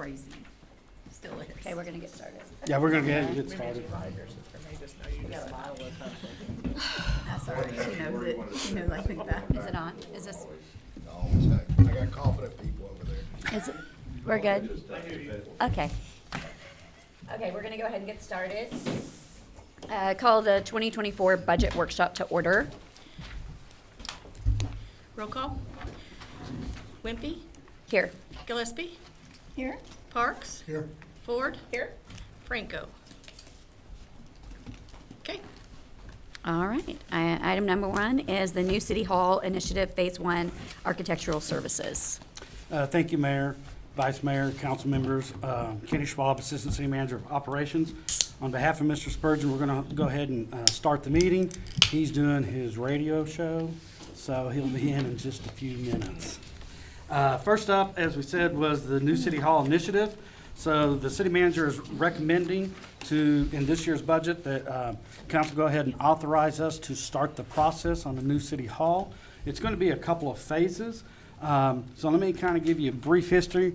crazy. Still is. Okay, we're gonna get started. Yeah, we're gonna go ahead and get started. That's all right. She knows it. She knows I think that. Is it on? Is this, I got confident people over there. is it, we're good? Okay. Okay, we're gonna go ahead and get started. Call the 2024 budget workshop to order. Roll call. Wimpy, Here. Gillespie, Here? Parks, Here. Ford. Here. Franco. Okay. All right. Item number 1 is the new City Hall Initiative Phase 1 Architectural Services. Thank you, Mayor, Vice Mayor, council members. Kenny Schwab, Assistant City Manager of Operations. On behalf of Mr. Spurgeon, we're going to go ahead and start the meeting. He's doing his radio show, so he'll be in just a few minutes. First up, as we said, was the new City Hall Initiative. So the city manager is recommending in this year's budget, that council go ahead and authorize us to start the process on the new City Hall. It's going to be a couple of phases. So let me kind of give you a brief history.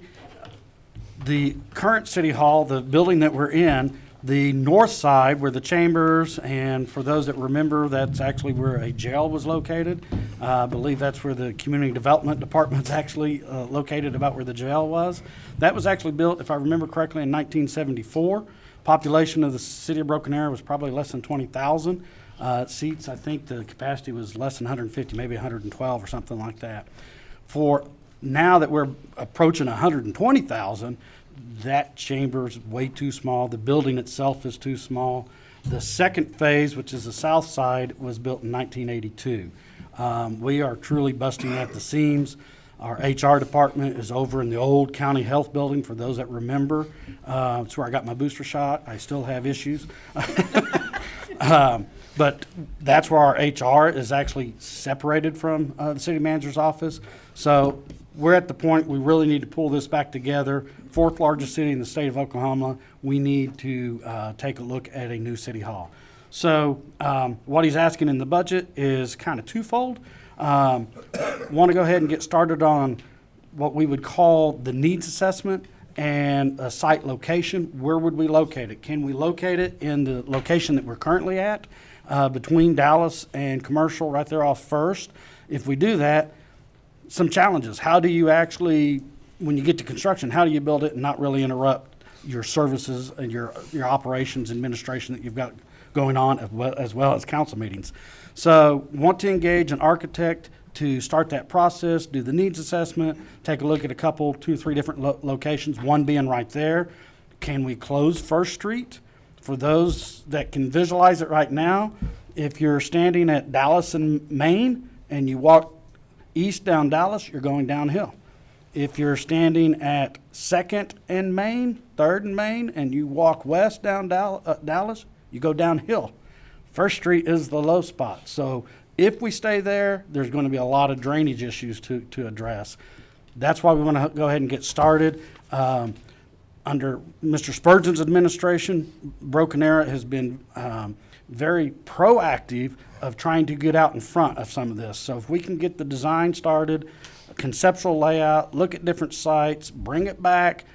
The current City Hall, the building that we're in, the north side where the chambers, and for those that remember, that's actually where a jail was located. I believe that's where the Community Development Department's actually located, about where the jail was. That was actually built, if I remember correctly, in 1974. Population of the city of Broken Arrow was probably less than 20,000 seats. I think the capacity was less than 150, maybe 112 or something like that. For now that we're approaching 120,000, that chamber's way too small. The building itself is too small. The second phase, which is the south side, was built in 1982. We are truly busting at the seams. Our HR department is over in the old county health building, for those that remember. It's where I got my booster shot. I still have issues. But that's where our HR is actually separated from the city manager's office. So we're at the point we really need to pull this back together. Fourth largest city in the state of Oklahoma. We need to take a look at a new city hall. So what he's asking in the budget is kind of twofold. Want to go ahead and get started on what we would call the needs assessment and a site location. Where would we locate it? Can we locate it in the location that we're currently at, between Dallas and Commercial, right there off First? If we do that, some challenges. How do you actually, when you get to construction, how do you build it and not really interrupt your services and your operations administration that you've got going on, as well as council meetings? So want to engage an architect to start that process, do the needs assessment, take a look at a couple, 2 or 3 different locations, one being right there. Can we close First Street? For those that can visualize it right now, if you're standing at Dallas and Main and you walk east down Dallas, you're going downhill. If you're standing at 2nd and Main, 3rd and Main, and you walk west down Dallas, you go downhill. First Street is the low spot. So if we stay there, there's going to be a lot of drainage issues to address. That's why we want to go ahead and get started. Under Mr. Spurgeon's administration, Broken Arrow has been very proactive of trying to get out in front of some of this. So if we can get the design started, conceptual layout, look at different sites, bring it back,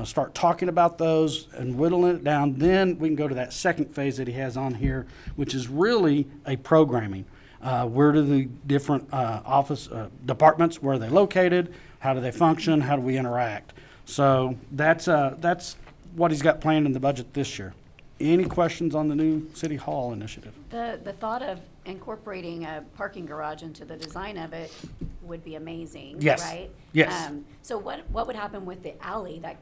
start talking about those and whittling it down, then we can go to that second phase that he has on here, which is really a programming. Where do the different office departments, where are they located, how do they function, how do we interact? So that's what he's got planned in the budget this year. Any questions on the new City Hall initiative? The thought of incorporating a parking garage into the design of it would be amazing, Yes. right? Yes. So what would happen with the alley, that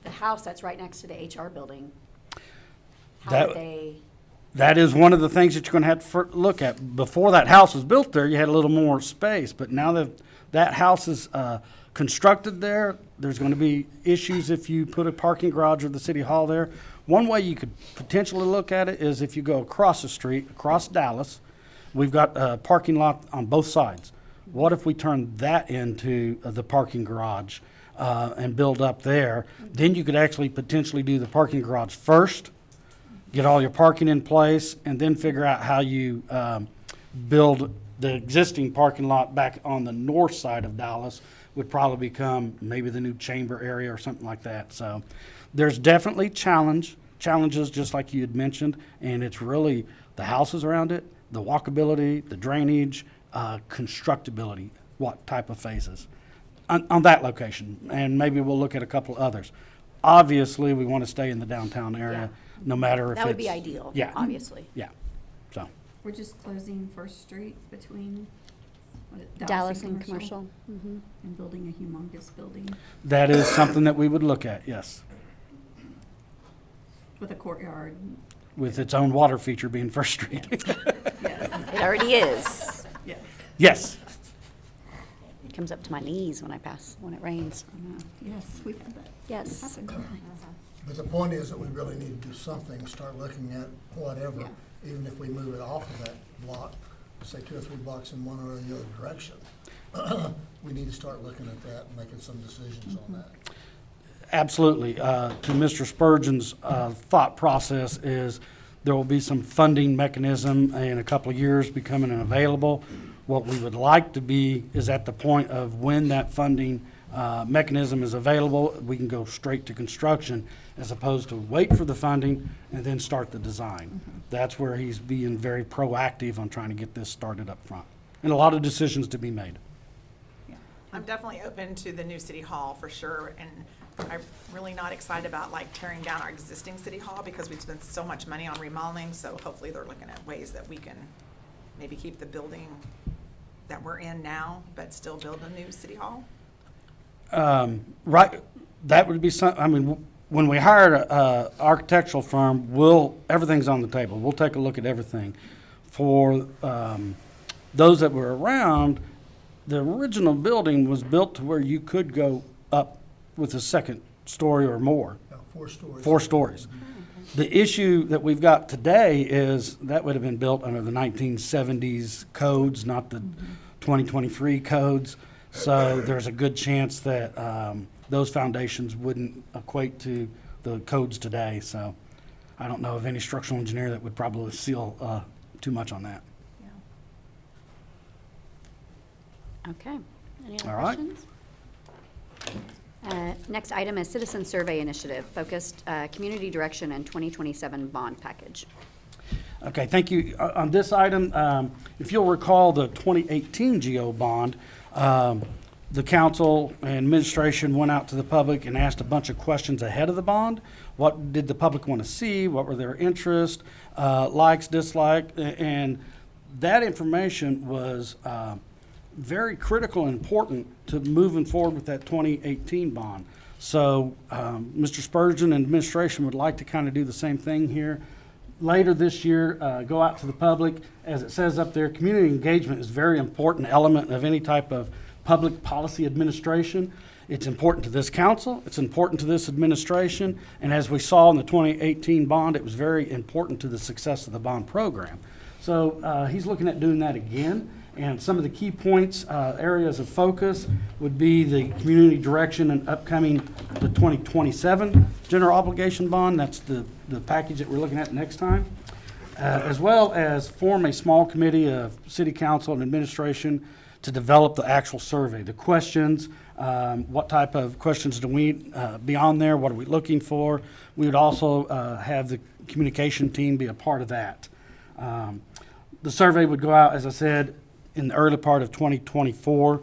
the house that's right next to the HR building? How would they? That is one of the things that you're going to have to look at. Before that house was built there, you had a little more space, but now that that house is constructed there, there's going to be issues if you put a parking garage or the city hall there. One way you could potentially look at it is if you go across the street, across Dallas, we've got a parking lot on both sides. What if we turn that into the parking garage and build up there? Then you could actually potentially do the parking garage first, get all your parking in place, and then figure out how you build the existing parking lot back on the north side of Dallas, would probably become maybe the new chamber area or something like that. So there's definitely challenges, just like you had mentioned, and it's really the houses around it, the walkability, the drainage, constructability, what type of phases on that location, and maybe we'll look at a couple others. Obviously, we want to stay in the downtown area, no matter if it's. That would be ideal, Yeah. obviously. Yeah, so, We're just closing First Street between Dallas and Commercial. and building a humongous building that is something that we would look at, yes, with a courtyard. with its own water feature being First Street. Yes, It already is. yes. Yes, It comes up to my knees when it rains. Yes, we've had that Yes. happen. But the point is that we really need to do something, start looking at whatever, Yeah. even if we move it off of that block, say 2 or 3 blocks in one or the other direction. We need to start looking at that and making some decisions on that. absolutely. To Mr. Spurgeon's thought process is there will be some funding mechanism in a couple of years becoming available. What we would like to be is at the point of when that funding mechanism is available, we can go straight to construction as opposed to wait for the funding and then start the design. That's where he's being very proactive on trying to get this started up front. And a lot of decisions to be made. I'm definitely open to the new city hall for sure, and I'm really not excited about like tearing down our existing city hall because we've spent so much money on remodeling, so hopefully they're looking at ways that we can maybe keep the building that we're in now, but still build a new city hall. Right, that would be some, I mean, when we hired a architectural firm, everything's on the table. We'll take a look at everything. For those that were around, the original building was built to where you could go up with a second story or more. 4 stories. 4 stories. The issue that we've got today is that would have been built under the 1970s codes, not the 2023 codes. So there's a good chance that those foundations wouldn't equate to the codes today. So I don't know of any structural engineer that would probably seal too much on that. Okay. Any other All right. questions? Next item is Citizen Survey Initiative, focused community direction and 2027 bond package. Okay, thank you. On this item, if you'll recall the 2018 GO bond, the council and administration went out to the public and asked a bunch of questions ahead of the bond. What did the public want to see? What were their interests, likes, dislikes? And that information was very critical and important to moving forward with that 2018 bond. So Mr. Spurgeon and administration would like to kind of do the same thing here. Later this year, go out to the public. As it says up there, community engagement is a very important element of any type of public policy administration. It's important to this council, it's important to this administration, and as we saw in the 2018 bond, it was very important to the success of the bond program. So he's looking at doing that again. And some of the key points, areas of focus would be the community direction and upcoming the 2027 general obligation bond. That's the package that we're looking at next time. As well as form a small committee of city council and administration to develop the actual survey, the questions, what type of questions do we be on there, what are we looking for. We would also have the communication team be a part of that. The survey would go out, as I said, in the early part of 2024.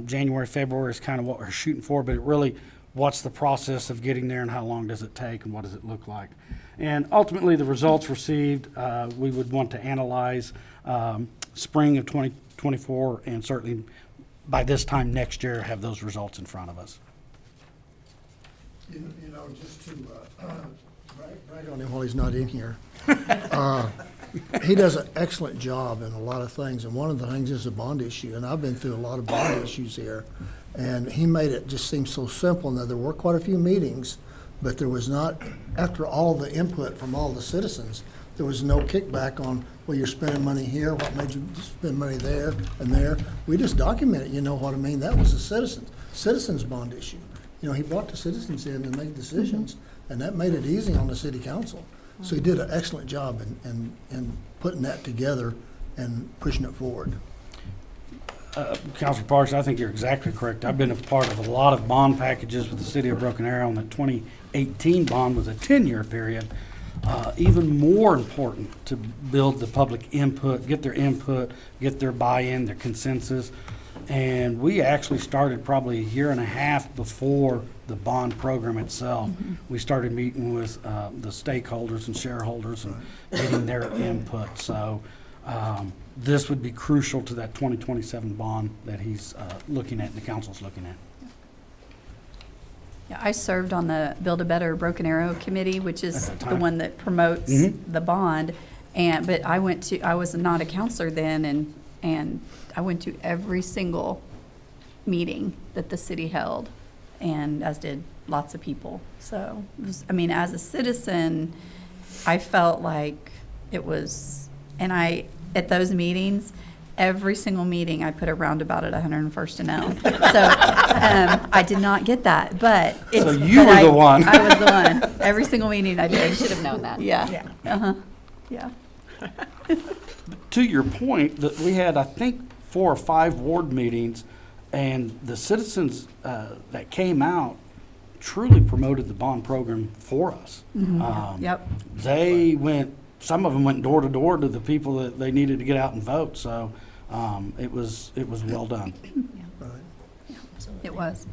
January, February is kind of what we're shooting for, but it really, what's the process of getting there and how long does it take and what does it look like? And ultimately, the results received, we would want to analyze spring of 2024 and certainly by this time next year have those results in front of us. You know, just to brag on him while he's not in here. He does an excellent job in a lot of things, and one of the things is a bond issue, and I've been through a lot of bond issues here, and he made it just seem so simple. Now, there were quite a few meetings, but there was not, after all the input from all the citizens, there was no kickback on, well, you're spending money here, what made you spend money there and there. We just documented, you know what I mean? That was a citizens bond issue. You know, he brought the citizens in and made decisions, and that made it easy on the city council. So he did an excellent job in putting that together and pushing it forward. Councilor Parks, I think you're exactly correct. I've been a part of a lot of bond packages with the city of Broken Arrow, and the 2018 bond was a 10-year period. Even more important to build the public input, get their buy-in, their consensus. And we actually started probably a year and a half before the bond program itself. We started meeting with the stakeholders and shareholders and getting their input. So this would be crucial to that 2027 bond that he's looking at and the council's looking at. Yeah, I served on the Build a Better Broken Arrow Committee, which is At that the time. one that promotes the bond. But I was not a counselor then, and I went to every single meeting that the city held, and as did lots of people. So, as a citizen, I felt like it was, at those meetings, every single meeting, I put a roundabout at 101st and Elm. So I did not get that, but it's. So you were the one. I was the one. Every single meeting I did. Should have known that. Yeah. Yeah. Yeah. To your point, that we had, I think, 4 or 5 ward meetings, and the citizens that came out truly promoted the bond program for us. Yep. Some of them went door to door to the people that they needed to get out and vote. So it was well done. It was.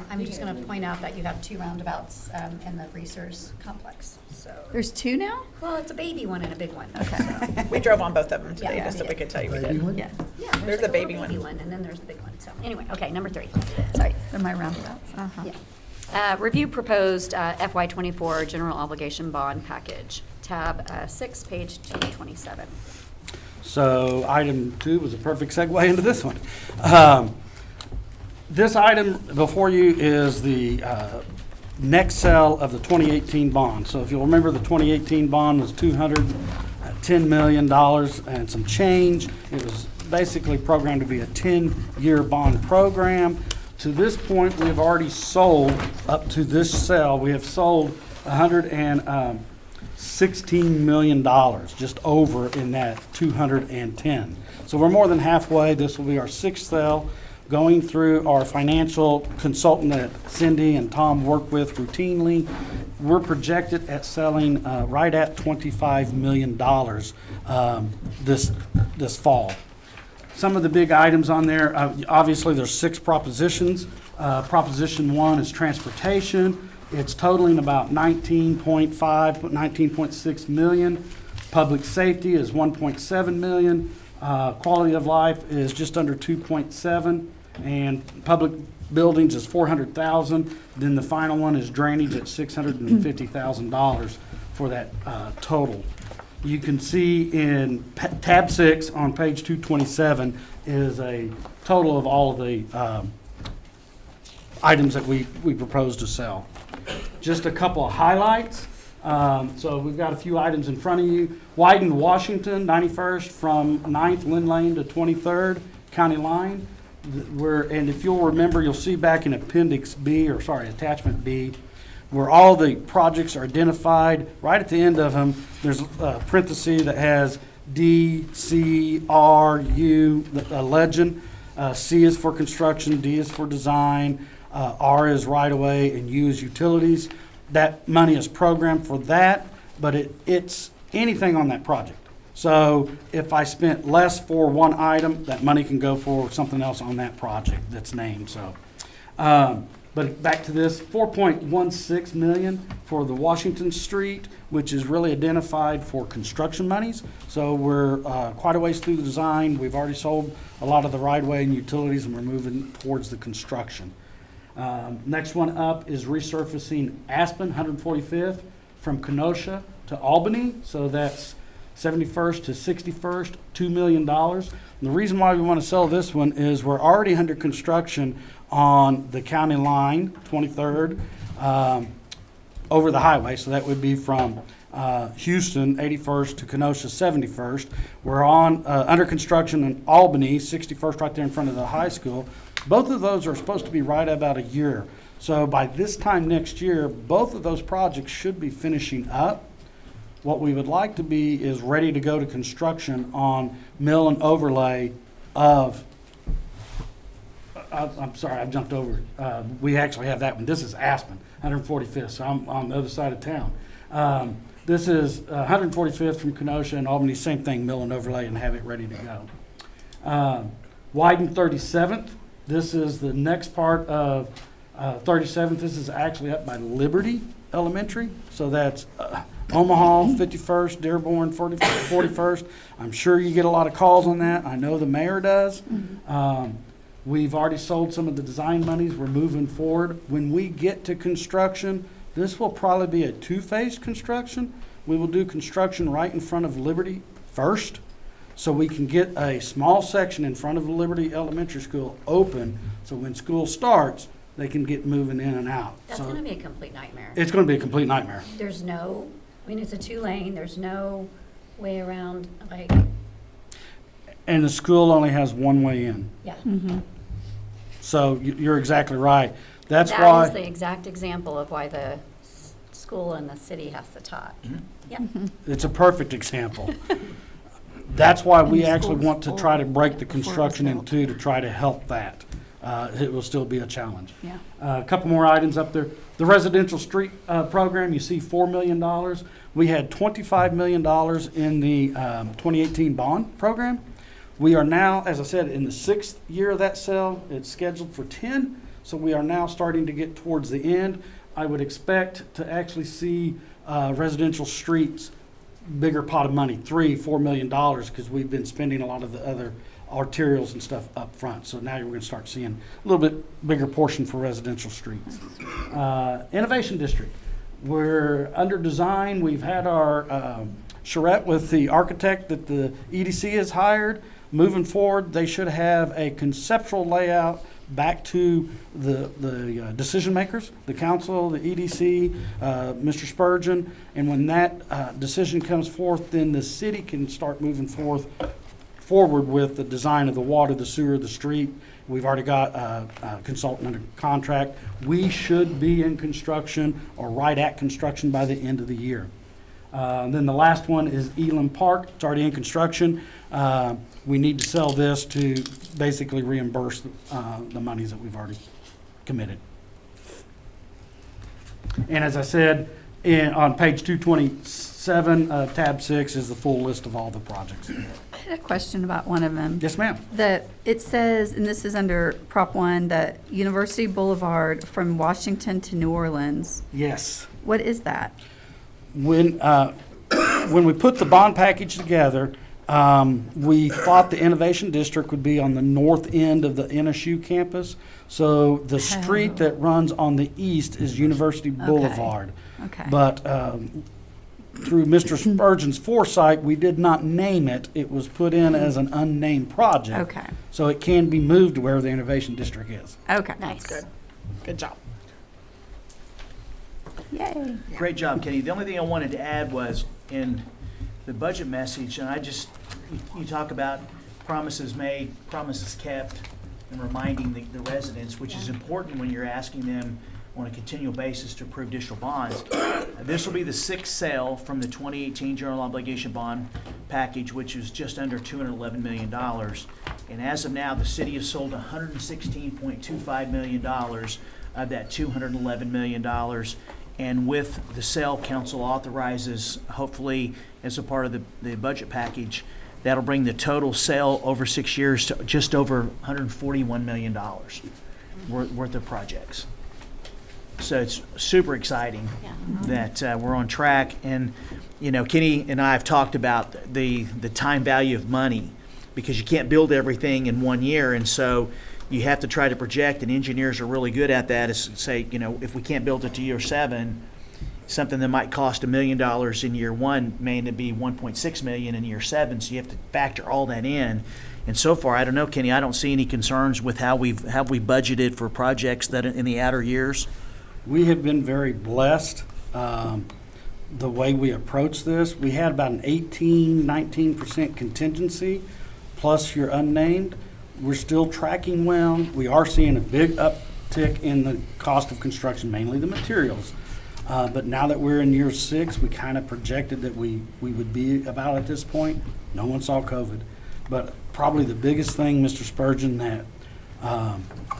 I'm just going to point out that you have 2 roundabouts in the resource complex. So, There's 2 now? well, it's a baby one and a big one. Okay. We drove on both of them today, Yeah, just so we we did. could tell you we Baby did. one? Yeah. Yeah, There's like the a baby little one. and then there's the big one. So anyway, okay, number 3. Sorry. They're my roundabouts. Yeah. Review proposed FY24 general obligation bond package, tab 6, page 227. So item 2 was a perfect segue into this one. This item before you is the next sale of the 2018 bond. So if you'll remember, the 2018 bond was $210 million and some change. It was basically programmed to be a 10-year bond program. To this point, we have already sold, up to this sale, we have sold $116 million, just over in that 210. So we're more than halfway. This will be our 6th sale. Going through our financial consultant that Cindy and Tom work with routinely, we're projected at selling right at $25 million this fall. Some of the big items on there, obviously there's 6 propositions. Proposition 1 is transportation. It's totaling about 19.6 million. Public safety is 1.7 million. Quality of life is just under 2.7, and public buildings is 400,000. Then the final one is drainage at $650,000 for that total. You can see in tab 6 on page 227 is a total of all of the items that we propose to sell. Just a couple of highlights. So we've got a few items in front of you. Widened Washington, 91st from 9th Lynn Lane to 23rd County Line. And if you'll remember, you'll see back in attachment B, where all the projects are identified. Right at the end of them, there's a parenthesis that has D, C, R, U, a legend. C is for construction, D is for design, R is right-of-way, and U is utilities. That money is programmed for that, but it's anything on that project. So if I spent less for one item, that money can go for something else on that project that's named. So, but back to this, 4.16 million for the Washington Street, which is really identified for construction monies. So we're quite a ways through the design. We've already sold a lot of the right-of-way and utilities, and we're moving towards the construction. Next one up is resurfacing Aspen, 145th, from Kenosha to Albany. So that's 71st to 61st, $2 million. And the reason why we want to sell this one is we're already under construction on the county line, 23rd, over the highway. So that would be from Houston, 81st, to Kenosha, 71st. We're on under construction in Albany, 61st, right there in front of the high school. Both of those are supposed to be right about a year. So by this time next year, both of those projects should be finishing up. What we would like to be is ready to go to construction on mill and overlay of, I'm sorry, I jumped over. We actually have that one. This is Aspen, 145th, so I'm on the other side of town. This is 145th from Kenosha and Albany, same thing, mill and overlay, and have it ready to go. Widen 37th. This is the next part of 37th. This is actually up by Liberty Elementary. So that's Omaha, 51st, Dearborn, 41st. I'm sure you get a lot of calls on that. I know the mayor does. We've already sold some of the design monies. We're moving forward. When we get to construction, this will probably be a two-phase construction. We will do construction right in front of Liberty first, so we can get a small section in front of Liberty Elementary School open, so when school starts, they can get moving in and out. That's So gonna be a complete nightmare. it's gonna be a complete nightmare. There's no, I mean, it's a 2-lane, there's no way around, like, And the school only has one way in. yeah. So you're exactly right. That's That why. is the exact example of why the school and the city has to talk. Yeah. It's a perfect example. That's why we the actually school's want to full try to break the before it was construction in built. two to try to help that. It will still be a challenge. Yeah. A couple more items up there. The residential street program, you see $4 million. We had $25 million in the 2018 bond program. We are now, as I said, in the 6th year of that sale. It's scheduled for 10, so we are now starting to get towards the end. I would expect to actually see residential streets bigger pot of money, $3-4 million, because we've been spending a lot of the other arterials and stuff up front. So now you're going to start seeing a little bit bigger portion for residential streets. Innovation District, we're under design. We've had our charrette with the architect that the EDC has hired. Moving forward, they should have a conceptual layout back to the decision makers, the council, the EDC, Mr. Spurgeon, and when that decision comes forth, then the city can start moving forward with the design of the water, the sewer, the street. We've already got a consultant under contract. We should be in construction or right at construction by the end of the year. Then the last one is Elam Park. It's already in construction. We need to sell this to basically reimburse the monies that we've already committed. And as I said, on page 227, tab 6 is the full list of all the projects. I had a question about one of them. Yes, ma'am. It says, and this is under Prop 1, that University Boulevard from Washington to New Orleans. Yes. What is that? When we put the bond package together, we thought the Innovation District would be on the north end of the NSU campus. So the street that runs on the east is University Boulevard. Okay. But through Mr. Spurgeon's foresight, we did not name it. It was put in as an unnamed project. Okay. So it can be moved to where the Innovation District is. Okay. Nice. Good. Good job. Yay. Great job, Kenny. The only thing I wanted to add was in the budget message, and you talk about promises made, promises kept, and reminding the residents, which is important when you're asking them on a continual basis to approve additional bonds. This will be the 6th sale from the 2018 general obligation bond package, which is just under $211 million. And as of now, the city has sold $116.25 million of that $211 million. And with the sale, council authorizes, hopefully as a part of the budget package, that'll bring the total sale over 6 years to just over $141 million worth of projects. So it's super exciting that we're on track. And, you know, Kenny and I have talked about the time value of money, because you can't build everything in 1 year. And so you have to try to project, and engineers are really good at that, is say, you know, if we can't build it to year 7, something that might cost $1 million in year 1 may end up being $1.6 million in year 7. So you have to factor all that in. And so far, I don't know, Kenny, I don't see any concerns with how we budgeted for projects that in the outer years. We have been very blessed the way we approach this. We had about an 19% contingency plus your unnamed. We're still tracking well. We are seeing a big uptick in the cost of construction, mainly the materials. But now that we're in year 6, we kind of projected that we would be about at this point. No one saw COVID. But probably the biggest thing, Mr. Spurgeon, that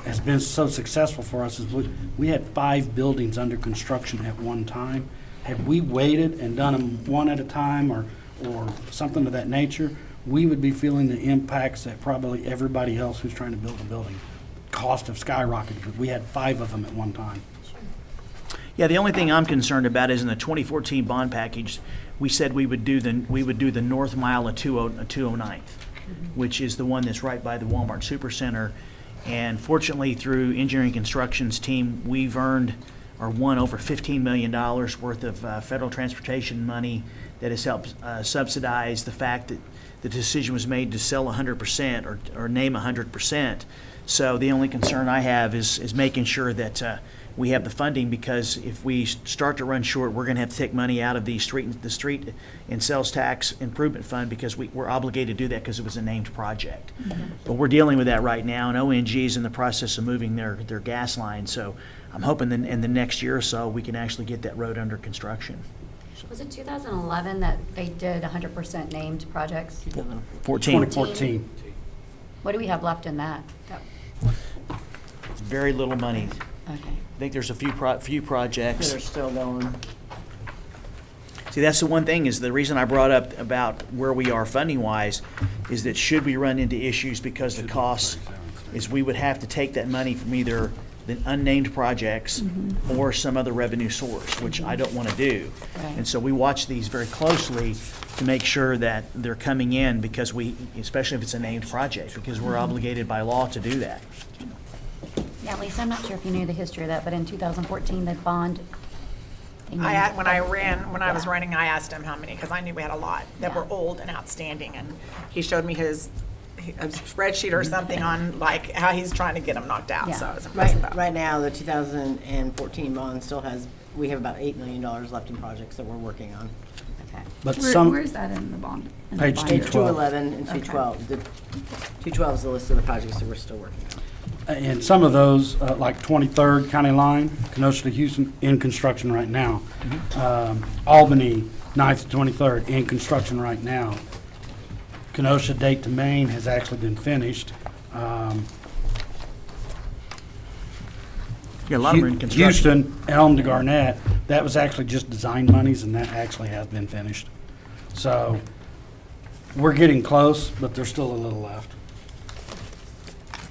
has been so successful for us is we had 5 buildings under construction at one time. Had we waited and done them one at a time or something of that nature, we would be feeling the impacts that probably everybody else who's trying to build a building. Cost have skyrocketed, but we had 5 of them at one time. Yeah, the only thing I'm concerned about is in the 2014 bond package, we said we would do the north mile of 209th, which is the one that's right by the Walmart Supercenter. And fortunately, through engineering construction's team, we've earned or won over $15 million worth of federal transportation money that has helped subsidize the fact that the decision was made to sell 100% or name 100%. So the only concern I have is making sure that we have the funding, because if we start to run short, we're going to have to take money out of the street and sales tax improvement fund, because we're obligated to do that because it was a named project. But we're dealing with that right now, and ONG is in the process of moving their gas line. So I'm hoping that in the next year or so we can actually get that road under construction. Was it 2011 that they did 100% named projects? 2014. What do we have left in that? It's very little money. Okay. I think there's a few projects. They're still going. See, that's the one thing, is the reason I brought up about where we are funding-wise is that should we run into issues because the costs, is we would have to take that money from either the unnamed projects or some other revenue source, which I don't want to do. Right. And so we watch these very closely to make sure that they're coming in, because especially if it's a named project, because we're obligated by law to do that. Yeah, Lisa, I'm not sure if you knew the history of that, but in 2014, the bond. When I was running, I asked him how many, because I knew we had a lot that were old and outstanding, and he showed me a spreadsheet or something on like how he's trying to get them knocked out, so I was impressed with that. Right now, the 2014 bond still has, we have about $8 million left in projects that we're working on. Okay. But some, Where's that in the bond? in the Page bond? Page 212. 211 and 212. The 212 is the list of the projects that we're still working on. and some of those, like 23rd County Line, Kenosha to Houston, in construction right now. Albany, 9th to 23rd, in construction right now. Kenosha Date to Maine has actually been finished. Yeah, a lot of them are in construction. Houston, Elm to Garnett, that was actually just design monies, and that actually has been finished. So we're getting close, but there's still a little left.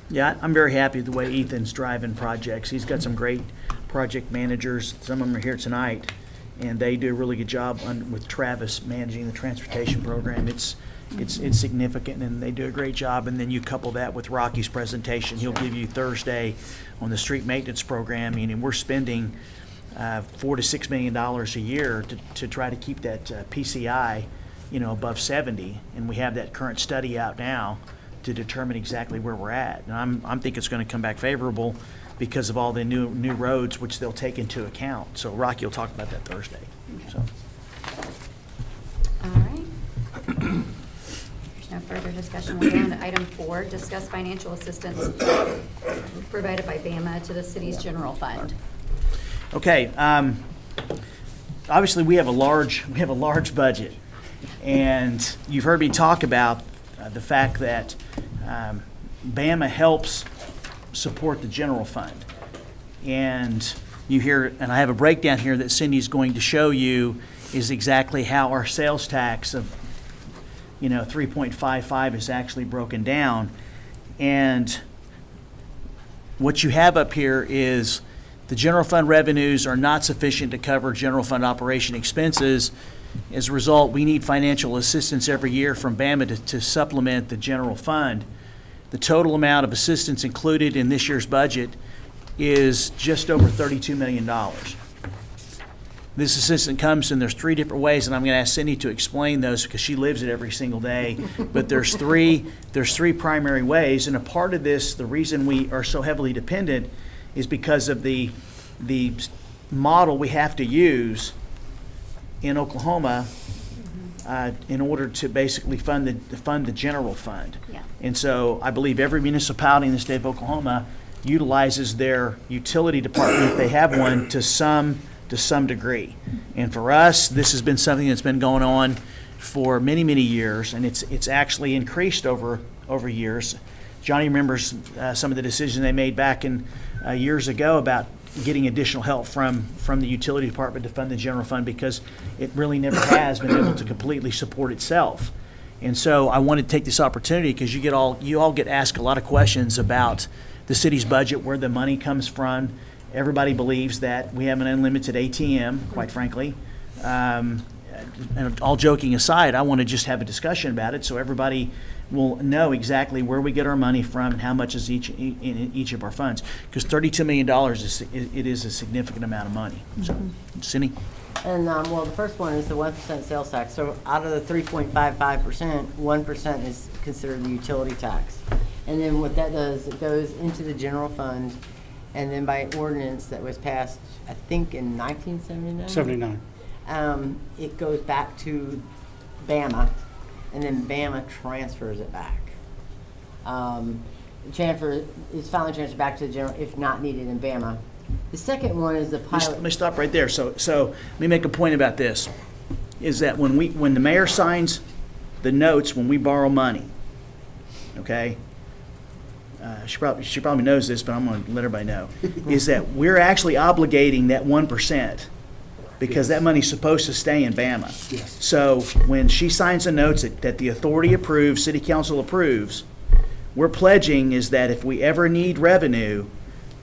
Yeah, I'm very happy with the way Ethan's driving projects. He's got some great project managers. Some of them are here tonight, and they do a really good job with Travis managing the transportation program. It's significant, and they do a great job. And then you couple that with Rocky's presentation he'll give you Thursday on the street maintenance program. I mean, we're spending $4 to $6 million a year to try to keep that PCI, above 70, and we have that current study out now to determine exactly where we're at. And I'm think it's going to come back favorable because of all the new roads which they'll take into account. So Rocky will talk about that Thursday. So. All right. There's no further discussion. We'll go on to item 4, discuss financial assistance provided by BAMA to the city's general fund. Okay. Obviously, we have a large budget, and you've heard me talk about the fact that BAMA helps support the general fund. And you hear, and I have a breakdown here that Cindy's going to show you, is exactly how our sales tax of 3.55 is actually broken down. And what you have up here is the general fund revenues are not sufficient to cover general fund operation expenses. As a result, we need financial assistance every year from BAMA to supplement the general fund. The total amount of assistance included in this year's budget is just over $32 million. This assistance comes in, there's 3 different ways, and I'm going to ask Cindy to explain those because she lives it every single day. But there's three primary ways, and a part of this, the reason we are so heavily dependent is because of the model we have to use in Oklahoma in order to basically fund the general fund. Yeah. And so I believe every municipality in the state of Oklahoma utilizes their utility department, if they have one, to some to some degree. And for us, this has been something that's been going on for many, many years, and it's actually increased over years. Johnny remembers some of the decisions they made back in years ago about getting additional help from the utility department to fund the general fund, because it really never has been able to completely support itself. And so I wanted to take this opportunity, because you all get asked a lot of questions about the city's budget, where the money comes from. Everybody believes that we have an unlimited ATM, quite frankly. And all joking aside, I want to just have a discussion about it so everybody will know exactly where we get our money from and how much is in each of our funds. Because $32 million is a significant amount of money. So, Cindy? And, well, the first one is the 1% sales tax. So out of the 3.55%, 1% is considered the utility tax. And then what that does, it goes into the general fund, and then by ordinance that was passed, I think in 1979? 79. It goes back to BAMA, and then BAMA transfers it back. It's finally transferred back to the general if not needed in BAMA. The second one is the pilot. Let me stop right there. So let me make a point about this, is that when the mayor signs the notes when we borrow money, okay, she probably knows this, but I'm going to let everybody know, is that we're actually obligating that 1%, because that money's supposed to stay in BAMA. Yes. So when she signs the notes that the authority approves, city council approves, we're pledging is that if we ever need revenue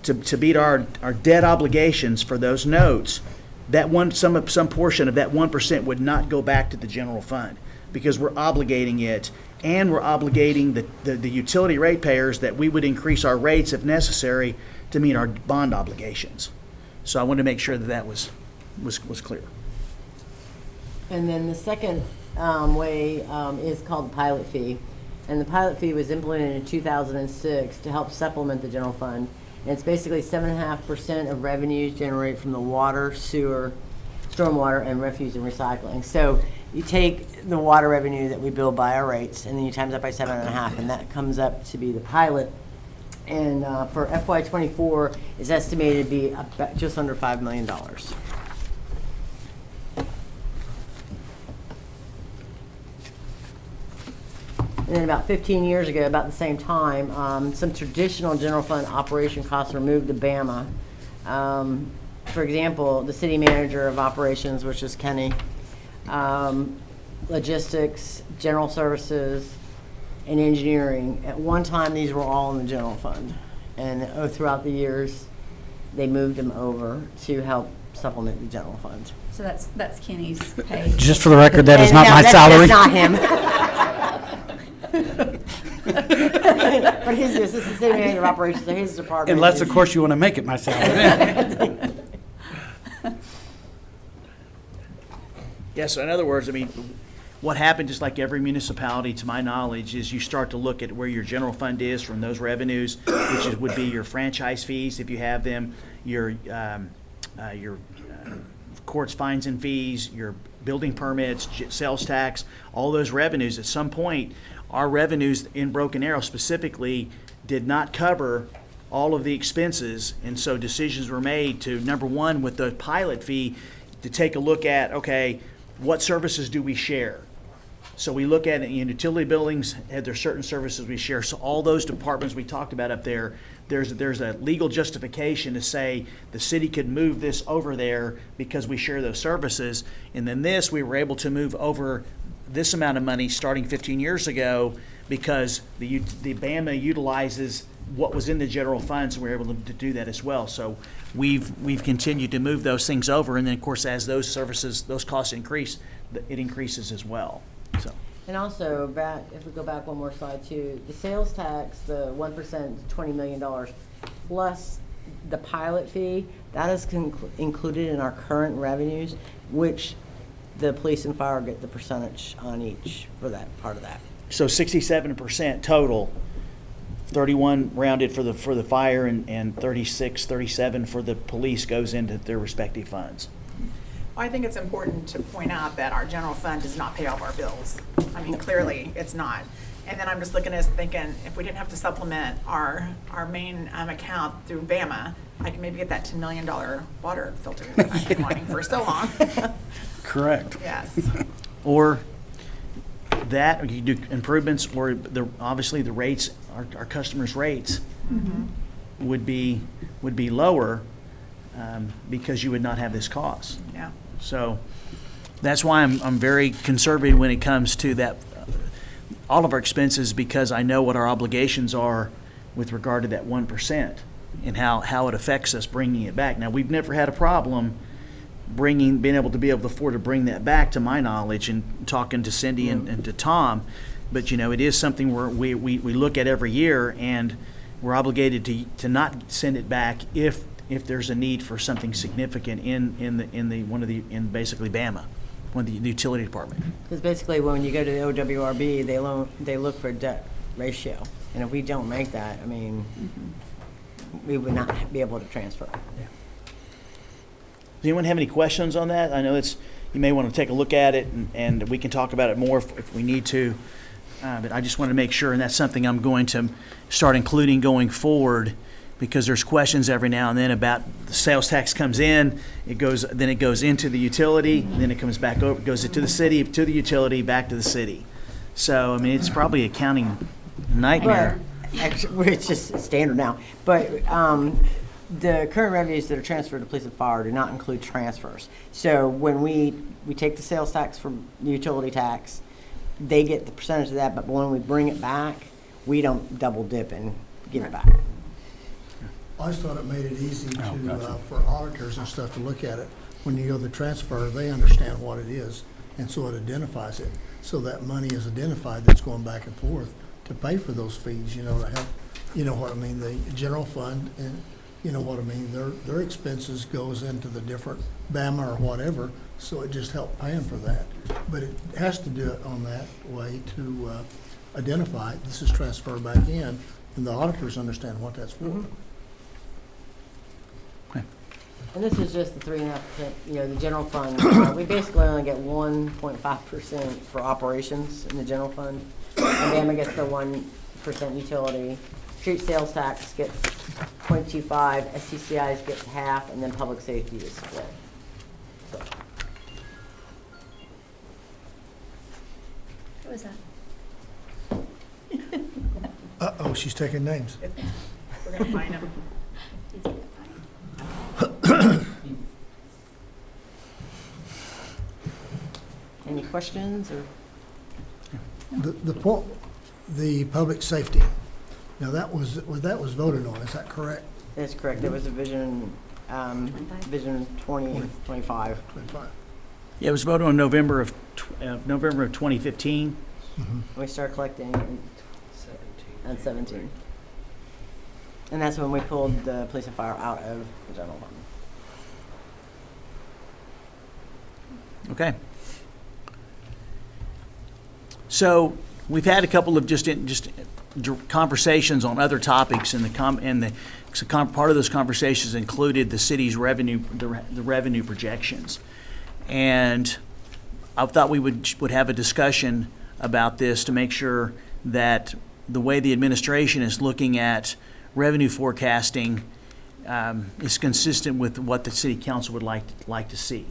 to meet our debt obligations for those notes, that some portion of that 1% would not go back to the general fund, because we're obligating it, and we're obligating the utility ratepayers that we would increase our rates if necessary to meet our bond obligations. So I wanted to make sure that was clear. And then the second way is called the pilot fee. And the pilot fee was implemented in 2006 to help supplement the general fund. And it's basically 7.5% of revenues generated from the water, sewer, stormwater, and refuse and recycling. So you take the water revenue that we bill by our rates, and then you times that by 7.5, and that comes up to be the pilot. And for FY24, it's estimated to be about just under $5 million. And then about 15 years ago, about the same time, some traditional general fund operation costs were moved to BAMA. For example, the city manager of operations, which is Kenny, logistics, general services, and engineering. At one time, these were all in the general fund. And throughout the years, they moved them over to help supplement the general fund. So that's Kenny's pay. Just for the record, that is And not no, my salary. That's not him. But his is the city manager of operations, so his department. Unless, of course, you want to make it my salary. Yeah, so in other words, I mean, what happened, just like every municipality, to my knowledge, is you start to look at where your general fund is from those revenues, which would be your franchise fees, if you have them, your courts, fines, and fees, your building permits, sales tax, all those revenues. At some point, our revenues in Broken Arrow specifically did not cover all of the expenses, and so decisions were made to, number one, with the pilot fee, to take a look at, okay, what services do we share? So we look at it in utility buildings, there's certain services we share. So all those departments we talked about up there, there's a legal justification to say the city could move this over there because we share those services. And then this, we were able to move over this amount of money starting 15 years ago because the BAMA utilizes what was in the general fund, so we're able to do that as well. So we've continued to move those things over, and then of course as those services, those costs increase, it increases as well. So. And also, if we go back one more slide too, the sales tax, the 1% is $20 million, plus the pilot fee, that is included in our current revenues, which the police and fire get the percentage on each for that part of that. So 67% total, 31 rounded for the fire, and 36, 37 for the police goes into their respective funds. I think it's important to point out that our general fund does not pay all of our bills. I mean, clearly, it's not. And then I'm just looking at this thinking, if we didn't have to supplement our main account through Bama, I can maybe get that $10 million water filter that I've been wanting for so long. Correct. Yes. Or that, or you do improvements, or obviously the rates, our customers' rates would be lower because you would not have this cost. Yeah. So that's why I'm very conservative when it comes to that, all of our expenses, because I know what our obligations are with regard to that 1% and how it affects us bringing it back. Now, we've never had a problem being able to afford to bring that back, to my knowledge, and talking to Cindy and to Tom. But, it is something we look at every year, and we're obligated to not send it back if there's a need for something significant in basically Bama, the utility department. Because basically, when you go to the OWRB, they look for debt ratio. And if we don't make that, I mean, we would not be able to transfer. Does anyone have any questions on that? I know you may want to take a look at it, and we can talk about it more if we need to. But I just want to make sure, and that's something I'm going to start including going forward, because there's questions every now and then about the sales tax comes in, then it goes into the utility, then it comes back over, goes to the city, to the utility, back to the city. So, I mean, it's probably accounting nightmare. Well, actually, it's just standard now. But the current revenues that are transferred to police and fire do not include transfers. So when we take the sales tax from the utility tax, they get the percentage of that, but when we bring it back, we don't double dip and give it back. I just thought it made it easy gotcha. for auditors and stuff to look at it. When you go to the transfer, they understand what it is, and so it identifies it. So that money is identified that's going back and forth to pay for those fees, to help, you know what I mean, the general fund, and you know what I mean, their expenses goes into the different Bama or whatever, so it just helped paying for that. But it has to do it on that way to identify, this is transferred back in, and the auditors understand what that's for. And this is just the 3.5%, the general fund. We basically only get 1.5% for operations in the general fund. And Bama gets the 1% utility. Street sales tax gets 0.25, STCIs gets half, and then public safety is split. So, What was that? Uh-oh, she's taking names. We're going to find them. any questions or? The public safety, now that was voted on, is that correct? That's correct. There was a vision 2025. 25. Yeah, it was voted on November of 2015. We started collecting in 17. And that's when we pulled the police and fire out of the general fund. Okay. So we've had a couple of just conversations on other topics, and part of those conversations included the city's revenue, the revenue projections. And I thought we would have a discussion about this to make sure that the way the administration is looking at revenue forecasting is consistent with what the city council would like to see.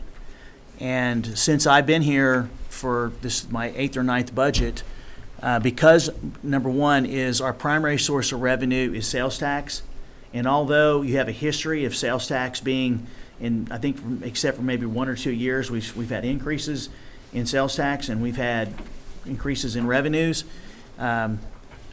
And since I've been here for my 8th or 9th budget, because number one is our primary source of revenue is sales tax, and although you have a history of sales tax being I think except for maybe 1 or 2 years, we've had increases in sales tax and we've had increases in revenues.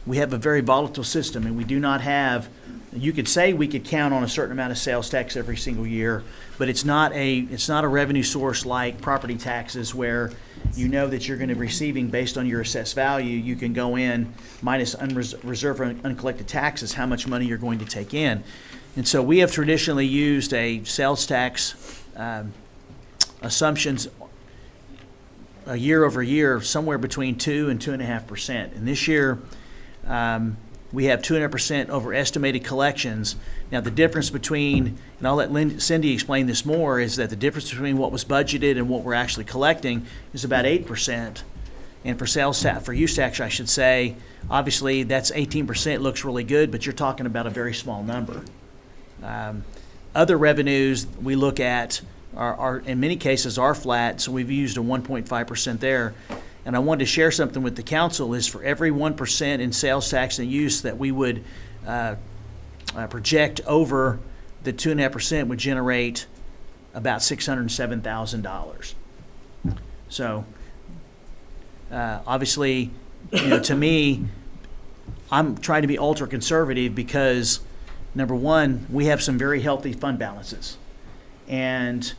We have a very volatile system, and we do not have. You could say we could count on a certain amount of sales tax every single year, but it's not a revenue source like property taxes, where you know that you're going to be receiving based on your assessed value. You can go in minus reserve uncollected taxes, how much money you're going to take in. And so we have traditionally used a sales tax assumptions year over year, somewhere between 2 and 2.5%. And this year, we have 200% over estimated collections. Now, the difference between, and I'll let Cindy explain this more, is that the difference between what was budgeted and what we're actually collecting is about 8%. And for for use tax, I should say, obviously, that's 18%, looks really good, but you're talking about a very small number. Other revenues we look at are in many cases are flat, so we've used a 1.5% there. And I wanted to share something with the council is for every 1% in sales tax and use that we would project over the 2.5% would generate about $607,000. So obviously, to me, I'm trying to be ultra conservative because number one, we have some very healthy fund balances. And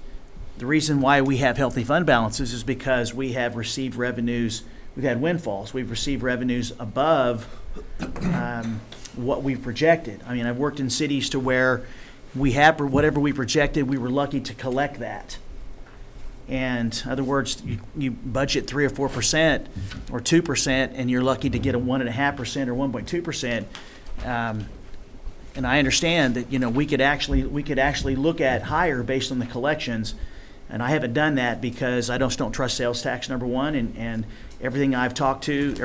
the reason why we have healthy fund balances is because we have received revenues, we've had windfalls, we've received revenues above what we've projected. I mean, I've worked in cities to where we have whatever we projected, we were lucky to collect that. And in other words, you budget 3 or 4% or 2%, and you're lucky to get a 1.5% or 1.2%. And I understand that we could actually look at higher based on the collections, and I haven't done that because I just don't trust sales tax, number one, and everybody I've talked to,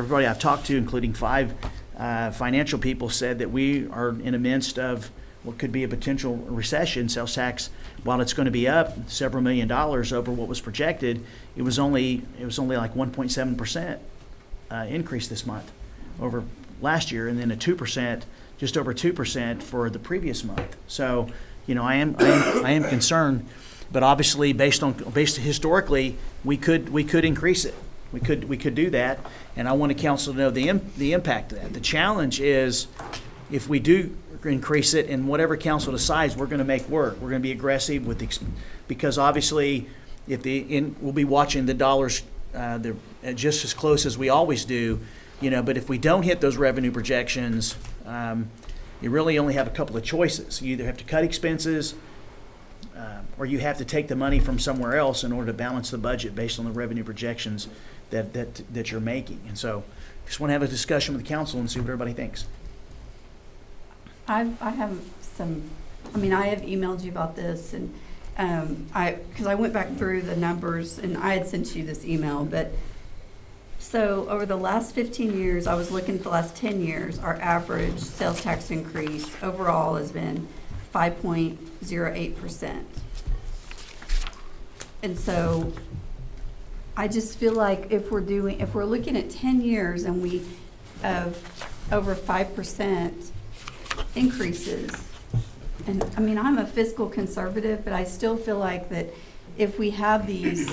including 5 financial people, said that we are in the midst of what could be a potential recession. Sales tax, while it's going to be up several $1 million over what was projected, it was only like 1.7% increase this month over last year, and then a 2%. Just over 2% for the previous month. So, I am concerned, but obviously based historically, we could increase it. We could do that, and I want the council to know the impact of that. The challenge is if we do increase it, and whatever council decides, we're going to make work. We're going to be aggressive because obviously, we'll be watching the dollars just as close as we always do. But if we don't hit those revenue projections, you really only have a couple of choices. You either have to cut expenses, or you have to take the money from somewhere else in order to balance the budget based on the revenue projections that you're making. And so, just want to have a discussion with the council and see what everybody thinks. I have emailed you about this, and because I went back through the numbers, and I had sent you this email, but. So over the last 15 years, I was looking at the last 10 years, our average sales tax increase overall has been 5.08%. And so I just feel like if we're looking at 10 years and we have over 5% increases, and I'm a fiscal conservative, but I still feel like that if we have these,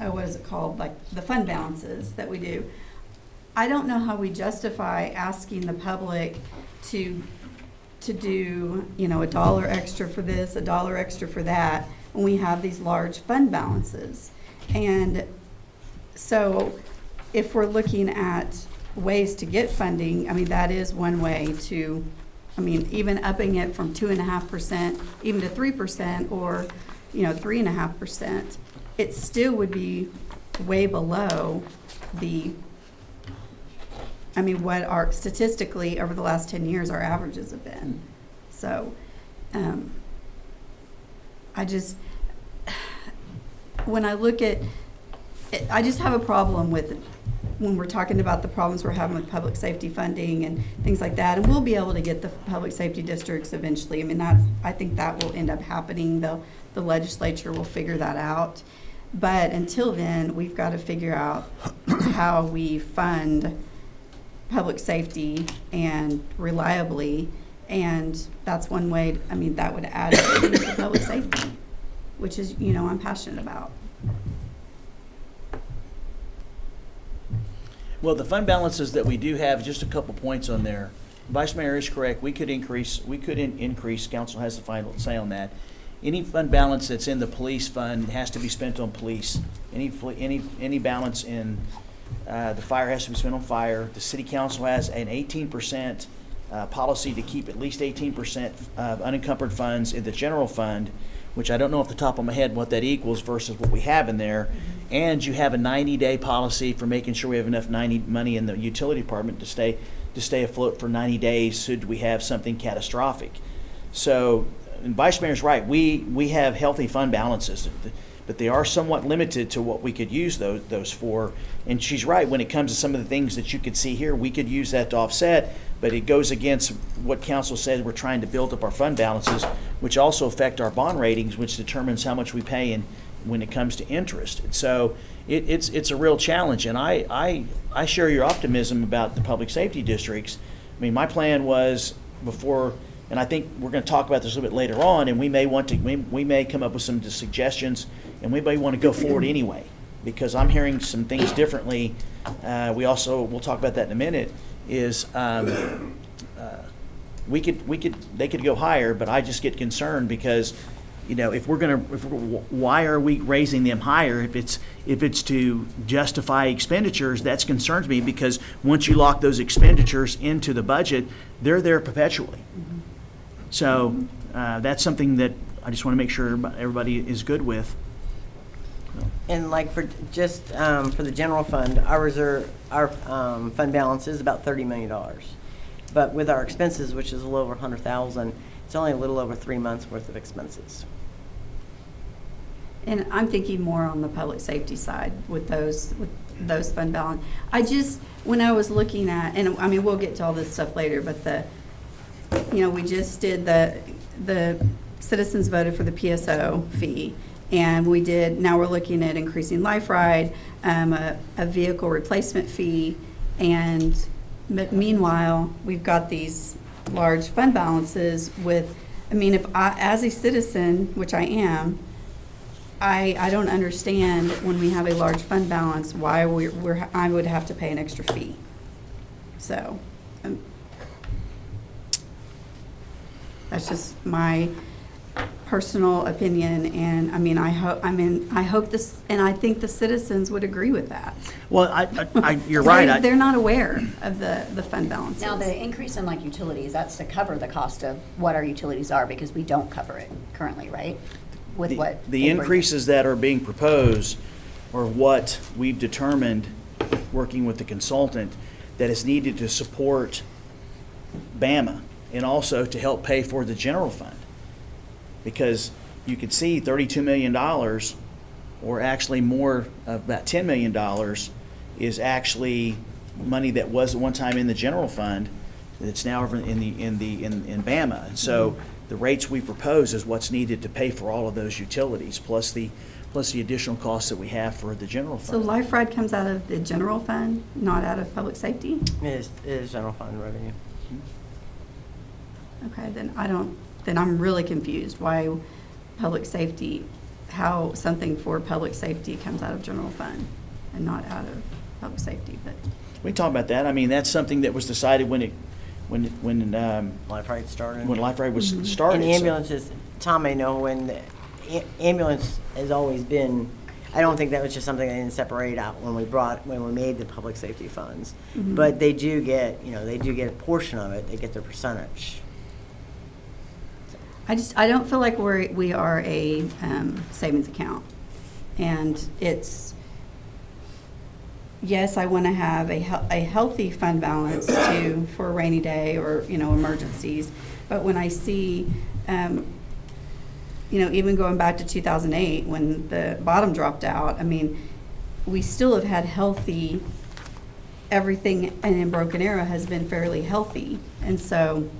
what is it called, like the fund balances that we do, I don't know how we justify asking the public to do, $1 extra for this, $1 extra for that, when we have these large fund balances. And so if we're looking at ways to get funding, that is one way to, even upping it from 2.5% even to 3%, or 3.5%. It still would be way below what our statistically over the last 10 years our averages have been. So when I look at it, I just have a problem with when we're talking about the problems we're having with public safety funding and things like that. And we'll be able to get the public safety districts eventually. I think that will end up happening. The legislature will figure that out. But until then, we've got to figure out how we fund public safety and reliably, and that's one way. That would add to public safety, which is, I'm passionate about. Well, the fund balances that we do have, just a couple points on there. Vice Mayor is correct. We could increase. Council has the final say on that. Any fund balance that's in the police fund has to be spent on police. Any balance in the fire has to be spent on fire. The city council has an 18% policy to keep at least 18% of unencumbered funds in the general fund, which I don't know off the top of my head what that equals versus what we have in there. And you have a 90-day policy for making sure we have enough money in the utility department to stay afloat for 90 days should we have something catastrophic. So, and Vice Mayor's right. We have healthy fund balances. but they are somewhat limited to what we could use those for. And she's right, when it comes to some of the things that you could see here, we could use that to offset, but it goes against what council said, we're trying to build up our fund balances, which also affect our bond ratings, which determines how much we pay in when it comes to interest. And so it's a real challenge, and I share your optimism about the public safety districts. I mean, my plan was before, and I think we're going to talk about this a little bit later on, and we may come up with some suggestions, and we may want to go forward anyway, because I'm hearing some things differently. We'll talk about that in a minute, is they could go higher, but I just get concerned because, you know, why are we raising them higher? If it's to justify expenditures, that concerns me, because once you lock those expenditures into the budget, they're there perpetually. So that's something that I just want to make sure everybody is good with. And like for the general fund, our fund balance is about $30 million. But with our expenses, which is a little over 100,000, it's only a little over 3 months worth of expenses. And I'm thinking more on the public safety side with those fund balance. When I was looking at, and I mean, we'll get to all this stuff later, but we just did the citizens voted for the PSO fee. And now we're looking at increasing LifeRide, a vehicle replacement fee, and meanwhile, we've got these large fund balances if as a citizen, which I am, I don't understand when we have a large fund balance, why I would have to pay an extra fee. So, that's just my personal opinion, and I mean, I hope this, and I think the citizens would agree with that. Well, you're right. They're not aware of the fund balances. Now, the increase in like utilities, that's to cover the cost of what our utilities are, because we don't cover it currently, right? With what The they bring. increases that are being proposed are what we've determined, working with the consultant, that is needed to support BAMA and also to help pay for the general fund. Because you could see $32 million, or actually more, about $10 million, is actually money that was at one time in the general fund that's now over in BAMA. And so the rates we propose is what's needed to pay for all of those utilities, plus the additional costs that we have for the general So fund. LifeRide comes out of the general fund, not out of public safety? It is general fund revenue. Okay, then I'm really confused why public safety, how something for public safety comes out of general fund and not out of public safety, but. We can talk about that. I mean, that's something that was decided when LifeRide started. when LifeRide was started. And so- ambulances, Tom may know, when the ambulance has always been, I don't think that was just something they didn't separate out when we made the public safety funds. But they do get a portion of it, they get their percentage. I don't feel like we are a savings account. And yes, I want to have a healthy fund balance for a rainy day or, emergencies. But when I see, even going back to 2008 when the bottom dropped out, I mean, we still have had healthy, everything in Broken Arrow has been fairly healthy. And so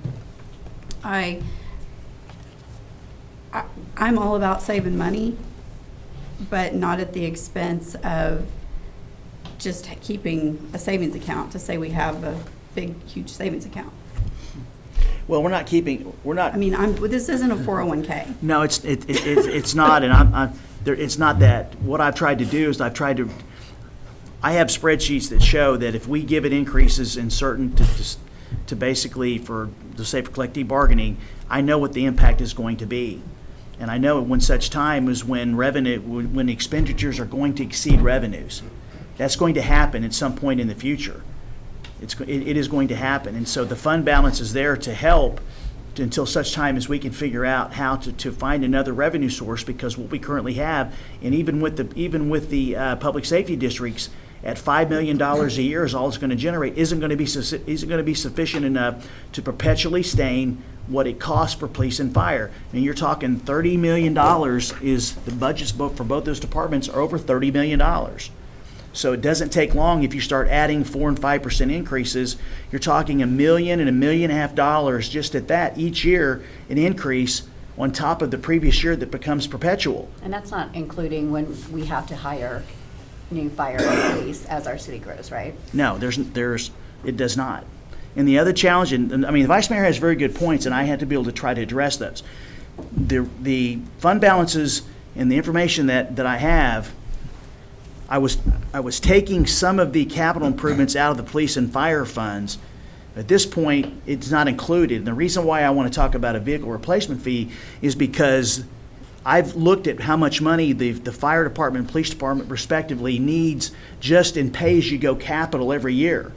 I'm all about saving money, but not at the expense of just keeping a savings account to say we have a big, huge savings account. Well, we're not. I mean, this isn't a 401k. No, it's not, and it's not that. What I've tried to do is I have spreadsheets that show that if we give it increases in certain to basically for collective bargaining, I know what the impact is going to be. And I know when such time is when expenditures are going to exceed revenues. That's going to happen at some point in the future. It is going to happen. And so the fund balance is there to help until such time as we can figure out how to find another revenue source, because what we currently have, and even with the public safety districts, at $5 million a year is all it's going to generate, isn't going to be sufficient enough to perpetually sustain what it costs for police and fire. And you're talking $30 million is the budgets for both those departments are over $30 million. So it doesn't take long if you start adding 4 and 5% increases. You're talking $1 million and $1.5 million just at that each year, an increase on top of the previous year that becomes perpetual. And that's not including when we have to hire new fire and police as our city grows, right? No, it does not. And the other challenge, and I mean, the Vice Mayor has very good points, and I had to be able to try to address those. The fund balances and the information that I have, I was taking some of the capital improvements out of the police and fire funds. At this point, it's not included. And the reason why I want to talk about a vehicle replacement fee is because I've looked at how much money the fire department and police department respectively needs just in pay-as-you-go capital every year.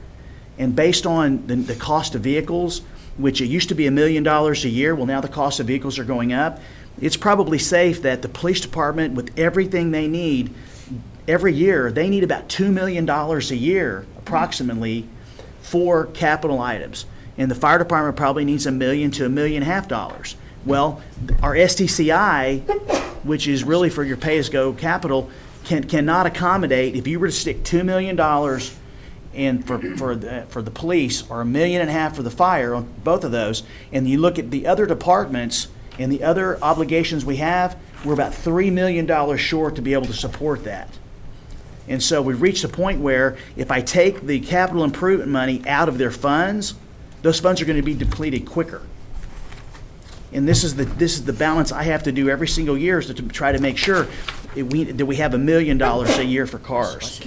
And based on the cost of vehicles, which it used to be $1 million a year, well, now the cost of vehicles are going up, it's probably safe that the police department, with everything they need, every year, they need about $2 million a year, approximately, for capital items. And the fire department probably needs $1 million to $1.5 million. Well, our STCI, which is really for your pay-as-go capital, cannot accommodate, if you were to stick $2 million in for the police, or $1.5 million for the fire, on both of those, and you look at the other departments and the other obligations we have, we're about $3 million short to be able to support that. And so we've reached a point where if I take the capital improvement money out of their funds, those funds are going to be depleted quicker. And this is the balance I have to do every single year, is to try to make sure that we have $1 million a year for cars.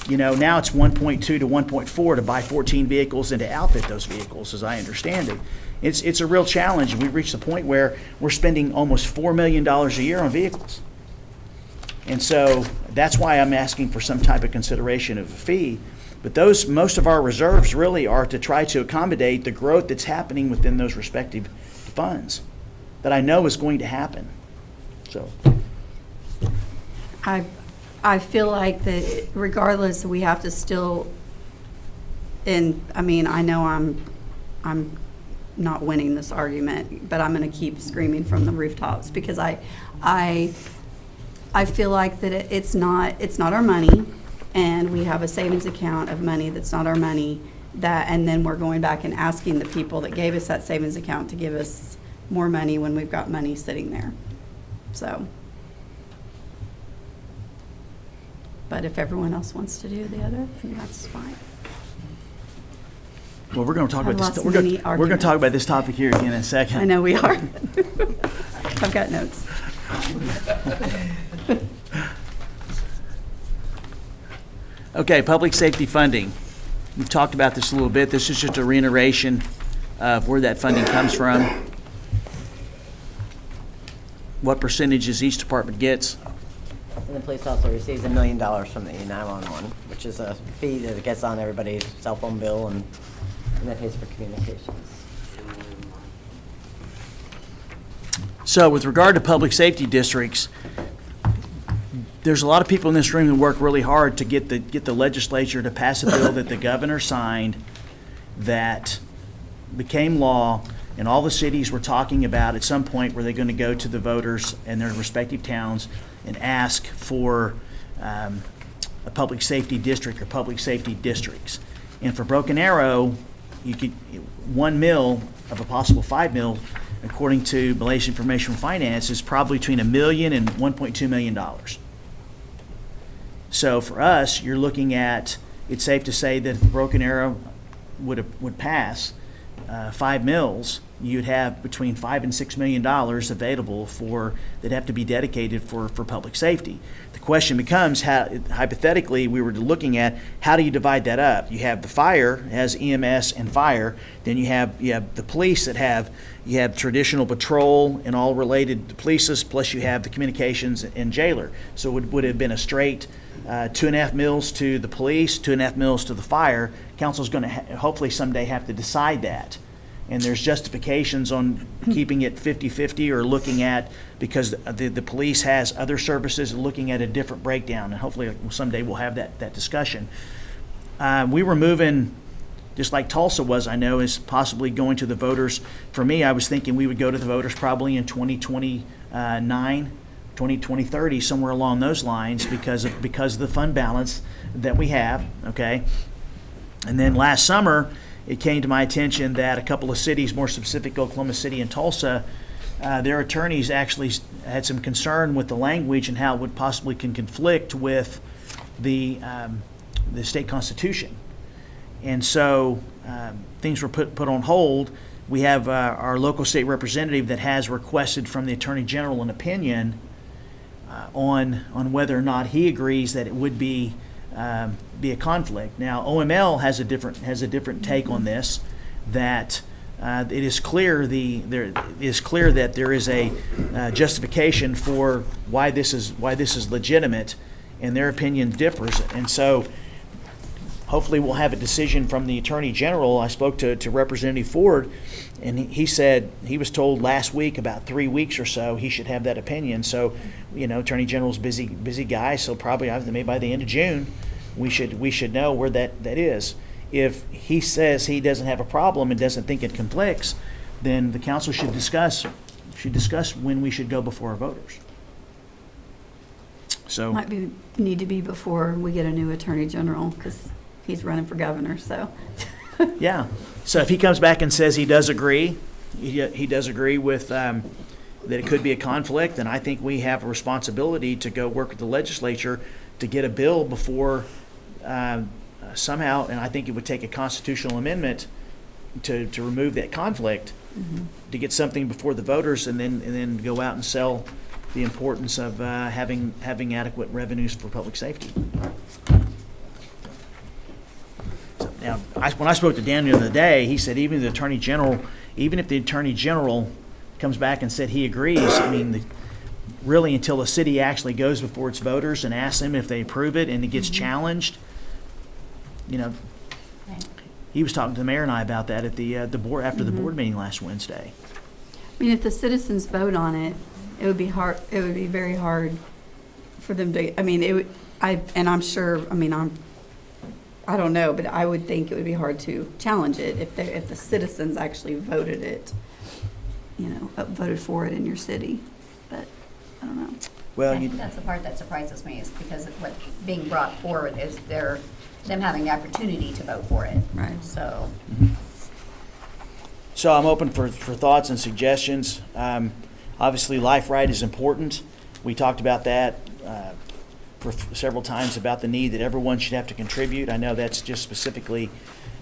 You know, now it's 1.2 to 1.4 to buy 14 vehicles and to outfit those vehicles, as I understand it. It's a real challenge. We've reached the point where we're spending almost $4 million a year on vehicles. And so that's why I'm asking for some type of consideration of a fee. But most of our reserves really are to try to accommodate the growth that's happening within those respective funds that I know is going to happen. So I feel like that regardless, we have to still, and I mean, I know I'm not winning this argument, but I'm going to keep screaming from the rooftops, because I feel like that it's not our money, and we have a savings account of money that's not our money, and then we're going back and asking the people that gave us that savings account to give us more money when we've got money sitting there. So, but if everyone else wants to do the other, then that's fine. well, we're going to talk I've about this. lost We're many going to arguments. talk about this topic here again in a second. I know we are. I've got notes. Okay, public safety funding. We've talked about this a little bit. This is just a reiteration of where that funding comes from, what percentages each department gets. And the police also receives $1 million from the 911, which is a fee that gets on everybody's cell phone bill, and that pays for communications. So with regard to public safety districts, there's a lot of people in this room that work really hard to get the legislature to pass a bill that the governor signed that became law, and all the cities were talking about at some point were they going to go to the voters in their respective towns and ask for a public safety district or public safety districts. And for Broken Arrow, you could 1 mil of a possible 5 mil, according to Malaysia Information from Finance, is probably between $1 million and $1.2 million. So for us, you're looking at, it's safe to say that if Broken Arrow would pass 5 mils, you'd have between $5 and $6 million available that have to be dedicated for public safety. The question becomes, how, hypothetically, we were looking at how do you divide that up? You have the fire has EMS and fire, then you have the police that you have traditional patrol and all related to polices, plus you have the communications and jailer. So it would have been a straight 2.5 mils to the police, 2.5 mils to the fire. Council's going to hopefully someday have to decide that. and there's justifications on keeping it 50-50 or looking at, because the police has other services, looking at a different breakdown, and hopefully someday we'll have that discussion. We were moving, just like Tulsa was, I know, is possibly going to the voters. For me, I was thinking we would go to the voters probably in 2029, 2030, somewhere along those lines, because of the fund balance that we have, okay? And then last summer, it came to my attention that a couple of cities, more specific Oklahoma City and Tulsa, their attorneys actually had some concern with the language and how it would possibly can conflict with the state constitution. And so things were put on hold. We have our local state representative that has requested from the Attorney General an opinion on whether or not he agrees that it would be a conflict. Now, OML has a different take on this. That it is clear that there is a justification for why this is legitimate, and their opinion differs. And so, hopefully, we'll have a decision from the Attorney General. I spoke to Representative Ford, and he said he was told last week, about 3 weeks or so, he should have that opinion. So, Attorney General's busy guy, so probably maybe by the end of June, we should know where that is. If he says he doesn't have a problem and doesn't think it conflicts, then the council should discuss when we should go before our voters. So Need to be before we get a new Attorney General, because he's running for governor, so. yeah. So if he comes back and says he does agree, he does agree with that it could be a conflict, then I think we have a responsibility to go work with the legislature to get a bill before somehow, and I think it would take a constitutional amendment to remove that conflict, to get something before the voters, and then go out and sell the importance of having adequate revenues for public safety. So now, when I spoke to Dan the other day, he said even if the Attorney General comes back and said he agrees, I mean, really until the city actually goes before its voters and asks them if they approve it and it gets challenged, he was talking to the mayor and I about that at the board after the board meeting last Wednesday. I mean, if the citizens vote on it, it would be hard, it would be very hard for them to, I mean, I'm sure, I don't know, but I would think it would be hard to challenge it if the citizens actually voted it, voted for it in your city, but I don't know. Well, I think that's the part that surprises me, is because of what's being brought forward is them having the opportunity to vote for it. Right. So. So I'm open for thoughts and suggestions. Obviously, LifeRide is important. We talked about that for several times, about the need that everyone should have to contribute. I know that's just specifically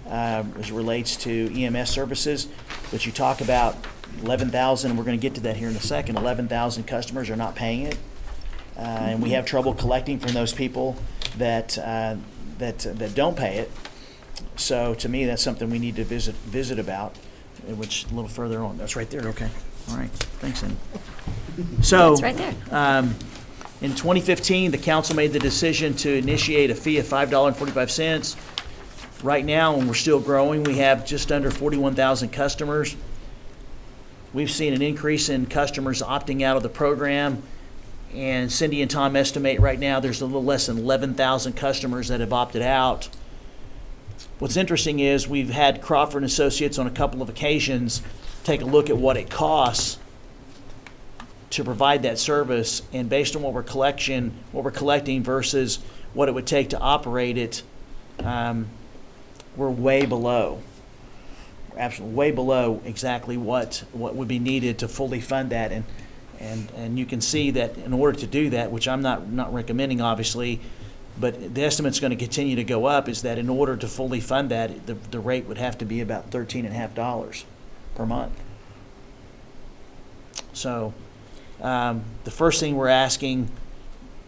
as it relates to EMS services, but you talk about 11,000, and we're going to get to that here in a second. 11,000 customers are not paying it, and we have trouble collecting from those people that don't pay it. So to me, that's something we need to visit about, which a little further on. That's right there. Okay. All right. Thanks, Andy. So It's right there. in 2015, the council made the decision to initiate a fee of $5.45. Right now, when we're still growing, we have just under 41,000 customers. We've seen an increase in customers opting out of the program, and Cindy and Tom estimate right now there's a little less than 11,000 customers that have opted out. What's interesting is we've had Crawford and Associates on a couple of occasions take a look at what it costs to provide that service, and based on what we're collecting versus what it would take to operate it, we're way below. Absolutely way below exactly what would be needed to fully fund that, and you can see that in order to do that, which I'm not recommending obviously, but the estimate's going to continue to go up, is that in order to fully fund that, the rate would have to be about $13.50 per month. So the first thing we're asking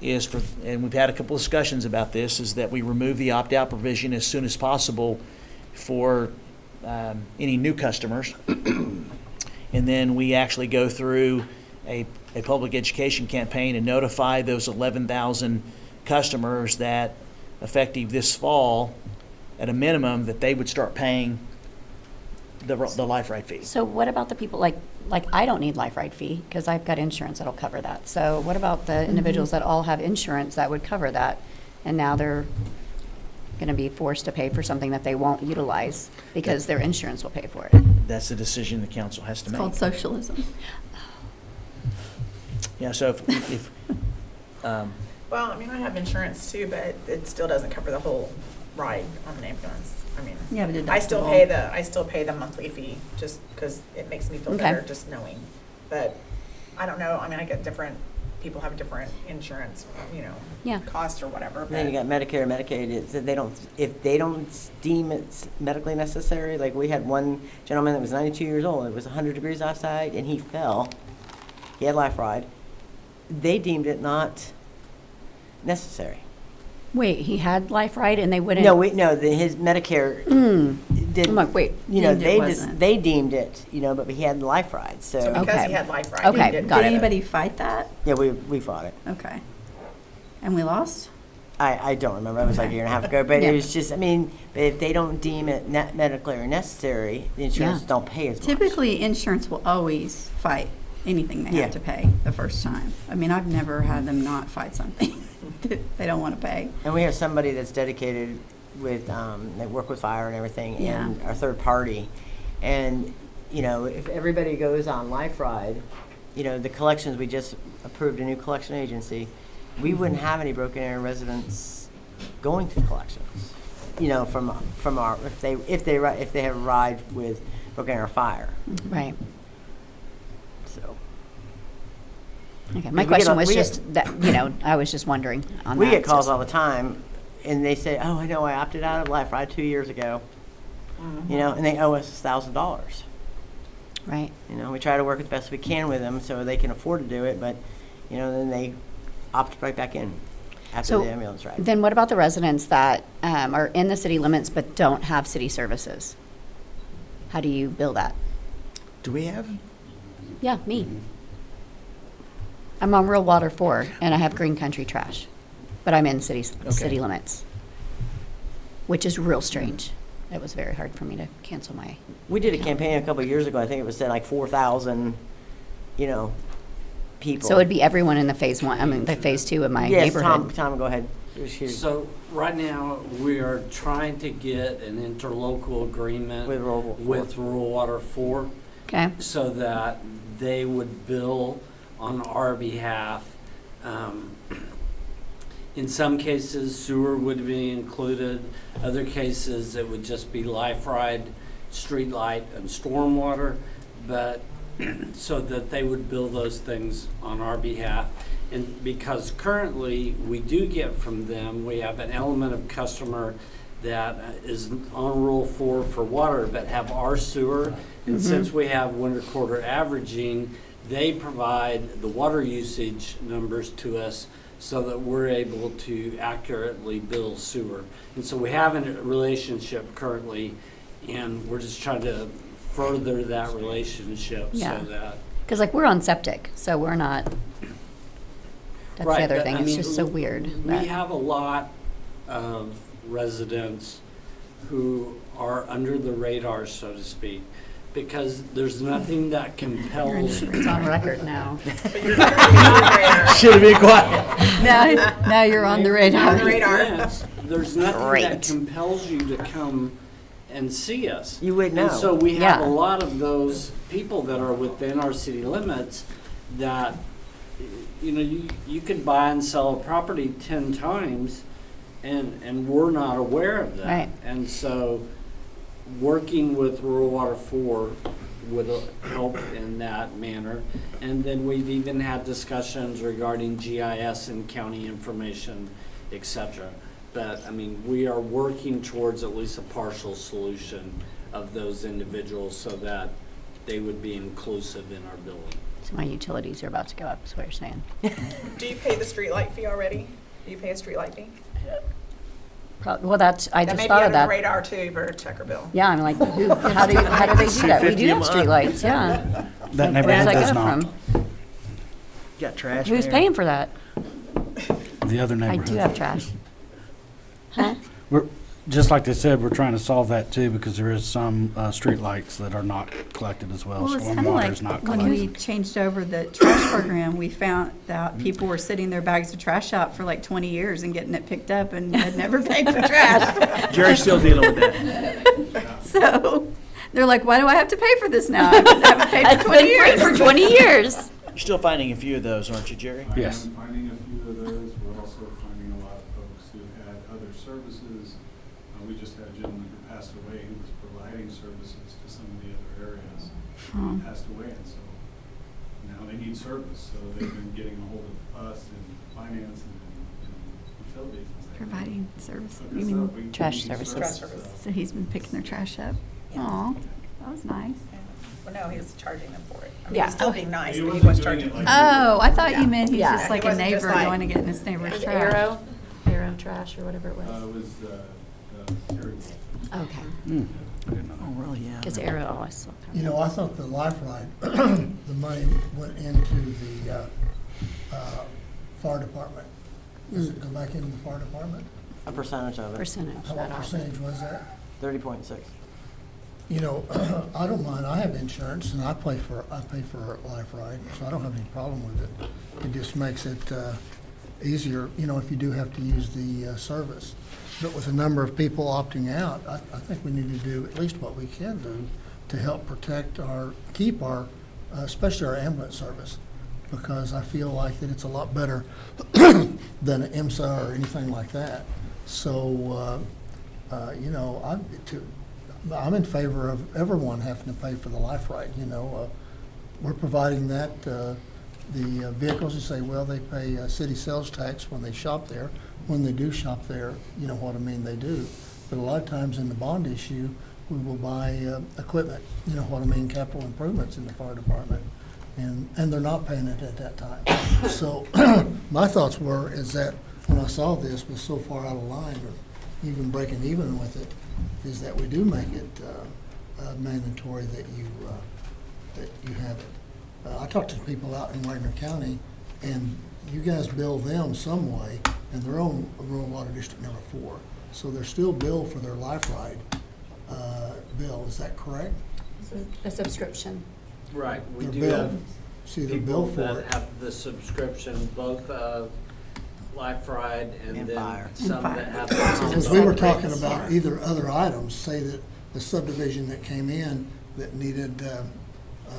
is and we've had a couple of discussions about this, is that we remove the opt-out provision as soon as possible for any new customers, and then we actually go through a public education campaign and notify those 11,000 customers that effective this fall, at a minimum, that they would start paying the LifeRide fee. So what about the people, like I don't need LifeRide fee because I've got insurance that'll cover that. So what about the individuals that all have insurance that would cover that? And now they're going to be forced to pay for something that they won't utilize because their insurance will pay for it. That's the decision the council has to It's make. called socialism. Yeah, so if Well, I mean, I have insurance too, but it still doesn't cover the whole ride on an ambulance. I mean, You have a I still deductible. pay the monthly fee just because it makes me feel Okay. better just knowing. But I don't know, I mean, I get different, people have different insurance, Yeah. costs or whatever. Then you got Medicare and Medicaid, it's, if they don't deem it's medically necessary, like we had one gentleman that was 92 years old, it was 100 degrees outside, and he fell. He had LifeRide. They deemed it not necessary. Wait, he had LifeRide and they wouldn't? His Medicare did. I'm like, wait. Deemed it wasn't. They deemed it, but he had LifeRide, So so, because Okay. he had LifeRide. Okay, he didn't got Did get it. anybody fight that? yeah, we fought it. Okay. And we lost? I don't remember, it was like a year and a half ago, but Yeah. it was just, but if they don't deem it medically or necessary, the insurance Yeah. don't pay as much. Typically, insurance will always fight anything they Yeah. have to pay the first time. I mean, I've never had them not fight something that they don't want to pay. And we have somebody that's dedicated with, they work with fire and everything, and Yeah. our third party. And, if everybody goes on LifeRide, the collections, we just approved a new collection agency, we wouldn't have any Broken Arrow residents going to collections, from our, if they have a ride with Broken Arrow Fire, Right. so. Okay. My We get question a- was we get- just that, I was just wondering on that. We get calls all the time, and they say, "Oh, I know, I opted out of LifeRide 2 years ago," and they owe us $1,000. Right. We try to work as best we can with them so they can afford to do it, but then they opt right back in after So the ambulance ride. then what about the residents that are in the city limits but don't have city services? How do you bill that? do we have? Yeah, me. I'm on Rural Water 4 and I have Green Country Trash, but I'm in city limits, which is real strange. It was very hard for me to cancel my. We did a campaign a couple of years ago. I think it was said like 4,000, people. So it'd be everyone in the phase 1, the phase 2 of my yes, neighborhood. Tom, go ahead. It was huge. So right now, we are trying to get an interlocal agreement With Rural Water. with Rural Water 4 Okay. so that they would bill on our behalf. In some cases, sewer would be included. Other cases, it would just be LifeRide, streetlight, and stormwater. But so that they would bill those things on our behalf. And because currently we do get from them, we have an element of customer that is on Rule 4 for water, but have our sewer. And since we have winter quarter averaging, they provide the water usage numbers to us so that we're able to accurately bill sewer. And so we have a relationship currently, and we're just trying to further that relationship Yeah. so that. Because like we're on septic, so we're not. That's Right, the other but, thing. I It's mean, just so weird. We that- have a lot of residents who are under the radar, so to speak, because there's nothing that compels. It's on record now. Should have been quiet. Now you're on the radar. There's nothing that Great. compels you to come and see us. You would know. And so we have Yeah. a lot of those people that are within our city limits that, you could buy and sell a property 10 times and we're not aware of that. Right. And so working with Rural Water 4 would help in that manner. And then we've even had discussions regarding GIS and county information, et cetera. But, we are working towards at least a partial solution of those individuals so that they would be inclusive in our billing. So my utilities are about to go up, is what you're saying. Do you pay the streetlight fee already? Do you pay a streetlight fee? Well, I That just may be thought under of the that. radar too, for check or bill. Yeah, I'm like, how do they do that? We do have streetlights, yeah. That Where neighborhood does that does go not. from? Got trash. Who's Mayor. paying for that? The other I neighborhood. do have trash. Huh? We're, just like they said, we're trying to solve that too, because there is some streetlights that are not collected as well. Well, it's kind of Stormwater is like not when collected. we changed over the trash program, we found out people were sitting their bags of trash out for like 20 years and getting it picked up and had never paid for trash. Jerry's still dealing with that. So they're like, why do I have to pay for this now? I haven't paid It's for 20 been free years. for 20 years. You're still finding a few of those, aren't you, Jerry? Yes. I am finding a few of those. We're also finding a lot of folks who had other services. We just had a gentleman who passed away who was providing services to some of the other areas. Oh. He passed away, and so now they need service. So they've been getting a hold of us in finance and utilities. And saying, Providing service. "Hook You us mean, up. We trash need services. Trash services. so he's been picking their trash up? Aw, that was nice. Well, no, he was charging them for it. I mean, Yeah. he's still being nice, He but he wasn't was doing charging it them. like- Oh, I thought Yeah. you meant he's Yeah. just He like a wasn't just neighbor like- going to get in his neighbor's Was it trash. Arrow trash or whatever it was. It was Terry Wolf. Okay. I didn't know that. Oh, really, yeah. Because Arrow always. You know, I thought the LifeRide, the money went into the fire department. Does it go back into the fire department? A percentage of it, Percentage. How what percentage was that? 30.6. You know, I don't mind, I have insurance and I pay for LifeRide, so I don't have any problem with it. It just makes it easier, you know, if you do have to use the service. But with a number of people opting out, I think we need to do at least what we can do to help protect keep our, especially our ambulance service. Because I feel like that it's a lot better than an IMSA or anything like that. So, you know, I'm in favor of everyone having to pay for the LifeRide, you know. We're providing that, the vehicles, you say, well, they pay city sales tax when they shop there. When they do shop there, you know what I mean, they do. But a lot of times in the bond issue, we will buy equipment, you know what I mean, capital improvements in the fire department. And they're not paying it at that time. So my thoughts is that when I saw this was so far out of line, or even breaking even with it, is that we do make it mandatory that you have it. I talked to people out in Wagner County, and you guys bill them some way, and they're on rural water district number 4. So they're still billed for their LifeRide bill. Is that correct? A subscription. Right, we They're do billed. have See, they're people billed for that it. have the subscription, both LifeRide and And then fire. some And fire. that have their own. Because we were talking about either other items, say that the subdivision that came in that needed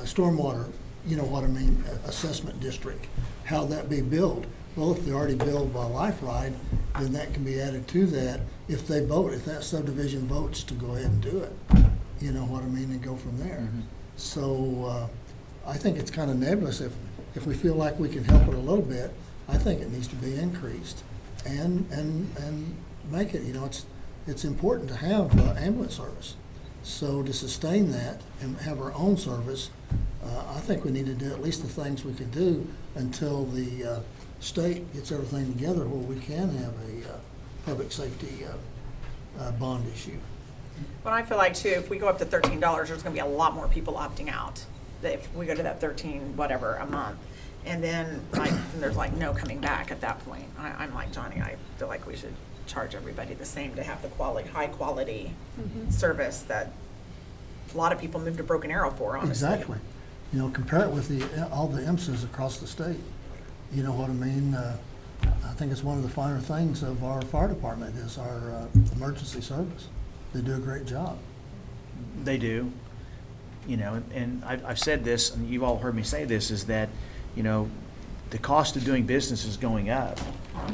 stormwater, you know what I mean, assessment district, how that be billed. Well, if they're already billed by LifeRide, then that can be added to that if they vote, if that subdivision votes to go ahead and do it. You know what I mean, and go from there. So I think it's kind of nebulous. If we feel like we can help it a little bit, I think it needs to be increased and make it, you know, it's important to have ambulance service. So to sustain that and have our own service, I think we need to do at least the things we could do until the state gets everything together where we can have a public safety bond issue. But I feel like too, if we go up to $13, there's gonna be a lot more people opting out. That if we go to that 13, whatever, a month, and then like, there's like no coming back at that point. I'm like Johnny, I feel like we should charge everybody the same to have the quality, high quality service that a lot of people move to Broken Arrow for, honestly. Exactly. You know, compare it with all the IMSAs across the state. You know what I mean? I think it's one of the finer things of our fire department is our emergency service. They do a great job. They do, you know, and I've said this, and you've all heard me say this, is that, you know, the cost of doing business is going up.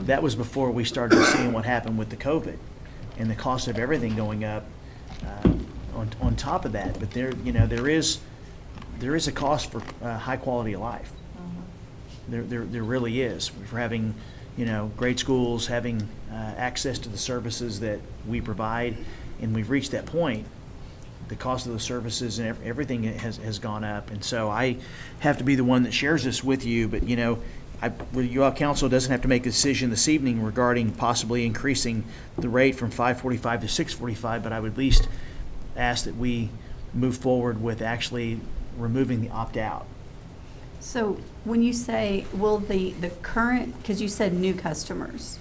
That was before we started seeing what happened with the COVID, and the cost of everything going up on top of that. But there, you know, there is a cost for high quality of life. There really is. For having, you know, great schools, having access to the services that we provide, and we've reached that point. The cost of the services and everything has gone up, and so I have to be the one that shares this with you. But you know, you all council doesn't have to make a decision this evening regarding possibly increasing the rate from $5.45 to $6.45. But I would at least ask that we move forward with actually removing the opt-out. So when you say, will the current, because you said new customers,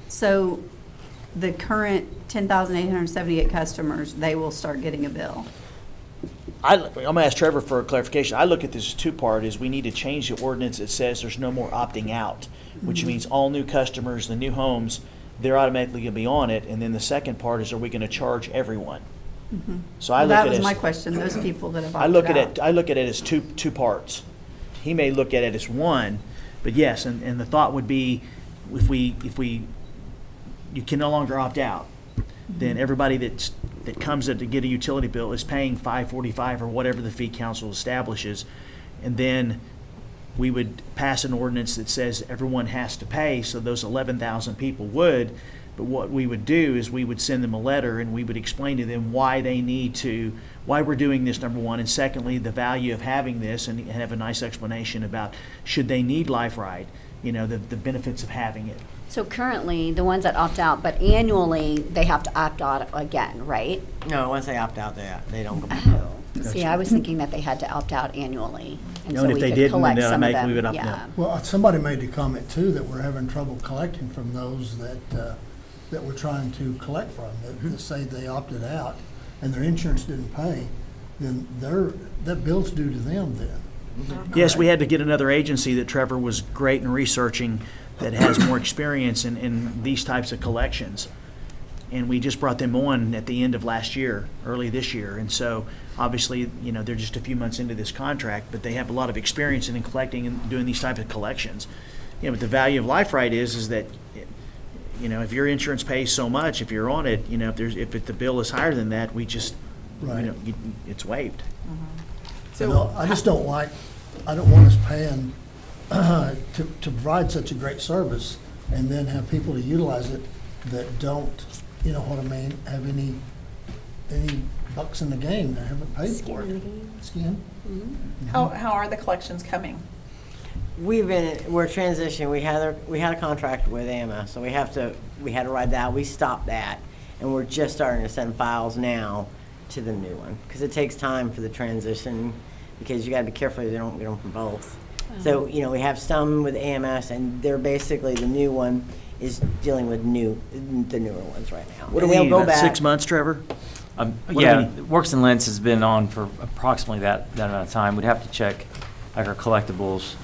so the current 10,878 customers, they will start getting a bill. I'm gonna ask Trevor for a clarification. I look at this as two-part, is we need to change the ordinance that says there's no more opting out, which means all new customers, the new homes, they're automatically gonna be on it. And then the second part is, are we gonna charge everyone? So I Well, look that at was it my as, question, those people that have I look opted at out. it, I look at it as two parts. He may look at it as one, but yes, and the thought would be, if you can no longer opt out, then everybody that comes in to get a utility bill is paying $5.45 or whatever the fee council establishes. And then we would pass an ordinance that says everyone has to pay, so those 11,000 people would. But what we would do is we would send them a letter and we would explain to them why they need to, why we're doing this, number one, and secondly, the value of having this, and have a nice explanation about should they need LifeRide, the benefits of having it. So currently, the ones that opt out, but annually, they have to opt out again, right? No, once they opt out, they don't go back. See, I was thinking that they had to opt out annually, and so And if we they could didn't, collect then some of we would them, opt out. yeah. Well, somebody made the comment too, that we're having trouble collecting from those that we're trying to collect from, that say they opted out and their insurance didn't pay, then that bill's due to them then. Yes, we had to get another agency that Trevor was great in researching, that has more experience in these types of collections. And we just brought them on at the end of last year, early this year. And so obviously, they're just a few months into this contract, but they have a lot of experience in collecting and doing these types of collections. But the value of LifeRide is that, if your insurance pays so much, if you're on it, if the bill is higher than that, we just, Right. it's waived. No, I just don't I don't want us paying to provide such a great service and then have people to utilize it that don't, have any bucks in the game, that haven't paid for it. Skin. How are the collections coming? We're transitioning. We had a contract with AMS, so we had to ride that. We stopped that, and we're just starting to send files now to the new one, because it takes time for the transition, because you gotta be careful they don't get them from both. So, we have some with AMS, and they're basically, the new one is dealing with the newer ones right now. What do And we they'll need, go about back. 6 months, Trevor? What do we Yeah, need? Works and Lens has been on for approximately that amount of time. We'd have to check like our collectibles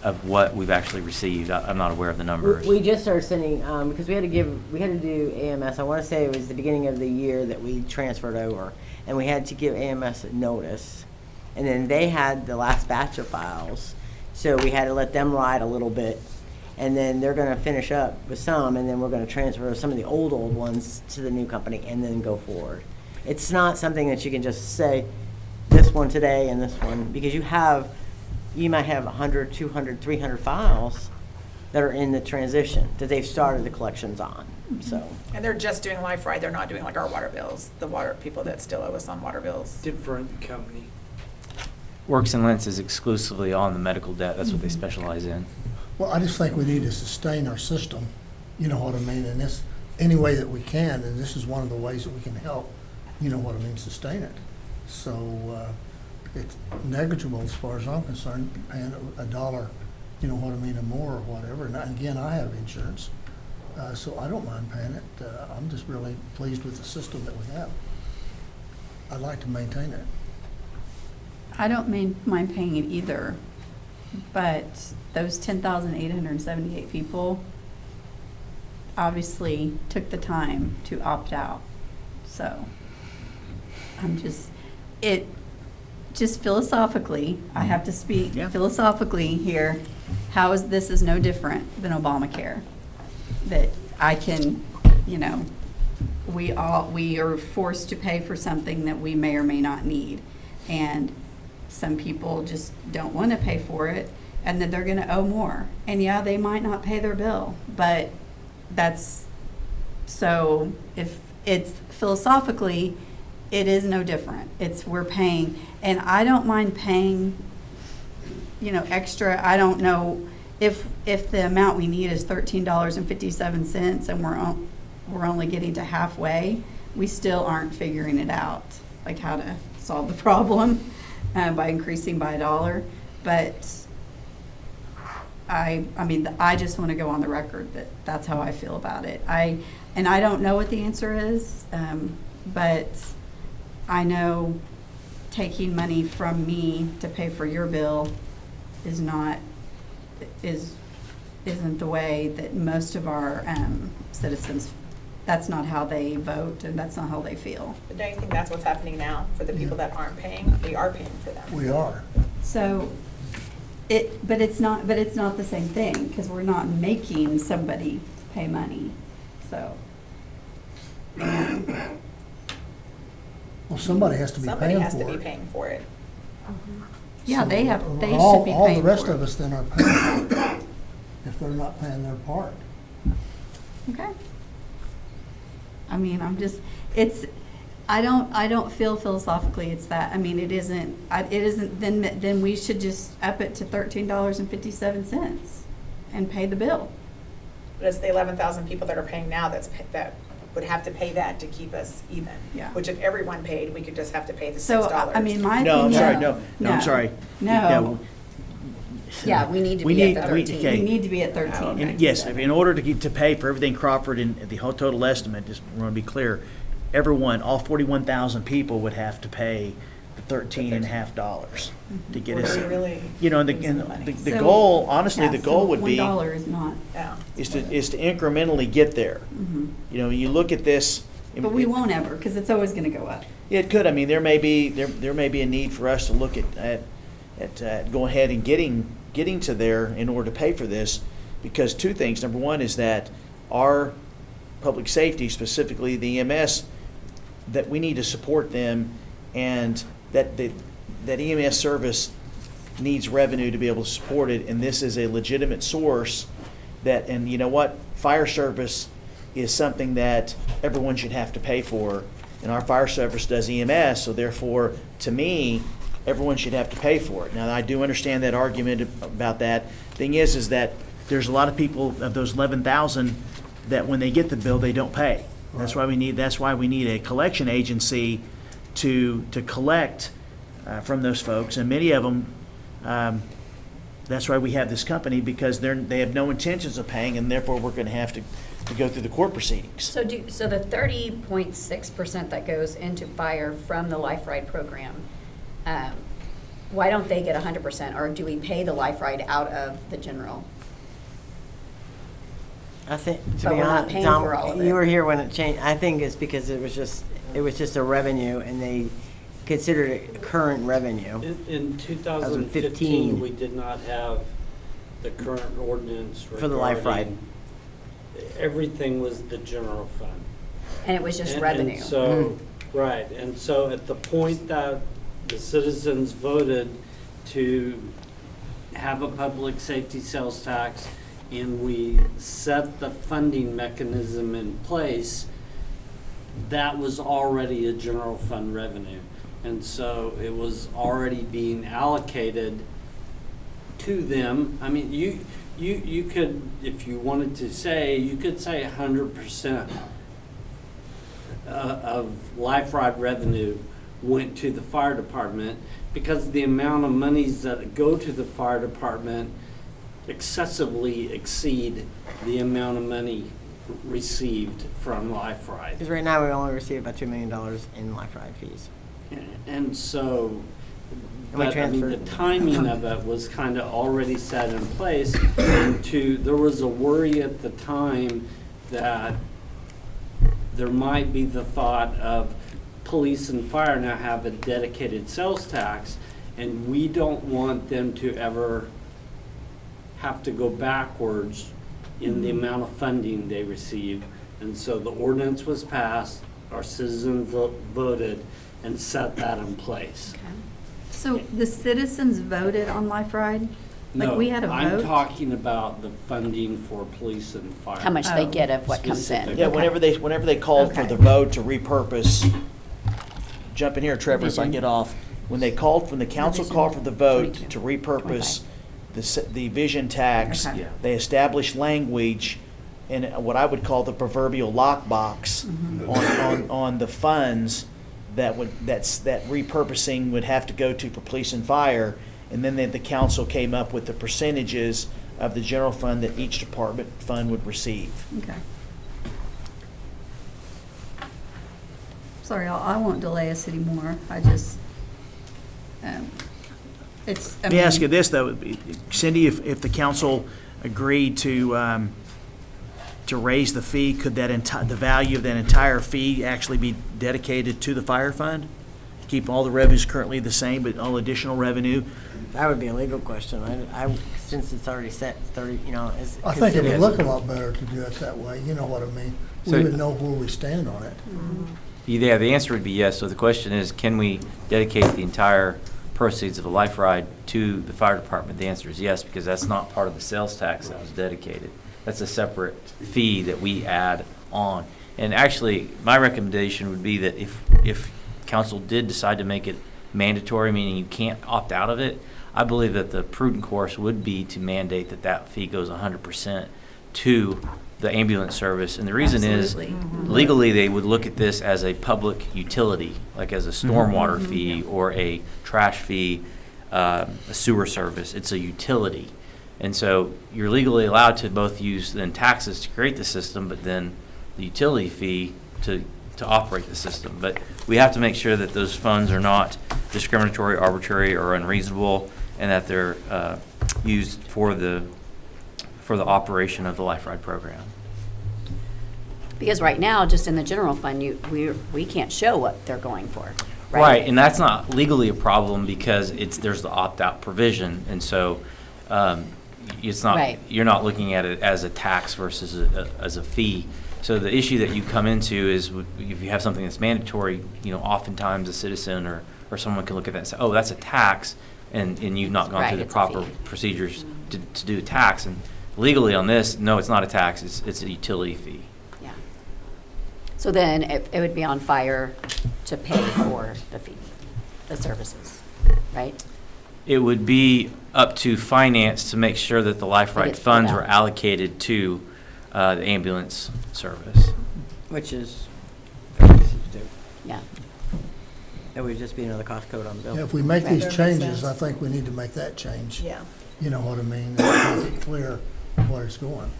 of what we've actually received. I'm not aware of the numbers. We just started sending, because we had to do AMS, I want to say it was the beginning of the year that we transferred over, and we had to give AMS a notice. And then they had the last batch of files, so we had to let them ride a little bit. And then they're gonna finish up with some, and then we're gonna transfer some of the old ones to the new company and then go forward. It's not something that you can just say, this one today and this one, because you might have 100, 200, 300 files that are in the transition that they've started the collections on, so. And they're just doing LifeRide, they're not doing like our water bills, the water people that still owe us on water bills. Different company. Works and Lens is exclusively on the medical debt. That's what they specialize in. Well, I just think we need to sustain our system, you know what I mean, in this, any way that we can, and this is one of the ways that we can help, you know what I mean, sustain it. So, it's negligible as far as I'm concerned, paying $1, you know what I mean, or more or whatever. And again, I have insurance, so I don't mind paying it. I'm just really pleased with the system that we have. I'd like to maintain it. I don't mind paying it either, but those 10,878 people obviously took the time to opt out. So just philosophically, I have to speak philosophically here, this is no different than Obamacare. That I can, we are forced to pay for something that we may or may not need. And some people just don't want to pay for it, and then they're going to owe more. And yeah, they might not pay their bill, but so if it's philosophically, it is no different. We're paying, and I don't mind paying, extra. I don't know if the amount we need is $13.57 and we're only getting to halfway, we still aren't figuring it out, like how to solve the problem by increasing by $1. But I mean, I just want to go on the record that that's how I feel about it. And I don't know what the answer is, but I know taking money from me to pay for your bill isn't the way that most of our citizens, that's not how they vote and that's not how they feel. But don't you think that's what's happening now for the people that aren't paying? We are paying for them. We are. So, but it's not the same thing, because we're not making somebody pay money, so. Well, somebody has to be Somebody paying has to for be it. paying for it. Yeah, they should be paying All for the rest it. of us then are paying for it, if they're not paying their part. Okay. I mean, I don't feel philosophically it's that, I mean, it isn't, then we should just up it to $13.57 and pay the bill. But it's the 11,000 people that are paying now that would have to pay that to keep us even. Yeah. Which if everyone paid, we could just have to pay the $6. So, I mean, my opinion. No, I'm sorry, no, I'm sorry. No. Yeah, we need to We be need- at the we- 13. okay. We need to be at 13. And yes, in order to pay for everything Crawford and the whole total estimate, just want to be clear, everyone, all 41,000 people would have to pay the $13.50 to get us. We're really You know, and losing the money. the So- goal, honestly, Yeah, the so goal would be, $1 is not, Yeah. is to incrementally get there. You know, you look at this. but we won't ever, because it's always going to go up. It could, I mean, there may be a need for us to look at going ahead and getting to there in order to pay for this, because two things. Number one is that our public safety, specifically the EMS, that we need to support them, and that EMS service needs revenue to be able to support it, and this is a legitimate source that, and you know what, fire service is something that everyone should have to pay for, and our fire service does EMS, so therefore, to me, everyone should have to pay for it. Now, I do understand that argument about that. Thing is that there's a lot of people, of those 11,000, that when they get the bill, they don't pay. That's why we need a collection agency to collect from those folks, and many of them, that's why we have this company, because they have no intentions of paying, and therefore we're going to have to go through the court proceedings. So the 30.6% that goes into fire from the LifeRide program, why don't they get 100%, or do we pay the LifeRide out of the general? I think, to But be we're not honest, paying Tom, for all of it. you were here when it changed. I think it's because it was just a revenue, and they considered it current revenue. In 2015, 2015, we did not have the current ordinance For the LifeRide. regarding, everything was the general fund. And it was just And revenue. so, right, and so at the point that the citizens voted to have a public safety sales tax, and we set the funding mechanism in place, that was already a general fund revenue. And so it was already being allocated to them. I mean, you could, if you wanted to say, you could say 100% of LifeRide revenue went to the fire department, because the amount of monies that go to the fire department excessively exceed the amount of money received from LifeRide. Because right now we only receive about $2 million in LifeRide fees. And so, And we but I mean, the transferred. timing of it was kind of already set in place. And there was a worry at the time that there might be the thought of police and fire now have a dedicated sales tax, and we don't want them to ever have to go backwards in the amount of funding they receive. And so the ordinance was passed, our citizens voted, and set that in place. So the citizens voted on LifeRide? Like, No, we had a vote? I'm talking about the funding for police and fire. How much they Oh. get of what comes in. Specific. Yeah, Okay. whenever they called for Okay. the vote to repurpose, jump in here, Trevor, if I Vision. get off. When the council Vision called for the vote 22, to repurpose 25. the vision tax, Okay. Yeah. they established language in what I would call the proverbial lockbox on the funds that repurposing would have to go to for police and fire. And then the council came up with the percentages of the general fund that each department fund would receive. Okay. Sorry, I won't delay us anymore. I just, it's, I Let me ask mean- you this, though, Cindy, if the council agreed to raise the fee, could the value of that entire fee actually be dedicated to the fire fund? Keep all the revenues currently the same, but all additional revenue? That would be a legal question. Since it's already set 30, is. I think it would look a lot better to do it that way, you know what I mean? So- We would know where we stand on it. Yeah, the answer would be yes. So the question is, can we dedicate the entire proceeds of a LifeRide to the fire department? The answer is yes, because that's not part of the sales tax that was dedicated. That's a separate fee that we add on. And actually, my recommendation would be that if council did decide to make it mandatory, meaning you can't opt out of it, I believe that the prudent course would be to mandate that that fee goes 100% to the ambulance service. And the reason Absolutely. is, legally, they would look at this as a public utility, like as a stormwater fee or a trash fee, a sewer service. It's a utility. And so you're legally allowed to both use then taxes to create the system, but then the utility fee to operate the system. But we have to make sure that those funds are not discriminatory, arbitrary, or unreasonable, and that they're used for the operation of the LifeRide program. Because right now, just in the general fund, we can't show what they're going for, right? Right, and that's not legally a problem because there's the opt-out provision, and so it's not, Right. you're not looking at it as a tax versus as a fee. So the issue that you come into is if you have something that's mandatory, oftentimes a citizen or someone can look at that and say, oh, that's a tax, and you've not gone Right, through the it's a proper fee. procedures to do a tax. And legally on this, no, it's not a tax, it's a utility fee. Yeah. So then it would be on fire to pay for the fee, the services, right? It would be up to finance to make sure that the That LifeRide it's funds split were out. allocated to the ambulance service. Which is very easy to do. Yeah. It would just be another cost code on the bill. Yeah, if we make these Right. changes, I think we need to make that change. Yeah. You know what I mean? Make it clear where it's going.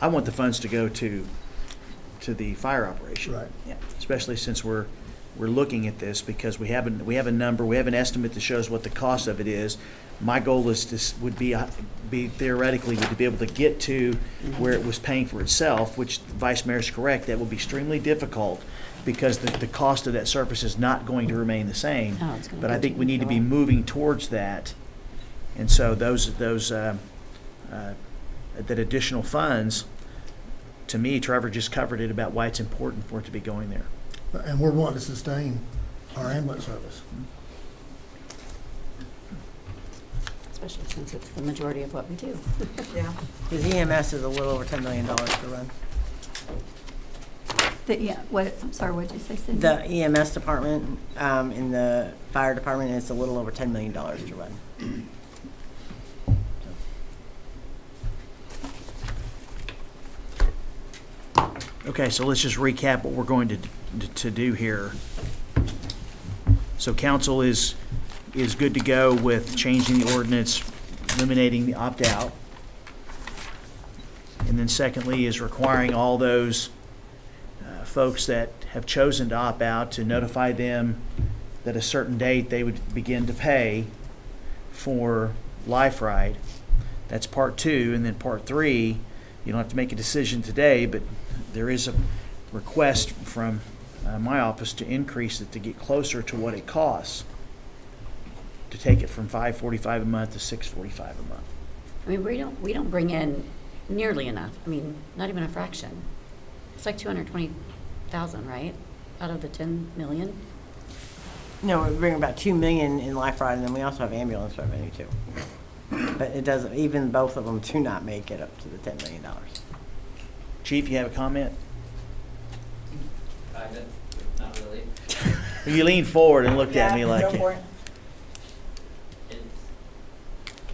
I want the funds to go to the fire operation. Right. Yeah. Especially since we're looking at this, because we have a number, we have an estimate that shows what the cost of it is. My goal would be theoretically to be able to get to where it was paying for itself, which Vice Mayor's correct, that will be extremely difficult because the cost of that service is not going to remain the same. No, it's gonna But I think we continue need to to be go up. moving towards that. And so that additional funds, to me, Trevor just covered it about why it's important for it to be going there. And we're wanting to sustain our ambulance service. Especially since it's the majority of what we do. Yeah. Because EMS is a little over $10 million to run. I'm sorry, what did you say, Cindy? The EMS department in the fire department is a little over $10 million to run. Okay, so let's just recap what we're going to do here. So council is good to go with changing the ordinance, eliminating the opt-out. And then secondly is requiring all those folks that have chosen to opt out to notify them that a certain date they would begin to pay for LifeRide. That's part 2, and then part 3, you don't have to make a decision today, but there is a request from my office to increase it to get closer to what it costs, to take it from $545 a month to $645 a month. I mean, we don't bring in nearly enough. I mean, not even a fraction. It's like 220,000, right? Out of the 10 million? No, we bring about $2 million in LifeRide, and then we also have ambulance revenue too. But it doesn't, even both of them do not make it up to the $10 million. Chief, you have a comment? Not really. You leaned forward and looked at me like Go for it.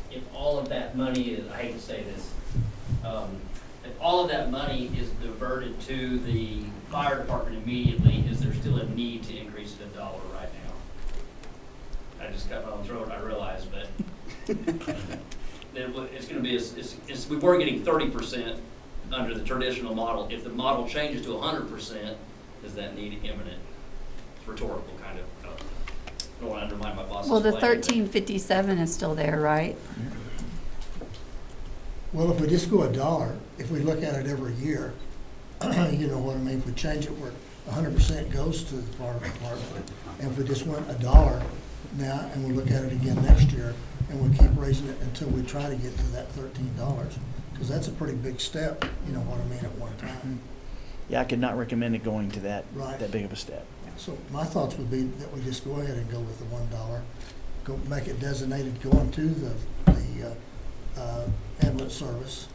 If all of that money is, I hate to say this, if all of that money is diverted to the fire department immediately, is there still a need to increase it $1 right now? I just cut my own throat, I realize, but it's gonna be, we were getting 30% under the traditional model. If the model changes to 100%, does that need imminent? It's rhetorical, kind of. I don't want to undermine my boss's Well, the plan, but- 1357 is still there, right? Well, if we just go $1, if we look at it every year, you know what I mean, if we change it where 100% goes to the fire department, and if we just went $1 now, and we look at it again next year, and we keep raising it until we try to get to that $13, because that's a pretty big step, you know what I mean, at one time. Yeah, I could not recommend it going to that Right. big of a step. So my thoughts would be that we just go ahead and go with the $1, go make it designated going to the ambulance service,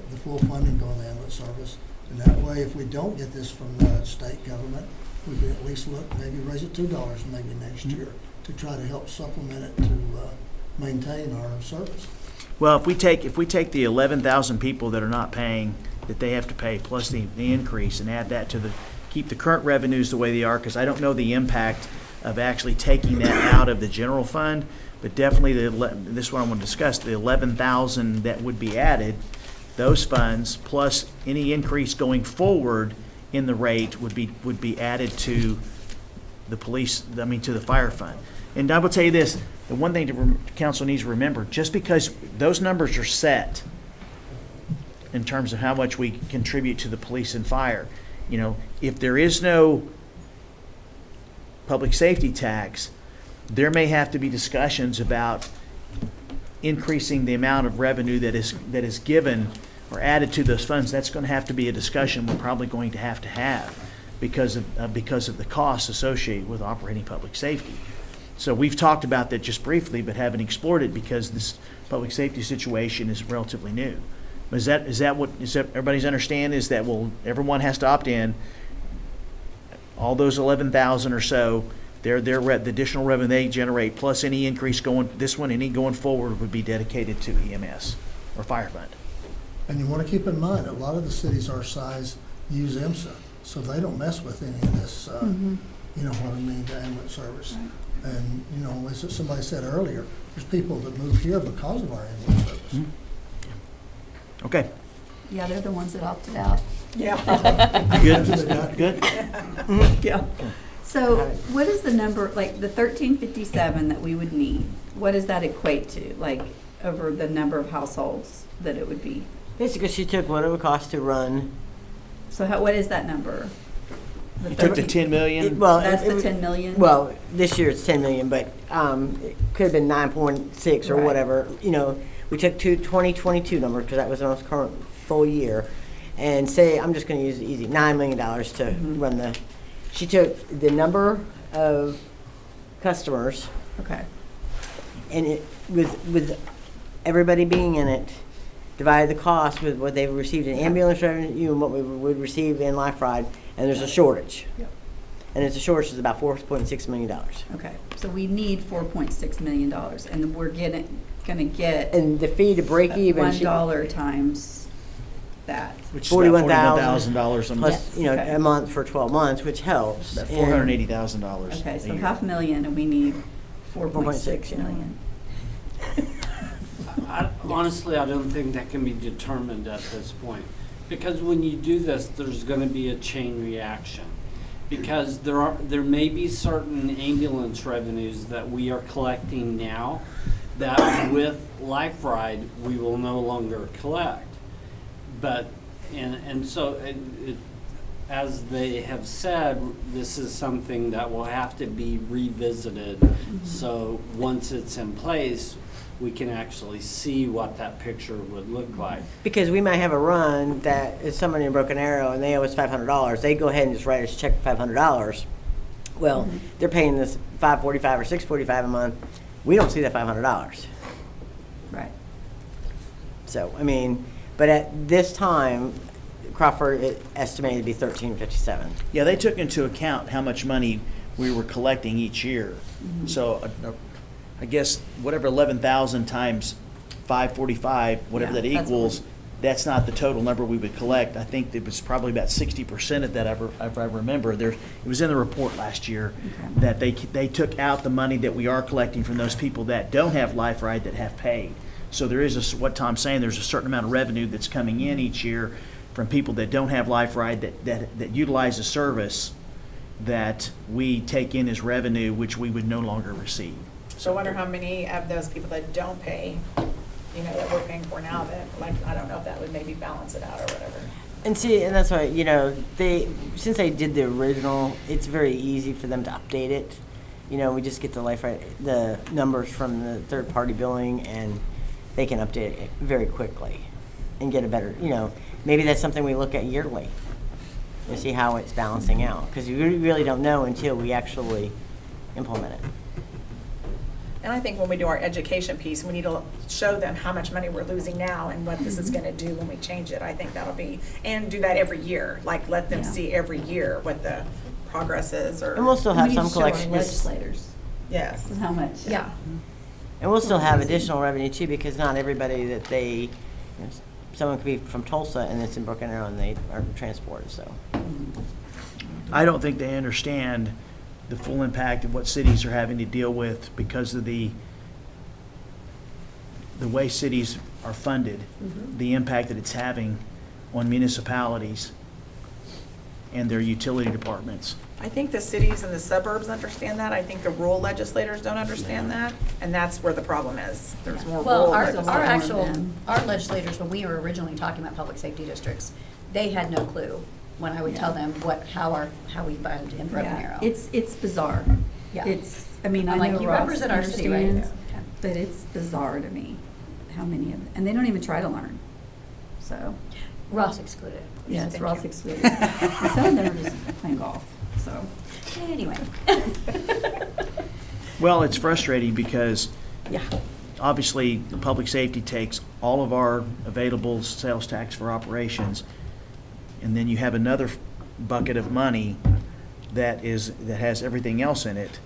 the full funding going to the ambulance service. And that way, if we don't get this from the state government, we can at least look, maybe raise it $2 maybe next year to try to help supplement it to maintain our service. Well, if we take the 11,000 people that are not paying, that they have to pay, plus the increase, and add that to keep the current revenues the way they are, because I don't know the impact of actually taking that out of the general fund, but definitely this is what I want to discuss, the 11,000 that would be added, those funds, plus any increase going forward in the rate would be added to the to the fire fund. And I will tell you this, the one thing the council needs to remember, just because those numbers are set in terms of how much we contribute to the police and fire, you know, if there is no public safety tax, there may have to be discussions about increasing the amount of revenue that is given or added to those funds. That's going to have to be a discussion we're probably going to have because of the costs associated with operating public safety. So we've talked about that just briefly, but haven't explored it because this public safety situation is relatively new. Is that everybody's understand? Is that everyone has to opt in? All those 11,000 or so, the additional revenue they generate plus any increase any going forward would be dedicated to EMS or fire fund. And you want to keep in mind, a lot of the cities our size use IMSA, so they don't mess with any of this, you know what I mean, the ambulance service. And, you know, as somebody said earlier, there's people that move here because of our ambulance service. Okay. Yeah, they're the ones that opted out. Yeah. Good? Yeah. So what is the number, like the 1357 that we would need? What does that equate to, like over the number of households that it would be? Basically, she took what it would cost to run. So what is that number? You took the 10 million? That's the 10 million? Well, this year it's 10 million, but it could have been 9.6 or Right. whatever. You know, we took 2022 numbers because that was the most current full year, and say I'm just going to use it easy, $9 million to run the. She took the number of customers, Okay. and it with everybody being in it, divided the cost with what they've received in ambulance revenue and what we would receive in LifeRide, and there's a shortage. Yep. And it's a shortage is about $4.6 million. Okay, so we need $4.6 million, and we're gonna get And the fee to break even. $1 times that. Which is about $41,000 $41,000 a month. Plus, you know, Okay. a month for 12 months, which helps. About And- $480,000 Okay, a so year. 500,000, and we need 4.6, 4.6 yeah. million. Honestly, I don't think that can be determined at this point. Because when you do this, there's gonna be a chain reaction. Because there may be certain ambulance revenues that we are collecting now that with LifeRide, we will no longer collect. But, and so, as they have said, this is something that will have to be revisited. So once it's in place, we can actually see what that picture would look like. Because we might have a run that is somebody in Broken Arrow and they owe us $500. They go ahead and just write us a check for $500. Well, they're paying this $545 or $645 a month. We don't see that $500. Right. So, I mean, but at this time, Crawford estimated to be $13.57. Yeah, they took into account how much money we were collecting each year. So I guess whatever 11,000 times 545, whatever Yeah, that that's equals, that's not the total number we would collect. I think it was probably about 60% of that, if I remember. It was in the report last year that they took out the money that we are collecting from those people that don't have LifeRide that have paid. So there is what Tom's saying, there's a certain amount of revenue that's coming in each year from people that don't have LifeRide that utilize the service that we take in as revenue, which we would no longer receive. So I wonder how many of those people that don't pay, that we're paying for now that, I don't know if that would maybe balance it out or whatever. And see, and that's why, since they did the original, it's very easy for them to update it. We just get the numbers from the third-party billing, and they can update it very quickly and get a better, maybe that's something we look at yearly and see how it's balancing out, because we really don't know until we actually implement it. And I think when we do our education piece, we need to show them how much money we're losing now and what this is gonna do when we change it. I think that'll be, and do that every year, let them see every year what the progress is, or. And we'll still have We need some to show our collection. legislators Yes. how much. Yeah. And we'll still have additional revenue too, because not everybody that someone could be from Tulsa and it's in Broken Arrow and they are transported, so. I don't think they understand the full impact of what cities are having to deal with because of the way cities are funded, the impact that it's having on municipalities and their utility departments. I think the cities and the suburbs understand that. I think the rural legislators don't understand that, and that's where the problem is. There's more Well, rural our legislators. our legislators, when we were originally talking about public safety districts, they had no clue when I would tell them how we fund in Broken Arrow. It's bizarre. Yeah. I mean, I'm I like, know you Ross represent our city, right? understands, Yeah. but it's bizarre to me how many of them, and they don't even try to learn. So, Ross excluded. yes, Thank Ross you. excluded. And some of them are just playing golf, so. Anyway. Well, it's frustrating because Yeah. obviously the public safety takes all of our available sales tax for operations, and then you have another bucket of money that has everything else in it.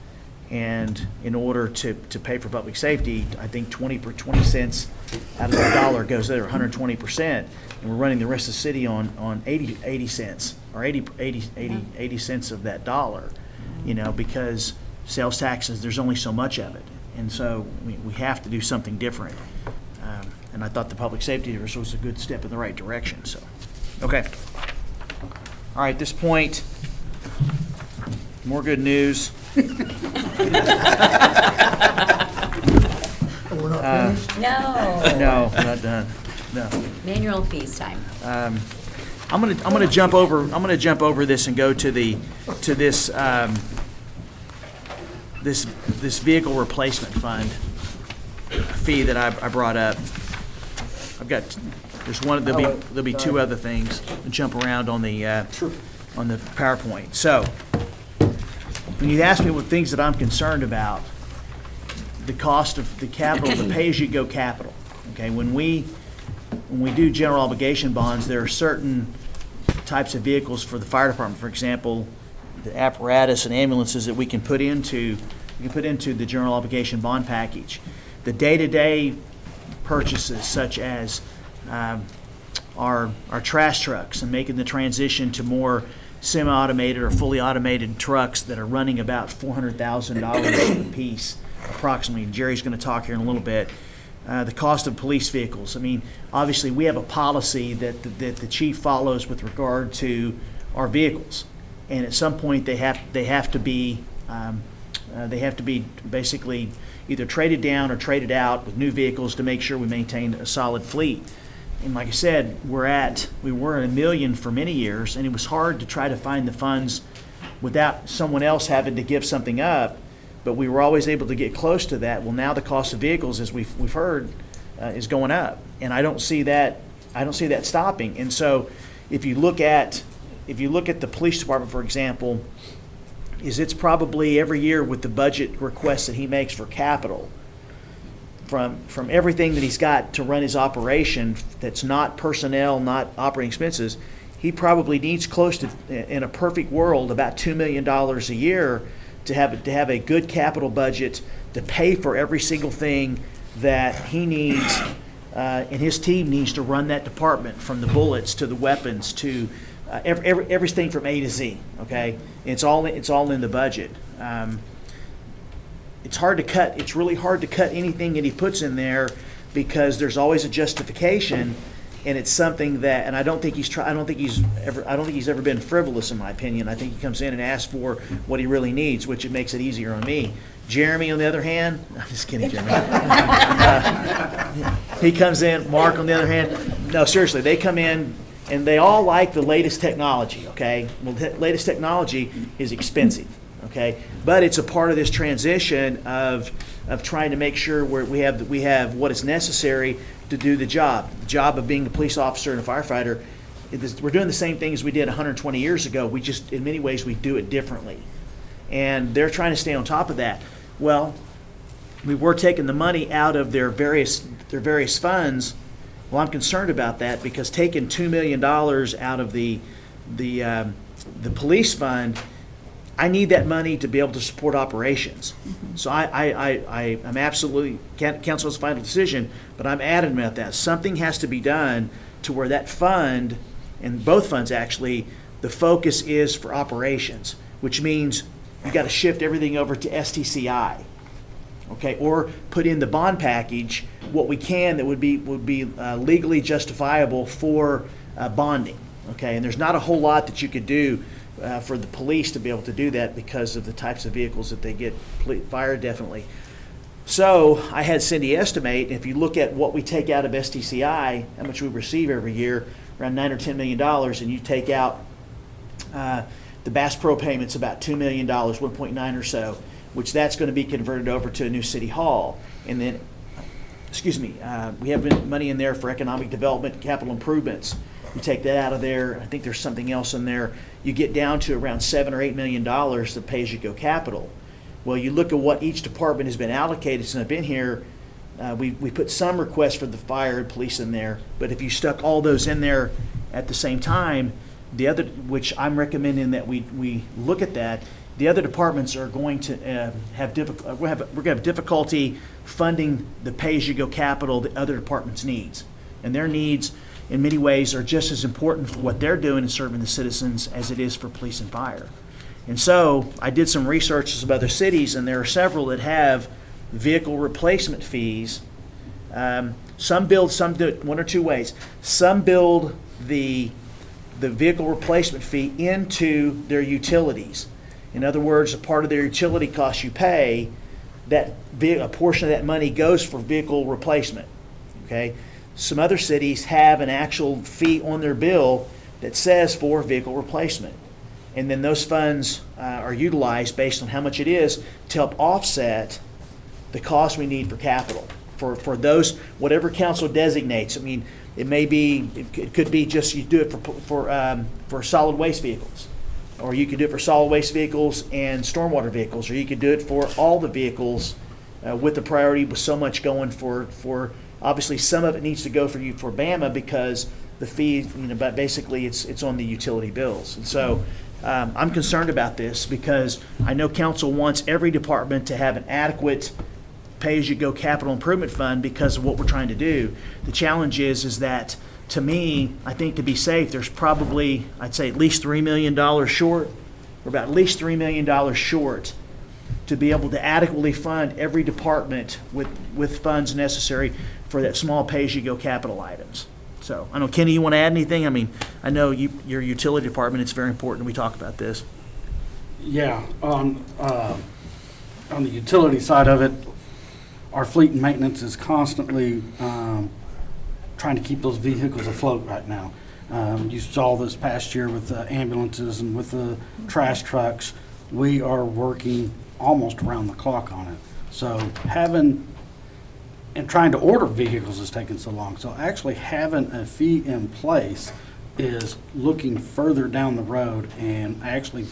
And in order to pay for public safety, I think 20 cents out of the dollar goes there, 120%. And we're running the rest of the city on 80 cents, or 80 cents of that dollar, because sales taxes, there's only so much of it. And so we have to do something different. And I thought the public safety was a good step in the right direction, so. Okay. All right, at this point, more good news. We're not finished? No. No, we're not done. No. Manual fees time. I'm gonna jump over this and go to this this vehicle replacement fund fee that I brought up. There'll be two other things. I'll jump around on the PowerPoint. So when you ask me what things that I'm concerned about, the cost of the capital, the pay-as-you-go capital. Okay, when we do general obligation bonds, there are certain types of vehicles for the fire department. For example, the apparatus and ambulances that we can put into the general obligation bond package. The day-to-day purchases, such as our trash trucks and making the transition to more semi-automated or fully automated trucks that are running about $400,000 a piece, approximately. Jerry's going to talk here in a little bit. The cost of police vehicles. I mean, obviously, we have a policy that the chief follows with regard to our vehicles, and at some point they have to be basically either traded down or traded out with new vehicles to make sure we maintain a solid fleet. And like I said, we were at $1 million for many years, and it was hard to try to find the funds without someone else having to give something up. But we were always able to get close to that. Well, now the cost of vehicles, as we've heard, is going up, and I don't see that stopping. And so, if you look at the police department, for example, it's probably every year with the budget requests that he makes for capital, from everything that he's got to run his operation, that's not personnel, not operating expenses, he probably needs close to, in a perfect world, about $2 million a year to have a good capital budget to pay for every single thing that he needs and his team needs to run that department from the bullets to the weapons to everything from A to Z, okay? It's all in the budget. It's hard to cut. It's really hard to cut anything that he puts in there because there's always a justification, and it's something that. And I don't think he's ever been frivolous, in my opinion. I think he comes in and asks for what he really needs, which it makes it easier on me. Jeremy, on the other hand, I'm just kidding, Jeremy. He comes in. Mark, on the other hand, no, seriously, they come in. And they all like the latest technology, okay? Well, the latest technology is expensive, okay? But it's a part of this transition of trying to make sure we have what is necessary to do the job. The job of being a police officer and a firefighter, we're doing the same thing as we did 120 years ago. We just, in many ways, we do it differently. And they're trying to stay on top of that. Well, we were taking the money out of their various funds. Well, I'm concerned about that because taking $2 million out of the police fund, I need that money to be able to support operations. So I'm absolutely, council's final decision, but I'm adamant about that. Something has to be done to where that fund, and both funds actually, the focus is for operations, which means you got to shift everything over to STCI. Okay, or put in the bond package what we can that would be legally justifiable for bonding. Okay, and there's not a whole lot that you could do for the police to be able to do that because of the types of vehicles that they get, fire definitely. So I had Cindy estimate, if you look at what we take out of STCI, how much we receive every year, around $9 or $10 million, and you take out the Bass Pro payments about $2 million, 1.9 or so, which that's going to be converted over to a new city hall. And then, we have money in there for economic development, capital improvements. You take that out of there. I think there's something else in there. You get down to around $7 or $8 million that pay-as-you-go capital. Well, you look at what each department has been allocated since I've been here. We put some requests for the fire and police in there, but if you stuck all those in there at the same time, the other, which I'm recommending that we look at that, the other departments are going to have difficulty funding the pay-as-you-go capital the other departments' needs. And their needs, in many ways, are just as important for what they're doing in serving the citizens as it is for police and fire. And so I did some research of other cities, and there are several that have vehicle replacement fees. Some do it one or two ways. Some build the vehicle replacement fee into their utilities. In other words, a part of their utility costs you pay, a portion of that money goes for vehicle replacement. Okay. Some other cities have an actual fee on their bill that says for vehicle replacement. And then those funds are utilized based on how much it is to help offset the cost we need for capital. For those, whatever council designates. I mean, it could be just you do it for solid waste vehicles. Or you could do it for solid waste vehicles and stormwater vehicles, or you could do it for all the vehicles with the priority with so much going for obviously some of it needs to go for BAMA because the fee, but basically it's on the utility bills. And so I'm concerned about this because I know council wants every department to have an adequate pay-as-you-go capital improvement fund because of what we're trying to do. The challenge is that, to me, I think to be safe, there's probably, I'd say, at least $3 million short, or about at least $3 million short to be able to adequately fund every department with funds necessary for that small pay-as-you-go capital items. So, I know, Kenny, you want to add anything? I mean, I know your utility department, it's very important we talk about this. Yeah, on the utility side of it, our fleet and maintenance is constantly trying to keep those vehicles afloat right now. You saw this past year with the ambulances and with the trash trucks. We are working almost around the clock on it. So trying to order vehicles is taking so long. So actually having a fee in place is looking further down the road and actually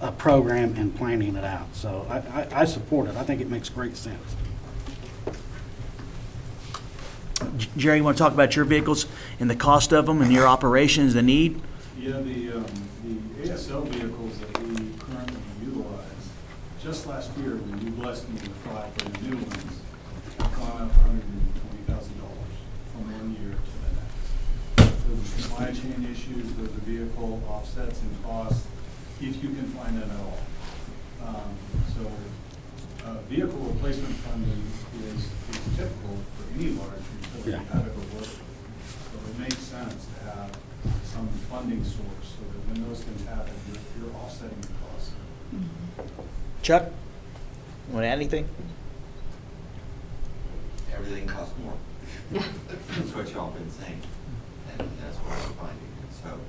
a program and planning it out. So I support it. I think it makes great sense. Jerry, you want to talk about your vehicles and the cost of them and your operations, the need? Yeah, the ASL vehicles that we currently utilize, just last year when you blessed me with 5 brand new ones, have gone up $120,000. chain issues, those are vehicle offsets and costs, if you can find them at all. Vehicle replacement funding is typical for any large utility Yeah. I've ever worked with. So it makes sense to have some funding source so that when those things happen, you're offsetting the costs. Chuck, want to add anything? Everything costs more. That's what y'all been saying, and that's what I'm finding. And so,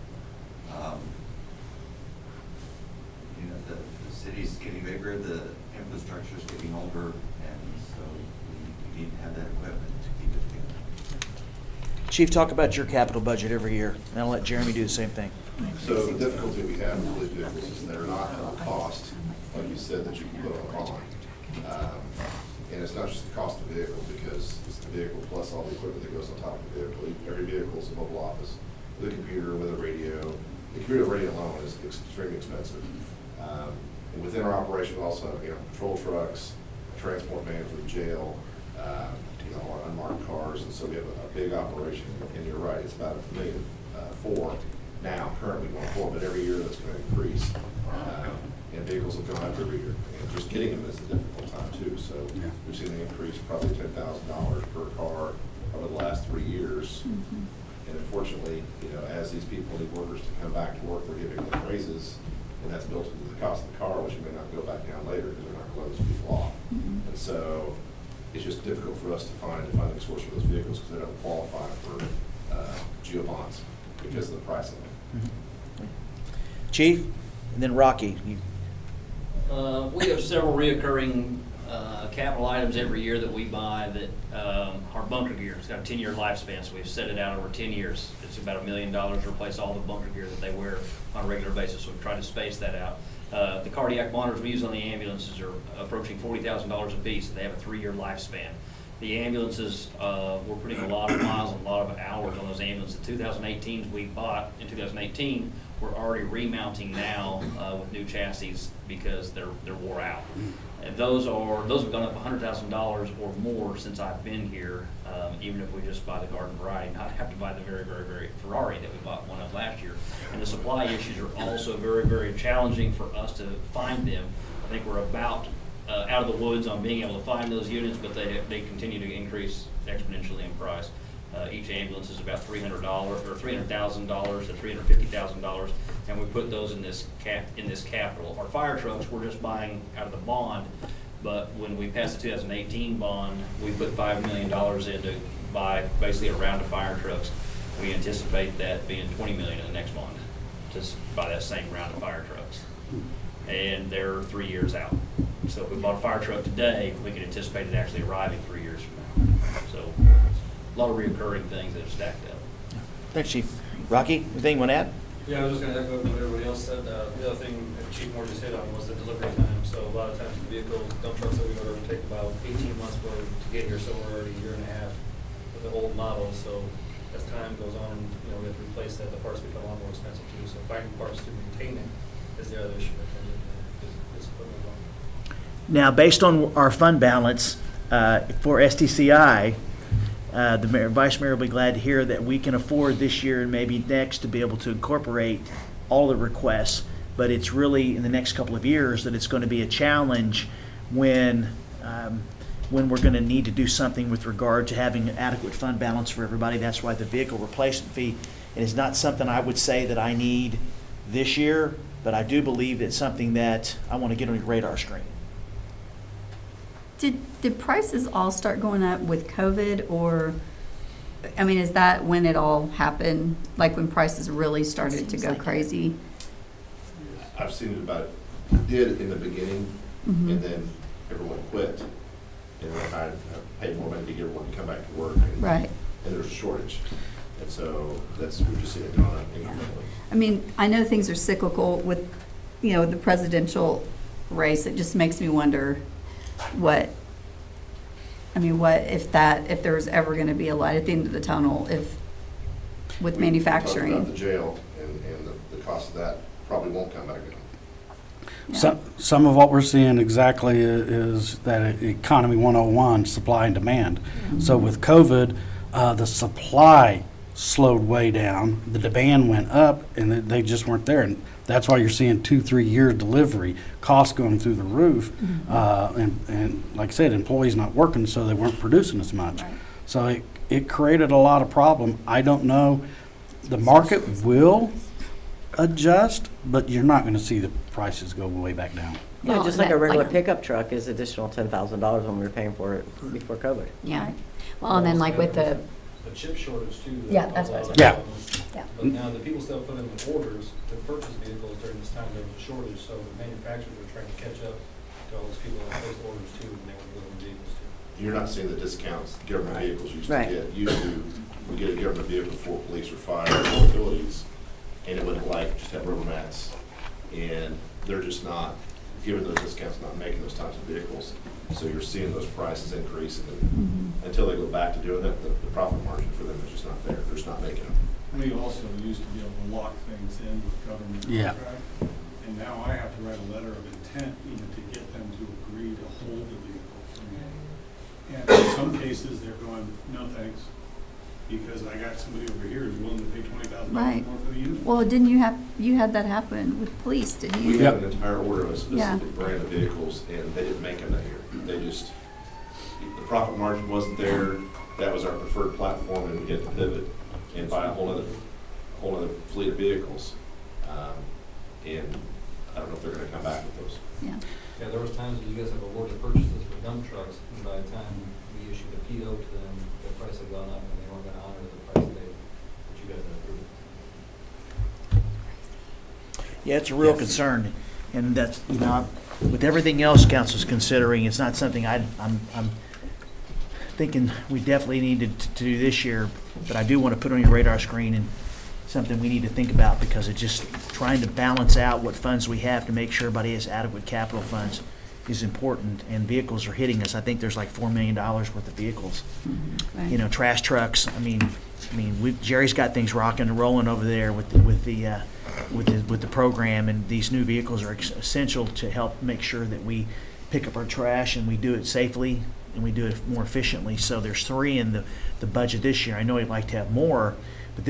the city's getting bigger, the infrastructure's getting older, and so we need to have that equipment to keep it together. Chief, talk about your capital budget every year, and I'll let Jeremy do the same thing. So the difficulty we have with police vehicles is they're not at a cost, like you said, that you can put on a bond. And it's not just the cost of the vehicle, because it's the vehicle plus all the equipment that goes on top of the vehicle. Every vehicle is a mobile office with a computer, with a radio. The computer and radio alone is extremely expensive. And within our operation, we also have, patrol trucks, a transport van for the jail, our unmarked cars, and so we have a big operation. And you're right, it's about $1.4 million now, currently 1.4, but every year that's going to increase. And vehicles have gone up every year. And just getting them is a difficult time too. So we've seen an increase probably $10,000 per car over the last 3 years. And unfortunately, as these people need workers to come back to work, we're giving them raises, and that's built into the cost of the car, which may not go back down later because they're not going to let those people off. And so it's just difficult for us to find a funding source for those vehicles because they don't qualify for geo bonds because of the price of them. Chief, and then Rocky. We have several reoccurring capital items every year that we buy that are bunker gear. It's got a 10-year lifespan, so we've set it out over 10 years. It's about $1 million to replace all the bunker gear that they wear on a regular basis, so we've tried to space that out. The cardiac monitors we use on the ambulances are approaching $40,000 a piece. They have a 3-year lifespan. The ambulances, we're putting a lot of miles and a lot of hours on those ambulances. The 2018s we bought in 2018, we're already remounting now with new chassis because they're wore out. And those have gone up $100,000 or more since I've been here. Even if we just buy the garden variety, not have to buy the very, very, very Ferrari that we bought one of last year. And the supply issues are also very, very challenging for us to find them. I think we're about out of the woods on being able to find those units, but they continue to increase exponentially in price. Each ambulance is about $300 or $300,000 to $350,000, and we put those in this capital. Our fire trucks we're just buying out of the bond, but when we passed the 2018 bond, we put $5 million in to buy basically a round of fire trucks. We anticipate that being $20 million in the next bond to buy that same round of fire trucks, and they're 3 years out. So if we bought a fire truck today, we can anticipate it actually arriving 3 years from now. So a lot of reoccurring things that have stacked up. Thanks, Chief. Rocky, anything you want to add? Yeah, I was just going to echo what everybody else said. The other thing that Chief Moore just hit on was the delivery time. So a lot of times the vehicles, dump trucks that we order take about 18 months for to get here, so we're already a year and a half with the old model. So as time goes on, we have to replace that. The parts become a lot more expensive too. So finding parts to maintain it is the other issue. Now, based on our fund balance for STCI, the mayor, vice mayor will be glad to hear that we can afford this year and maybe next to be able to incorporate all the requests. But it's really in the next couple of years that it's going to be a challenge when we're going to need to do something with regard to having an adequate fund balance for everybody. That's why the vehicle replacement fee is not something I would say that I need this year, but I do believe it's something that I want to get on your radar screen. Did prices all start going up with COVID, or, I mean, is that when it all happened? Like when prices really started to go crazy? I've seen it did in the beginning, and then everyone quit. And then I paid more money to get everyone to come back to work. And there's a shortage. And so we've just seen it going up incrementally. I mean, I know things are cyclical with, the presidential race. It just makes me wonder what if there was ever going to be a light at the end of the tunnel with manufacturing. We talked about the jail and the cost of that probably won't come back down. Yeah. Some of what we're seeing exactly is that economy 101, supply and demand. So with COVID, the supply slowed way down. The demand went up, and they just weren't there. And that's why you're seeing 2-3 year delivery costs going through the roof. And like I said, employees not working, so they weren't producing as much. Right. So it created a lot of problem. I don't know. The market will adjust, but you're not going to see the prices go way back down. Yeah, Well, just like a that- regular like- pickup truck is additional $10,000 when we were paying for it before COVID. Yeah. Well, and then like with the, The chip shortage too. Yeah, that's what I was Yeah. yeah. But now the people still put in the orders to purchase vehicles during this time there was a shortage, so the manufacturers are trying to catch up to all those people that placed orders too, and they were delivering vehicles too. You're not seeing the discounts government vehicles used to Right. get. Used to, we get a government vehicle for police or fire or utilities, and it would like just have rubber mats. And they're just not giving those discounts, not making those types of vehicles. So you're seeing those prices increase, and until they go back to doing that, the profit margin for them is just not there. They're just not making them. We also used to be able to lock things in with government Yeah. contract, and now I have to write a letter of intent even to get them to agree to hold the vehicle for me. And in some cases, they're going, no thanks, because I got somebody over here who's willing to pay $20,000 Right. more for the unit. Well, didn't you had that happen with police, didn't you? We have an entire order of a Yeah. specific brand of vehicles, and they didn't make them that year. They just, the profit margin wasn't there. That was our preferred platform, and we had to pivot and buy a whole other fleet of vehicles. And I don't know if they're gonna come back with those. Yeah. Yeah, there was times when you guys have awarded purchases for dump trucks, and by the time we issued a PO to them, the price had gone up, and they weren't gonna honor the price that you guys had approved. Yeah, it's a real concern, and that's, you know, with everything else council's considering, it's not something I'm thinking we definitely needed to do this year, but I do want to put on your radar screen and something we need to think about, because it's just trying to balance out what funds we have to make sure everybody has adequate capital funds is important, and vehicles are hitting us. I think there's like $4 million worth of vehicles. Right. You know, trash trucks, I mean, Jerry's got things rocking and rolling over there with the program, and these new vehicles are essential to help make sure that we pick up our trash and we do it safely and we do it more efficiently. So there's 3 in the budget this year. I know I'd like to have more, but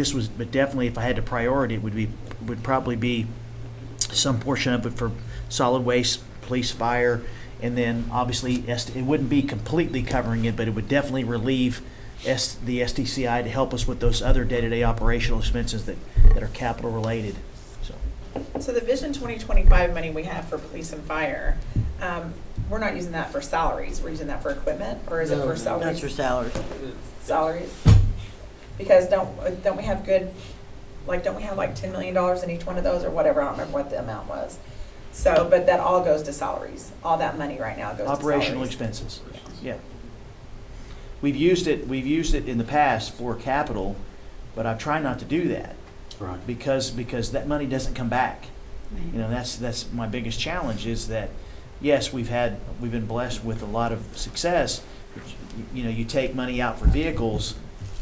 definitely if I had to priority, it would probably be some portion of it for solid waste, police, fire, and then obviously it wouldn't be completely covering it, but it would definitely relieve the SDCI to help us with those other day-to-day operational expenses that are capital related. So the Vision 2025 money we have for police and fire, we're not using that for salaries, we're using that for equipment, or is it for salaries? That's for salaries. Salaries? Because don't we have good, like, don't we have like $10 million in each one of those, or whatever, I don't remember what the amount was. So, but that all goes to salaries, all that money right now goes to salaries. Operational expenses, yeah. We've used it in the past for capital, but I've tried not to do that. Right. Because that money doesn't come back. You know, that's my biggest challenge, is that, yes, we've been blessed with a lot of success. But, you know, you take money out for vehicles,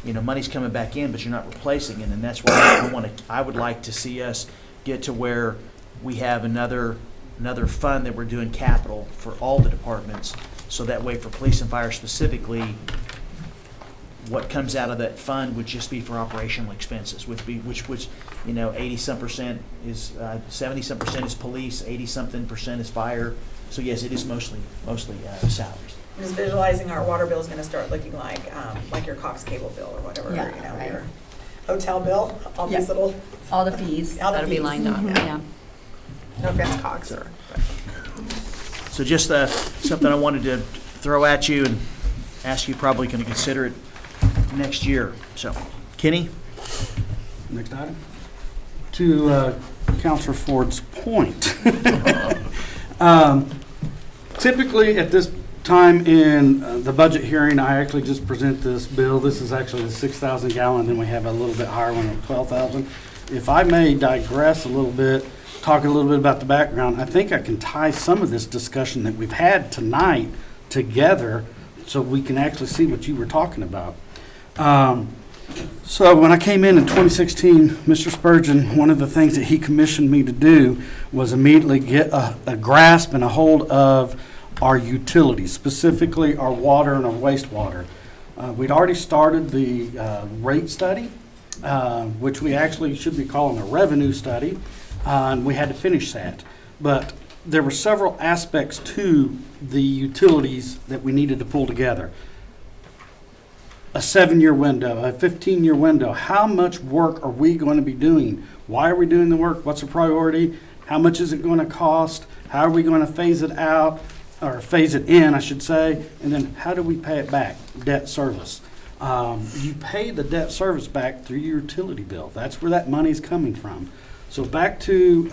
you know, money's coming back in, but you're not replacing it, and that's why I would like to see us get to where we have another fund that we're doing capital for all the departments, so that way for police and fire specifically, what comes out of that fund would just be for operational expenses, which you know, 80-some% is 70-some% is police, 80-something% is fire. So yes, it is mostly salaries. I'm just visualizing our water bill is gonna start looking like your Cox cable bill or whatever, Yeah, you know, right. your hotel bill, all Yeah. these little, All the fees All the that'll be fees. lined up, yeah. no offense, Cox, or. So just something I wanted to throw at you and ask you probably going to consider it next year. So, Kenny? Next item. To Counselor Ford's point. Typically, at this time in the budget hearing, I actually just present this bill. This is actually the 6,000 gallon, then we have a little bit higher one of 12,000. If I may digress a little bit, talk a little bit about the background, I think I can tie some of this discussion that we've had tonight together so we can actually see what you were talking about. So when I came in 2016, Mr. Spurgeon, one of the things that he commissioned me to do was immediately get a grasp and a hold of our utilities, specifically our water and our wastewater. We'd already started the rate study, which we actually should be calling a revenue study, and we had to finish that. But there were several aspects to the utilities that we needed to pull together. A 7-year window, a 15-year window. How much work are we going to be doing? Why are we doing the work? What's the priority? How much is it going to cost? How are we going to phase it out, or phase it in, I should say? And then how do we pay it back? Debt service. You pay the debt service back through your utility bill. That's where that money's coming from. So back to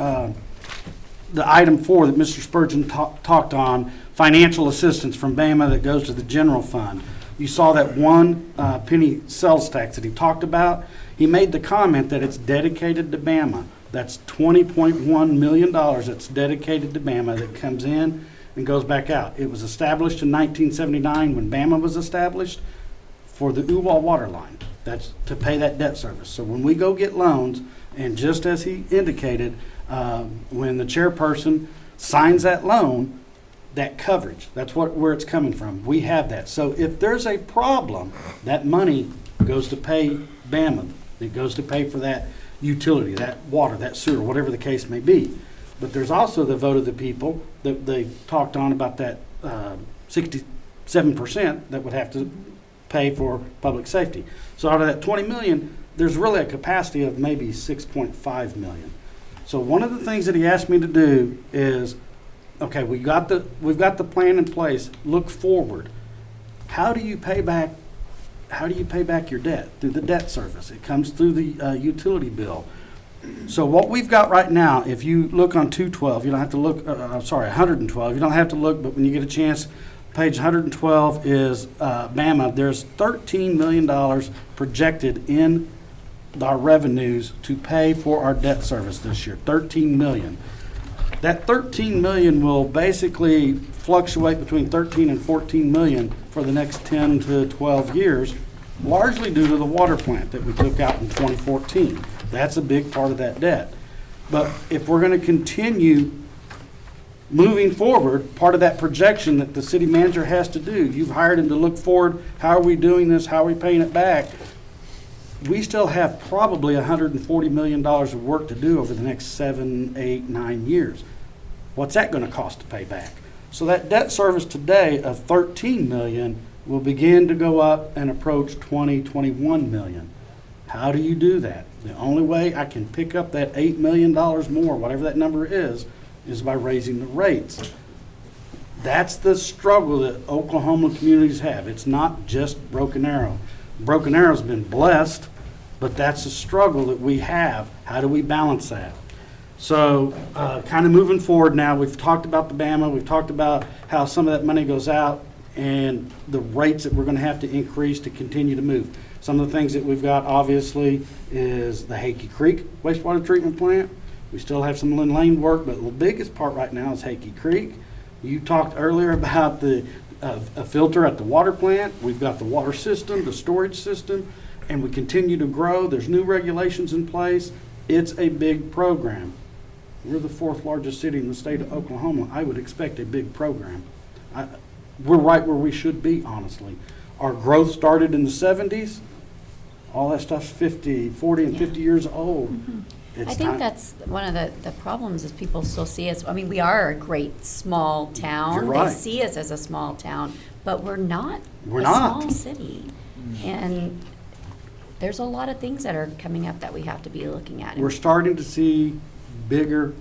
the item 4 that Mr. Spurgeon talked on, financial assistance from BAMA that goes to the general fund. You saw that 1 penny sales tax that he talked about. He made the comment that it's dedicated to BAMA. That's $20.1 million that's dedicated to BAMA that comes in and goes back out. It was established in 1979 when BAMA was established for the Uwal water line. That's to pay that debt service. So when we go get loans, and just as he indicated, when the chairperson signs that loan, that coverage, that's where it's coming from. We have that. So if there's a problem, that money goes to pay BAMA. It goes to pay for that utility, that water, that sewer, whatever the case may be. But there's also the vote of the people that they talked on about that 67% that would have to pay for public safety. So out of that 20 million, there's really a capacity of maybe 6.5 million. So one of the things that he asked me to do is, okay, we've got the plan in place. Look forward. How do you pay back your debt? Through the debt service. It comes through the utility bill. So what we've got right now, if you look on 212, you don't have to look, 112, you don't have to look, but when you get a chance, page 112 is BAMA. There's $13 million projected in our revenues to pay for our debt service this year, $13 million. That $13 million will basically fluctuate between 13 and 14 million for the next 10 to 12 years, largely due to the water plant that we took out in 2014. That's a big part of that debt. But if we're going to continue moving forward, part of that projection that the city manager has to do, you've hired him to look forward, how are we doing this, how are we paying it back? We still have probably $140 million of work to do over the next 7, 8, 9 years. What's that going to cost to pay back? So that debt service today of $13 million will begin to go up and approach 20, 21 million. How do you do that? The only way I can pick up that $8 million more, whatever that number is by raising the rates. That's the struggle that Oklahoma communities have. It's not just Broken Arrow. Broken Arrow's been blessed, but that's the struggle that we have. How do we balance that? So kind of moving forward now, we've talked about the BAMA, we've talked about how some of that money goes out and the rates that we're going to have to increase to continue to move. Some of the things that we've got, obviously, is the Hakey Creek wastewater treatment plant. We still have some Lynn Lane work, but the biggest part right now is Hakey Creek. You talked earlier about a filter at the water plant. We've got the water system, the storage system, and we continue to grow. There's new regulations in place. It's a big program. We're the 4th largest city in the state of Oklahoma. I would expect a big program. We're right where we should be, honestly. Our growth started in the 70s. All that stuff's 40 and 50 years old. Mm-hmm. It's I think time. that's one of the problems is people still see us, I mean, we are a great small town. You're right. They see us as a small town, but we're not We're a not. small city. And there's a lot of things that are coming up that we have to be looking at. We're starting to see bigger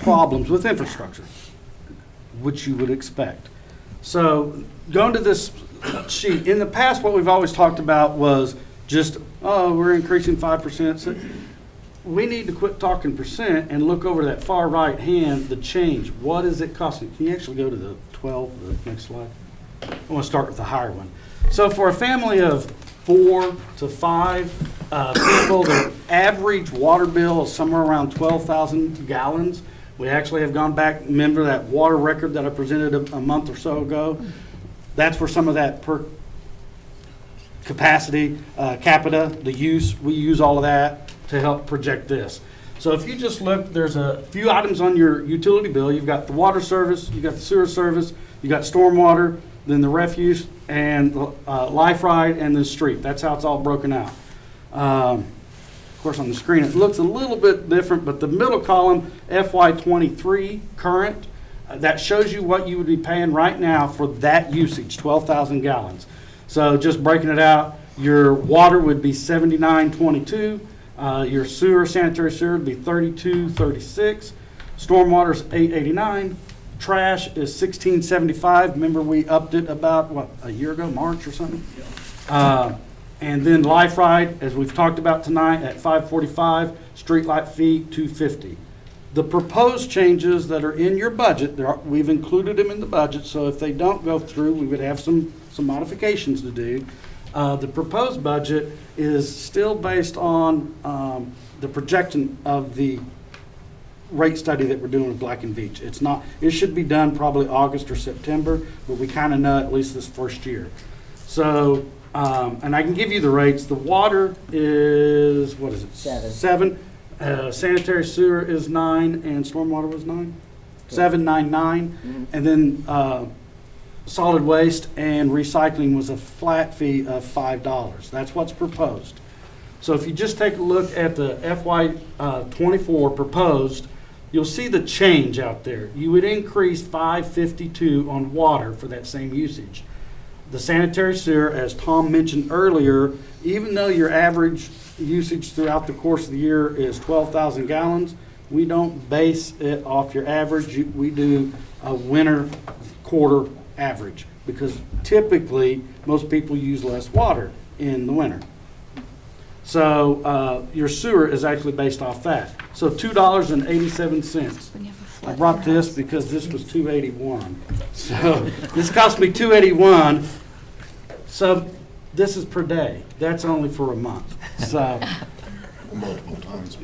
problems with infrastructure, which you would expect. So going to this sheet, in the past what we've always talked about was just, oh, we're increasing 5%. So we need to quit talking percent and look over that far right hand, the change. What is it costing? Can you actually go to the 12, the next slide? I want to start with the higher one. So for a family of 4 to 5 people, the average water bill is somewhere around 12,000 gallons. We actually have gone back, remember that water record that I presented a month or so ago? That's where some of that per capacity, capita, the use, we use all of that to help project this. So if you just look, there's a few items on your utility bill. You've got the water service, you've got the sewer service, you've got stormwater, then the refuse, and LifeRide, and the street. That's how it's all broken out. Of course, on the screen, it looks a little bit different, but the middle column, FY23 current, that shows you what you would be paying right now for that usage, 12,000 gallons. So just breaking it out, your water would be $79.22, your sewer, sanitary sewer would be $32.36, stormwater's $8.89, trash is $16.75. Remember, we upped it about, what, a year ago, March or something? And then LifeRide, as we've talked about tonight, at $5.45, streetlight fee $2.50. The proposed changes that are in your budget, we've included them in the budget, so if they don't go through, we would have some modifications to do. The proposed budget is still based on the projection of the rate study that we're doing with Black and Veatch. It's not, it should be done probably August or September, but we kind of know at least this first year. So, and I can give you the rates. The water is, what is it? 7. Sanitary sewer is 9, and stormwater was 9? 799. And then solid waste and recycling was a flat fee of $5. That's what's proposed. So if you just take a look at the FY24 proposed, you'll see the change out there. You would increase $5.52 on water for that same usage. The sanitary sewer, as Tom mentioned earlier, even though your average usage throughout the course of the year is 12,000 gallons, we don't base it off your average. We do a winter quarter average because typically most people use less water in the winter. So your sewer is actually based off that. So $2.87. I brought this because this was $2.81. So this cost me $2.81. So this is per day. That's only for a month. So Multiple times.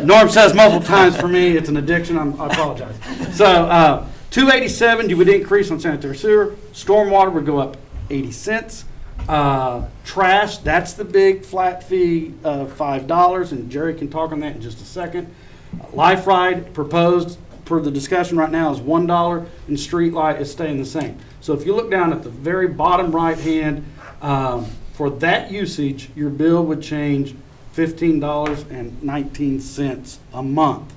Norm says multiple times. For me, it's an addiction. I apologize. So $2.87 you would increase on sanitary sewer. Stormwater would go up 80 cents. Trash, that's the big flat fee of $5, and Jerry can talk on that in just a second. LifeRide proposed for the discussion right now is $1, and streetlight is staying the same. So if you look down at the very bottom right hand, for that usage, your bill would change $15.19 a month.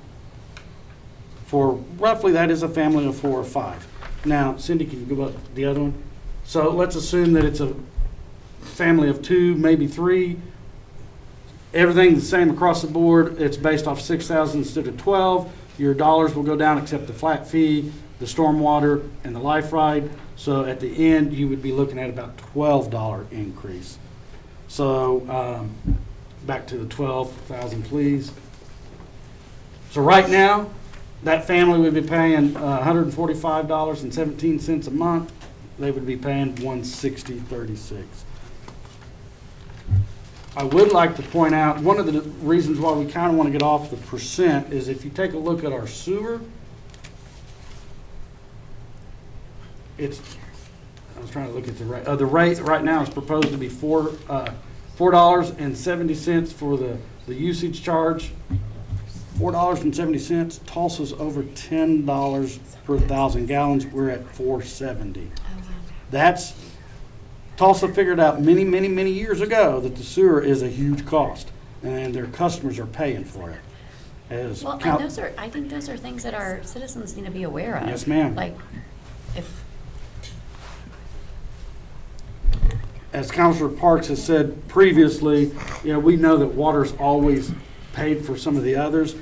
For roughly, that is a family of 4 or 5. Now, Cindy, can you go up the other one? So let's assume that it's a family of 2, maybe 3. Everything's the same across the board. It's based off 6,000 instead of 12. Your dollars will go down except the flat fee, the stormwater, and the LifeRide. So at the end, you would be looking at about $12 increase. So back to the 12,000, please. So right now, that family would be paying $145.17 a month. They would be paying $160.36. I would like to point out, one of the reasons why we kind of want to get off the percent is if you take a look at our sewer, I was trying to look at the rate. The rate right now is proposed to be $4.70 for the usage charge. $4.70. Tulsa's over $10 per 1,000 gallons. We're at $4.70. That's Tulsa figured out many, many, many years ago that the sewer is a huge cost, and their customers are paying for it. Well, and I think those are things that our citizens need to be aware of. Yes, ma'am. Like, if, as Councilor Parks has said previously, we know that water's always paid for some of the others.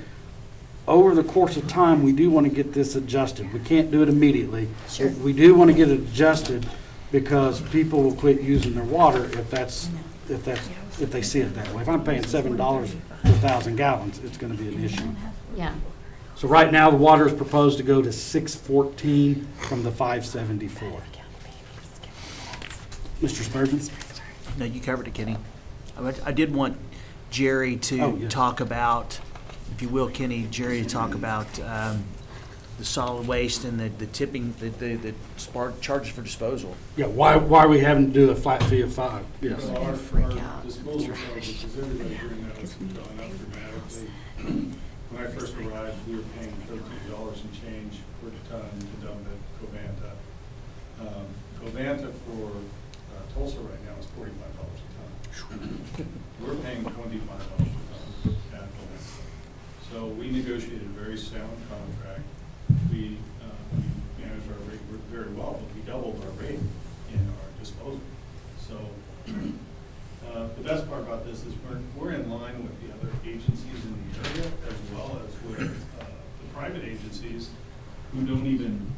Over the course of time, we do want to get this adjusted. We can't do it immediately. Sure. We do want to get it adjusted because people will quit using their water if they see it that way. If I'm paying $7 per 1,000 gallons, it's going to be an issue. yeah. So right now, the water is proposed to go to $6.14 from the $5.74. Mr. Spurgeon? No, you covered it, Kenny. I did want Jerry to talk about, if you will, Kenny, Jerry to talk about the solid waste and the tipping, the charges for disposal. Yeah, why we having to do a flat fee of $5? Yes. Well, our disposal charges, because everybody hearing that has gone up dramatically. When I first arrived, we were paying $13 and change per ton to dump at Covanta. Covanta for Tulsa right now is $45 a ton. We're paying $25 a ton at the landfill. So we negotiated a very sound contract. We managed our rate very well, but we doubled our rate in our disposal. So the best part about this is we're in line with the other agencies in the area, as well as with the private agencies who don't even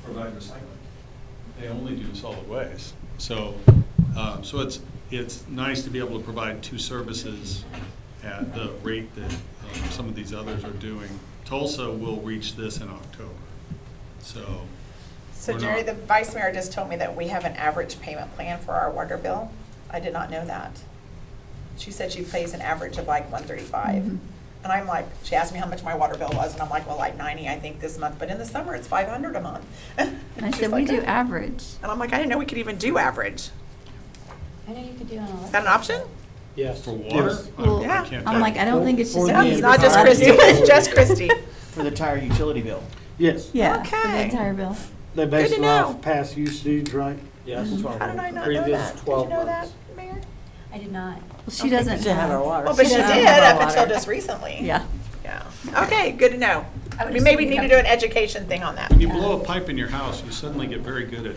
provide recycling. They only do solid waste. So it's nice to be able to provide two services at the rate that some of these others are doing. Tulsa will reach this in October. So we're Jerry, not- the vice mayor just told me that we have an average payment plan for our water bill. I did not know that. She said she pays an average of like $135. And I'm like, she asked me how much my water bill was, and I'm like, well, like 90, I think, this month. But in the summer, it's 500 a month. And I She's said, we like, do "Oh." average. And I'm like, I didn't know we could even do average. I know you could do it on Is that an option? Yes. For water? Well, Yeah. I can't I'm tell like, you. I don't think it's For just. the No, me. it's not just It's Christie, it's just Christie. For the entire utility bill. Yes, Yeah, for the Okay. entire bill. they base Good it to off know. past usage, right? Yes. How did I not know Previous that? Did you 12 know that, months. Mayor? I did not. Well, she doesn't Should have our have. water. Well, but she She did doesn't have up our until water. just recently. Yeah. Yeah. Okay, good to know. I would We maybe assume need you to have- do an education thing on that. When you blow a pipe in your house, you suddenly get very good at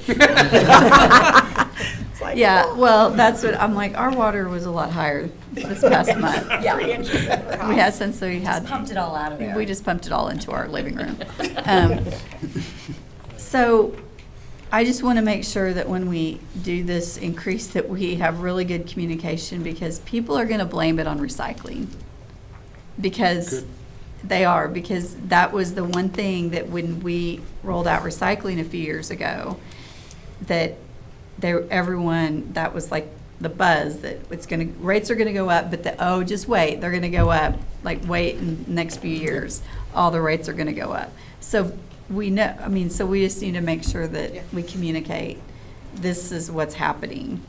It's like, Yeah, oh, well, that's what, I'm like, our water was a lot higher this past month. 3 inches in her house. We had, since we had. Pumped it all out of there. We just pumped it all into our living room. So I just want to make sure that when we do this increase, that we have really good communication, because people are going to blame it on recycling. Because Good. they are, because that was the one thing that when we rolled out recycling a few years ago, that everyone, that was like the buzz, that rates are gonna go up, but just wait, they're gonna go up, like wait in the next few years, all the rates are gonna go up. So we know, so we just need to make sure that we communicate, this is what's happening.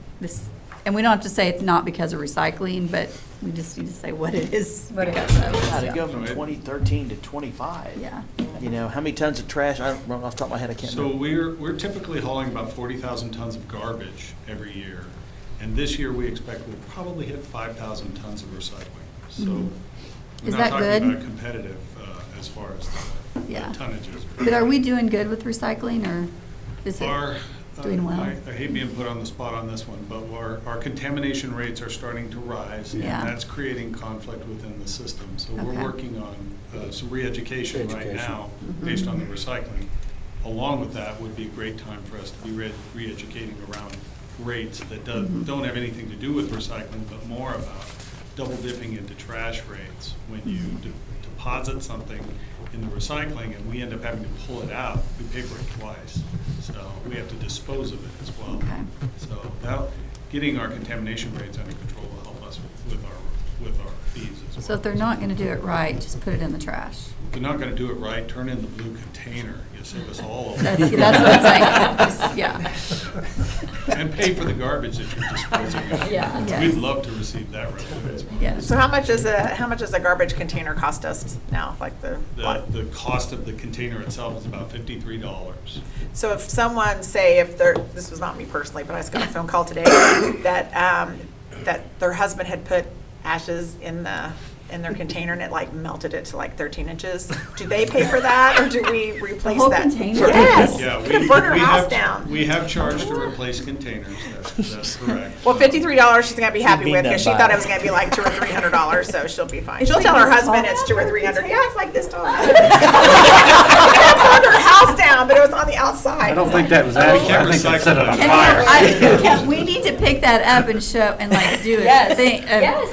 And we don't have to say it's not because of recycling, but we just need to say what it is because of. How to so, go from 2013 to 25. Yeah. You know, how many tons of trash, I don't know off the top of my head, I can't So remember. we're typically hauling about 40,000 tons of garbage every year. And this year, we expect we'll probably hit 5,000 tons of recycling. So Mhm. we're Is not that talking good? about competitive as far as the Yeah. tonnages. But are we doing good with recycling, or is it doing well? I hate being put on the spot on this one, but our contamination rates are starting to rise. Yeah. And that's creating conflict within the system. So we're Okay. working on some re-education right Education. now, Mhm. based on the recycling. Along with that would be a great time for us to be re-educating around rates that Mhm. don't have anything to do with recycling, but more about double dipping into trash rates. When you deposit something in the recycling and we end up having to pull it out, we pay for it twice. So we have to dispose of it as well. Okay. So getting our contamination rates under control will help us with our fees as well. So if they're not gonna do it right, just put it in the trash. If you're not gonna do it right, turn in the blue container. You'll save us all. That's what I'm saying. Just- yeah. And pay for the garbage that you're disposing of. Yeah. Yes. We'd love to receive that revenue as well. Yes. So how much does a garbage container cost us now, like the? The cost of the container itself is about $53. So if someone, say if this was not me personally, but I just got a phone call today, that their husband had put ashes in their container and it like melted it to like 13 inches, do they pay for that or do we replace whole that? container? Yes. Yeah, We're gonna burn her house have, down. we have charged to replace containers, that's correct. Well, $53 she's gonna be happy mean with that because she by- thought it was gonna be like $200 or $300, so she'll be fine. It's She'll like tell her this husband tall? it's $200 or $300. Yeah, it's like this tall. I burned her house down, but it was on the outside. I don't think that was We accurate. can't I think they recycle set it on that. fire. We need to pick that up and show, and like do it. Yes.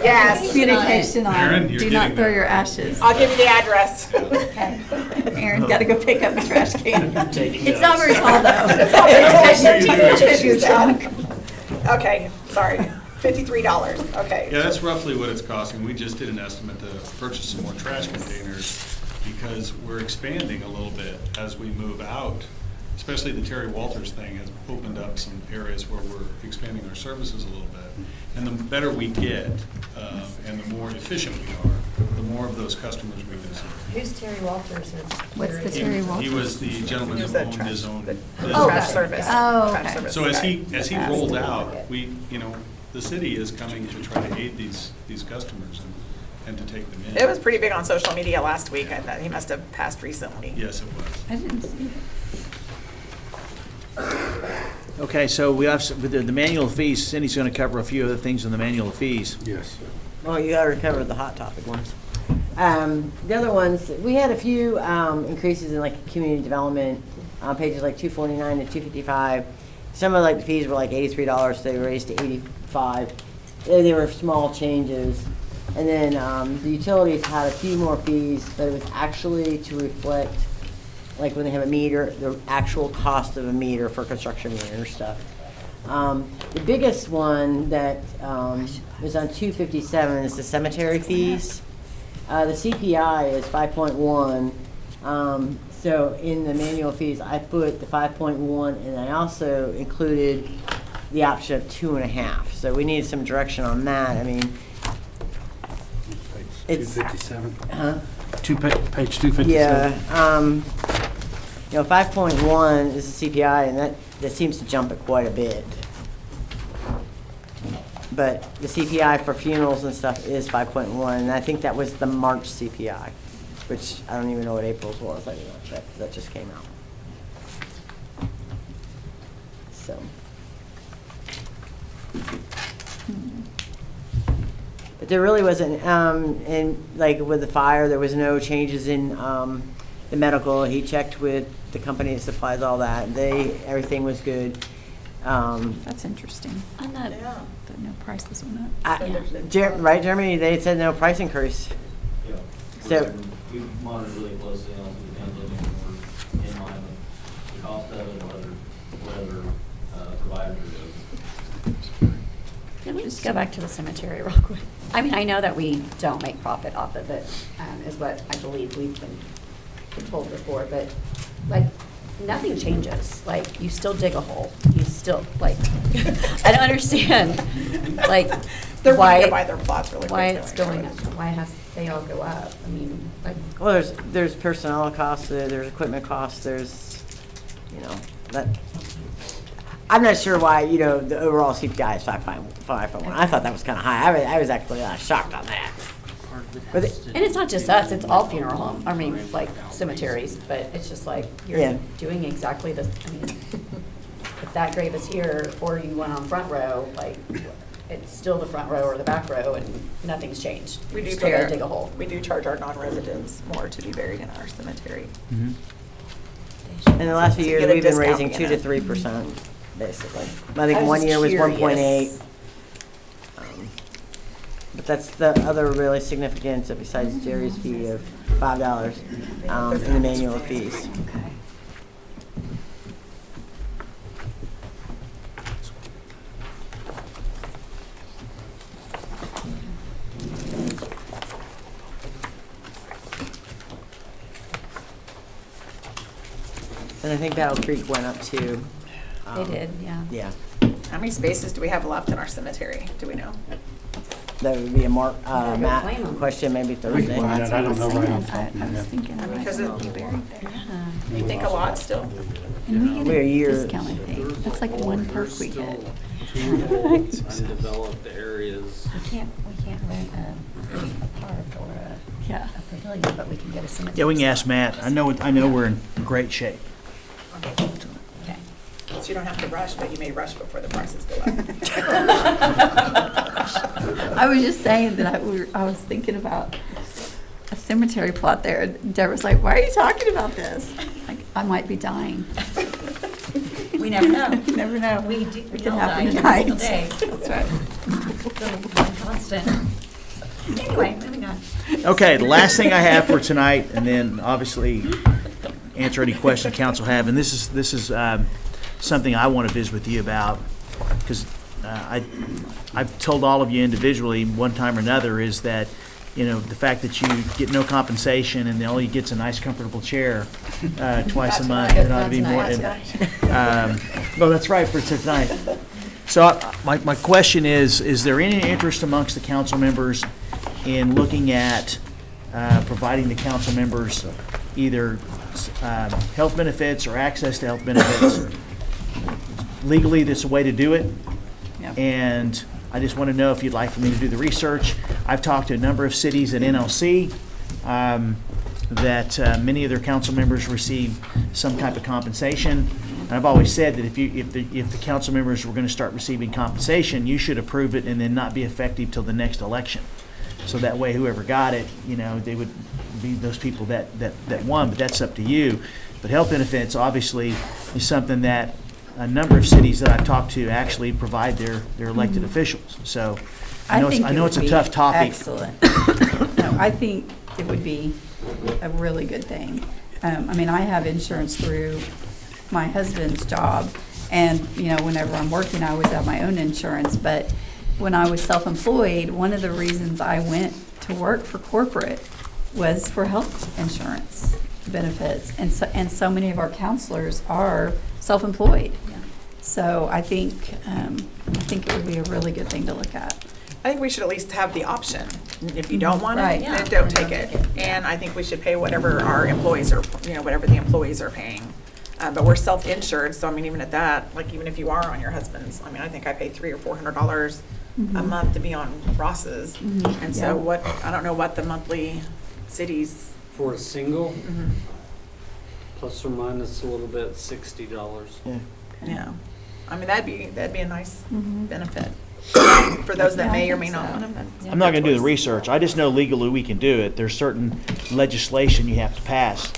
Yes. Communication on, Aaron, you're do not getting throw there. your ashes. I'll give you the address. Aaron's gotta go pick up the trash can. Taking It's not very tall though. It's not Okay, sorry. $53, okay. Yeah, that's roughly what it's costing. We just did an estimate to purchase some more trash containers because we're expanding a little bit as we move out. Especially the Terry Walters thing has opened up some areas where we're expanding our services a little bit. And the better we get, and the more efficient we are, the more of those customers we can serve. Who's Terry Walters? What's the He- Terry Walters? He was the gentleman He was who the owned trash- his own the business. Oh, trash service. Oh, trash okay. service So as guy. he rolled out, we, the city is coming to try to aid these customers and to take them in. It was pretty big on social media last week. I thought he must have passed recently. Yes, it was. I didn't see it. Okay, so we have, with the manual fees, Cindy's gonna cover a few other things on the manual fees. Yes. Well, you already covered the hot topic ones. The other ones, we had a few increases in like community development, on pages like 249 to 255. Some of like the fees were like $83, so they raised to 85. They were small changes. And then the utilities had a few more fees, but it was actually to reflect, like when they have a meter, the actual cost of a meter for construction meter stuff. The biggest one that is on 257 is the cemetery fees. The CPI is 5.1. So in the manual fees, I put the 5.1, and I also included the option of 2.5. So we need some direction on that. I mean, it's 257. Huh? Page 257. Yeah. 5.1 is the CPI, and that seems to jump it quite a bit. But the CPI for funerals and stuff is 5.1, and I think that was the March CPI, which I don't even know what April's was. I didn't check, 'cause that just came out. So. But there really wasn't, and like with the fire, there was no changes in the medical. He checked with the company that supplies all that. Everything was good. That's interesting. On that, Yeah. But no prices went up. Right, Jeremy? They said no price increase. Yeah. So- We monitor really closely on the pandemic, and we're in line with the cost of it, and what other providers are doing. can we just go back to the cemetery real quick? I mean, I know that we don't make profit off of it, is what I believe we've been told before, but like, nothing changes. Like, you still dig a hole. You still, like, I don't understand, like, They're why, wanting to buy their plots really quick. why it's going up, why they all go up. I mean, like, Well, there's personnel costs, there's equipment costs, there's, that. I'm not sure why, the overall CPI is 5.1. I thought that was kind of high. I was actually shocked on that. But and it's not just us, it's all funeral homes, I mean, like cemeteries, but it's just like, Yeah. you're doing exactly the, I mean, if that grave is here, or you went on front row, like, it's still the front row or the back row, and nothing's changed. We You're do still gonna pay dig a hole. We do charge our non-residents more to be buried in our cemetery. in the last few So you years, get a we've been discount raising being 2 to it. 3%, basically. I I think was one just year was curious. 1.8. But that's the other really significant, besides Jerry's fee of $5 in the manual fees. Okay. And I think Battle Creek went up too. They did, yeah. Yeah, How many spaces do we have left in our cemetery? Do we know? that would be a gotta go claim Matt 'em. question maybe Thursday. Find That's out. I what don't know was right off the saying. top of my I was head. thinking I might Because as well it- be buried there. Yeah. You think a lot still? And we We're a get a year- discount, I think. That's like one perk we get. Undeveloped areas. We can't rent a park or Yeah. a pavilion, but we can get a cemetery. Yeah, we can ask Matt. I know we're in great shape. Okay. So you don't have to rush, but you may rush before the prices go up. I was just saying that I was thinking about a cemetery plot there. And Deborah was like, "Why are you talking about this?" Like, I might be dying. We never know. You never know. We It all can happen die every tonight. single day. That's right. So, one constant. Anyway, moving on. Okay, the last thing I have for tonight, and then obviously answer any questions council have, and this is something I want to visit with you about, because I've told all of you individually one time or another, is that, the fact that you get no compensation and all you get's a nice comfortable chair twice a month, it ought to be more. Oh, that's right, for tonight. So my question is there any interest amongst the council members in looking at providing the council members either health benefits or access to health benefits? Legally, there's a way to do it. Yep. And I just want to know if you'd like for me to do the research. I've talked to a number of cities at NLC that many of their council members receive some type of compensation. And I've always said that if the council members were going to start receiving compensation, you should approve it and then not be effective till the next election. So that way, whoever got it, they would be those people that won, but that's up to you. But health benefits obviously is something that a number of cities that I've talked to actually provide their elected officials. So I know it's a tough topic. Excellent. No, I think it would be a really good thing. I mean, I have insurance through my husband's job, and whenever I'm working, I always have my own insurance. But when I was self-employed, one of the reasons I went to work for corporate was for health insurance benefits, and so many of our counselors are self-employed. So I think it would be a really good thing to look at. I think we should at least have the option. If you don't want Right. it, then don't take it. And I think we should pay whatever our employees are, whatever the employees are paying. But we're self-insured, so I mean, even at that, like even if you are on your husband's, I mean, I think I pay $300 or $400 a month to be on Ross's. And so I don't know what the monthly cities. For a single, plus or minus a little bit, $60. Yeah. I mean, that'd be a nice benefit for those that may or may not want them. I'm not going to do the research. I just know legally we can do it. There's certain legislation you have to pass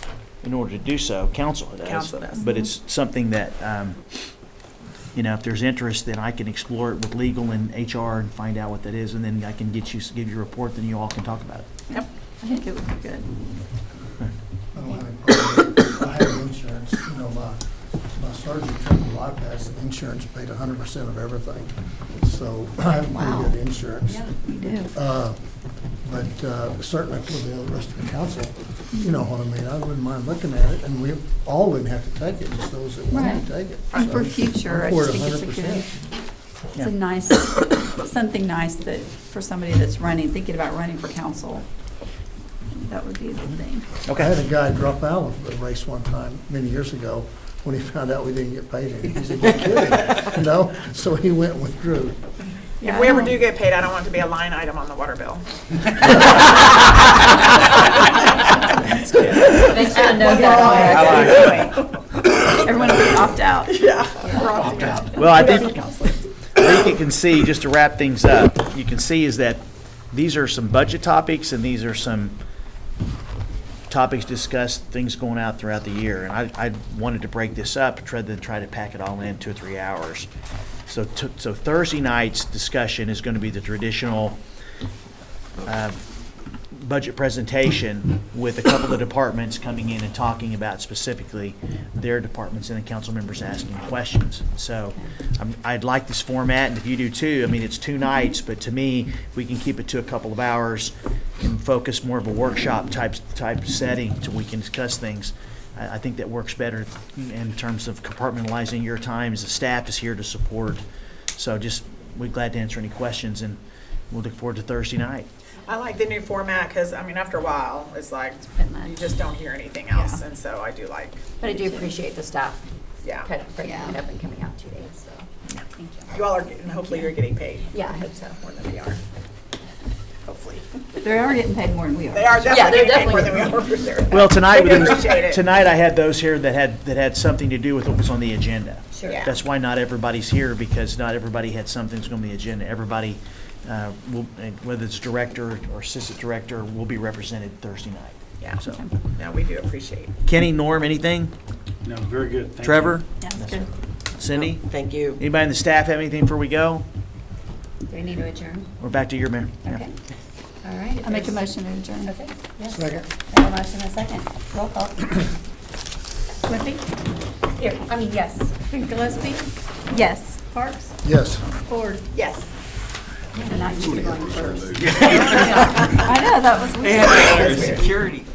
in order to do so. Council does. Council does. But it's something that, if there's interest, then I can explore it with legal and HR and find out what that is, and then I can give you a report, then you all can talk about it. Yep. I think it would be good. I don't have any problem. I have insurance, my surgery, triple bypass, the insurance paid 100% of everything. So I have pretty good insurance. Yeah, you do. But certainly for the rest of the council, you know what I mean, I wouldn't mind looking at it, and we all wouldn't have to take it, just those that want Right. to take it. And for So, future, I I'm for just it think it's a 100%. good, it's a nice, something nice that, for somebody that's thinking about running for council, that would be a good thing. I had a guy drop out of the race one time, many years ago, when he found out we didn't get paid anything. He said, "You're kidding," So he went and withdrew. If we ever do get paid, I don't want it to be a line item on the water bill. They should know that. Everyone will opt out. Yeah. We're opting out. Well, I think you can see, just to wrap things up, you can see is that these are some budget topics and these are some topics discussed, things going out throughout the year. And I wanted to break this up, try to pack it all in 2 or 3 hours. So Thursday night's discussion is going to be the traditional budget presentation with a couple of departments coming in and talking about specifically their departments and the council members asking questions. So I'd like this format, and if you do too, I mean, it's 2 nights, but to me, if we can keep it to a couple of hours and focus more of a workshop type setting so we can discuss things, I think that works better in terms of compartmentalizing your time as the staff is here to support. So we're glad to answer any questions, and we'll look forward to Thursday night. I like the new format because, I mean, after a while, it's like, you just don't hear anything else. And so I do like, But I do appreciate the staff yeah. kind of breaking it up and coming out 2 days, so, thank you. You all are getting, hopefully you're getting paid. Yeah, I hope so. More than we are. Hopefully. They are getting paid more than we are. They are Yeah, definitely they're getting paid more than definitely we are for sure. Well, tonight, We appreciate it. tonight I had those here that had something to do with what was on the agenda. Sure. Yeah. That's why not everybody's here, because not everybody had something that's on the agenda. Everybody, will, whether it's director or assistant director, will be represented Thursday night. Yeah. So, No, we do appreciate. Kenny, Norm, anything? No, very good. Thank you. Trevor? Yeah, that's good. Cindy? Thank you. Anybody in the staff have anything before we go? Do we need to adjourn? We're back to your mayor. Yeah. Okay. All right. if I make a there's- motion to adjourn. Okay, yes. Second. I have a motion and a second. Roll call. Wimpy? Here, I mean, yes. Gillespie? Yes. Parks? Yes. Ford? Yes. And I used to go in first. I know, that was weird. Security.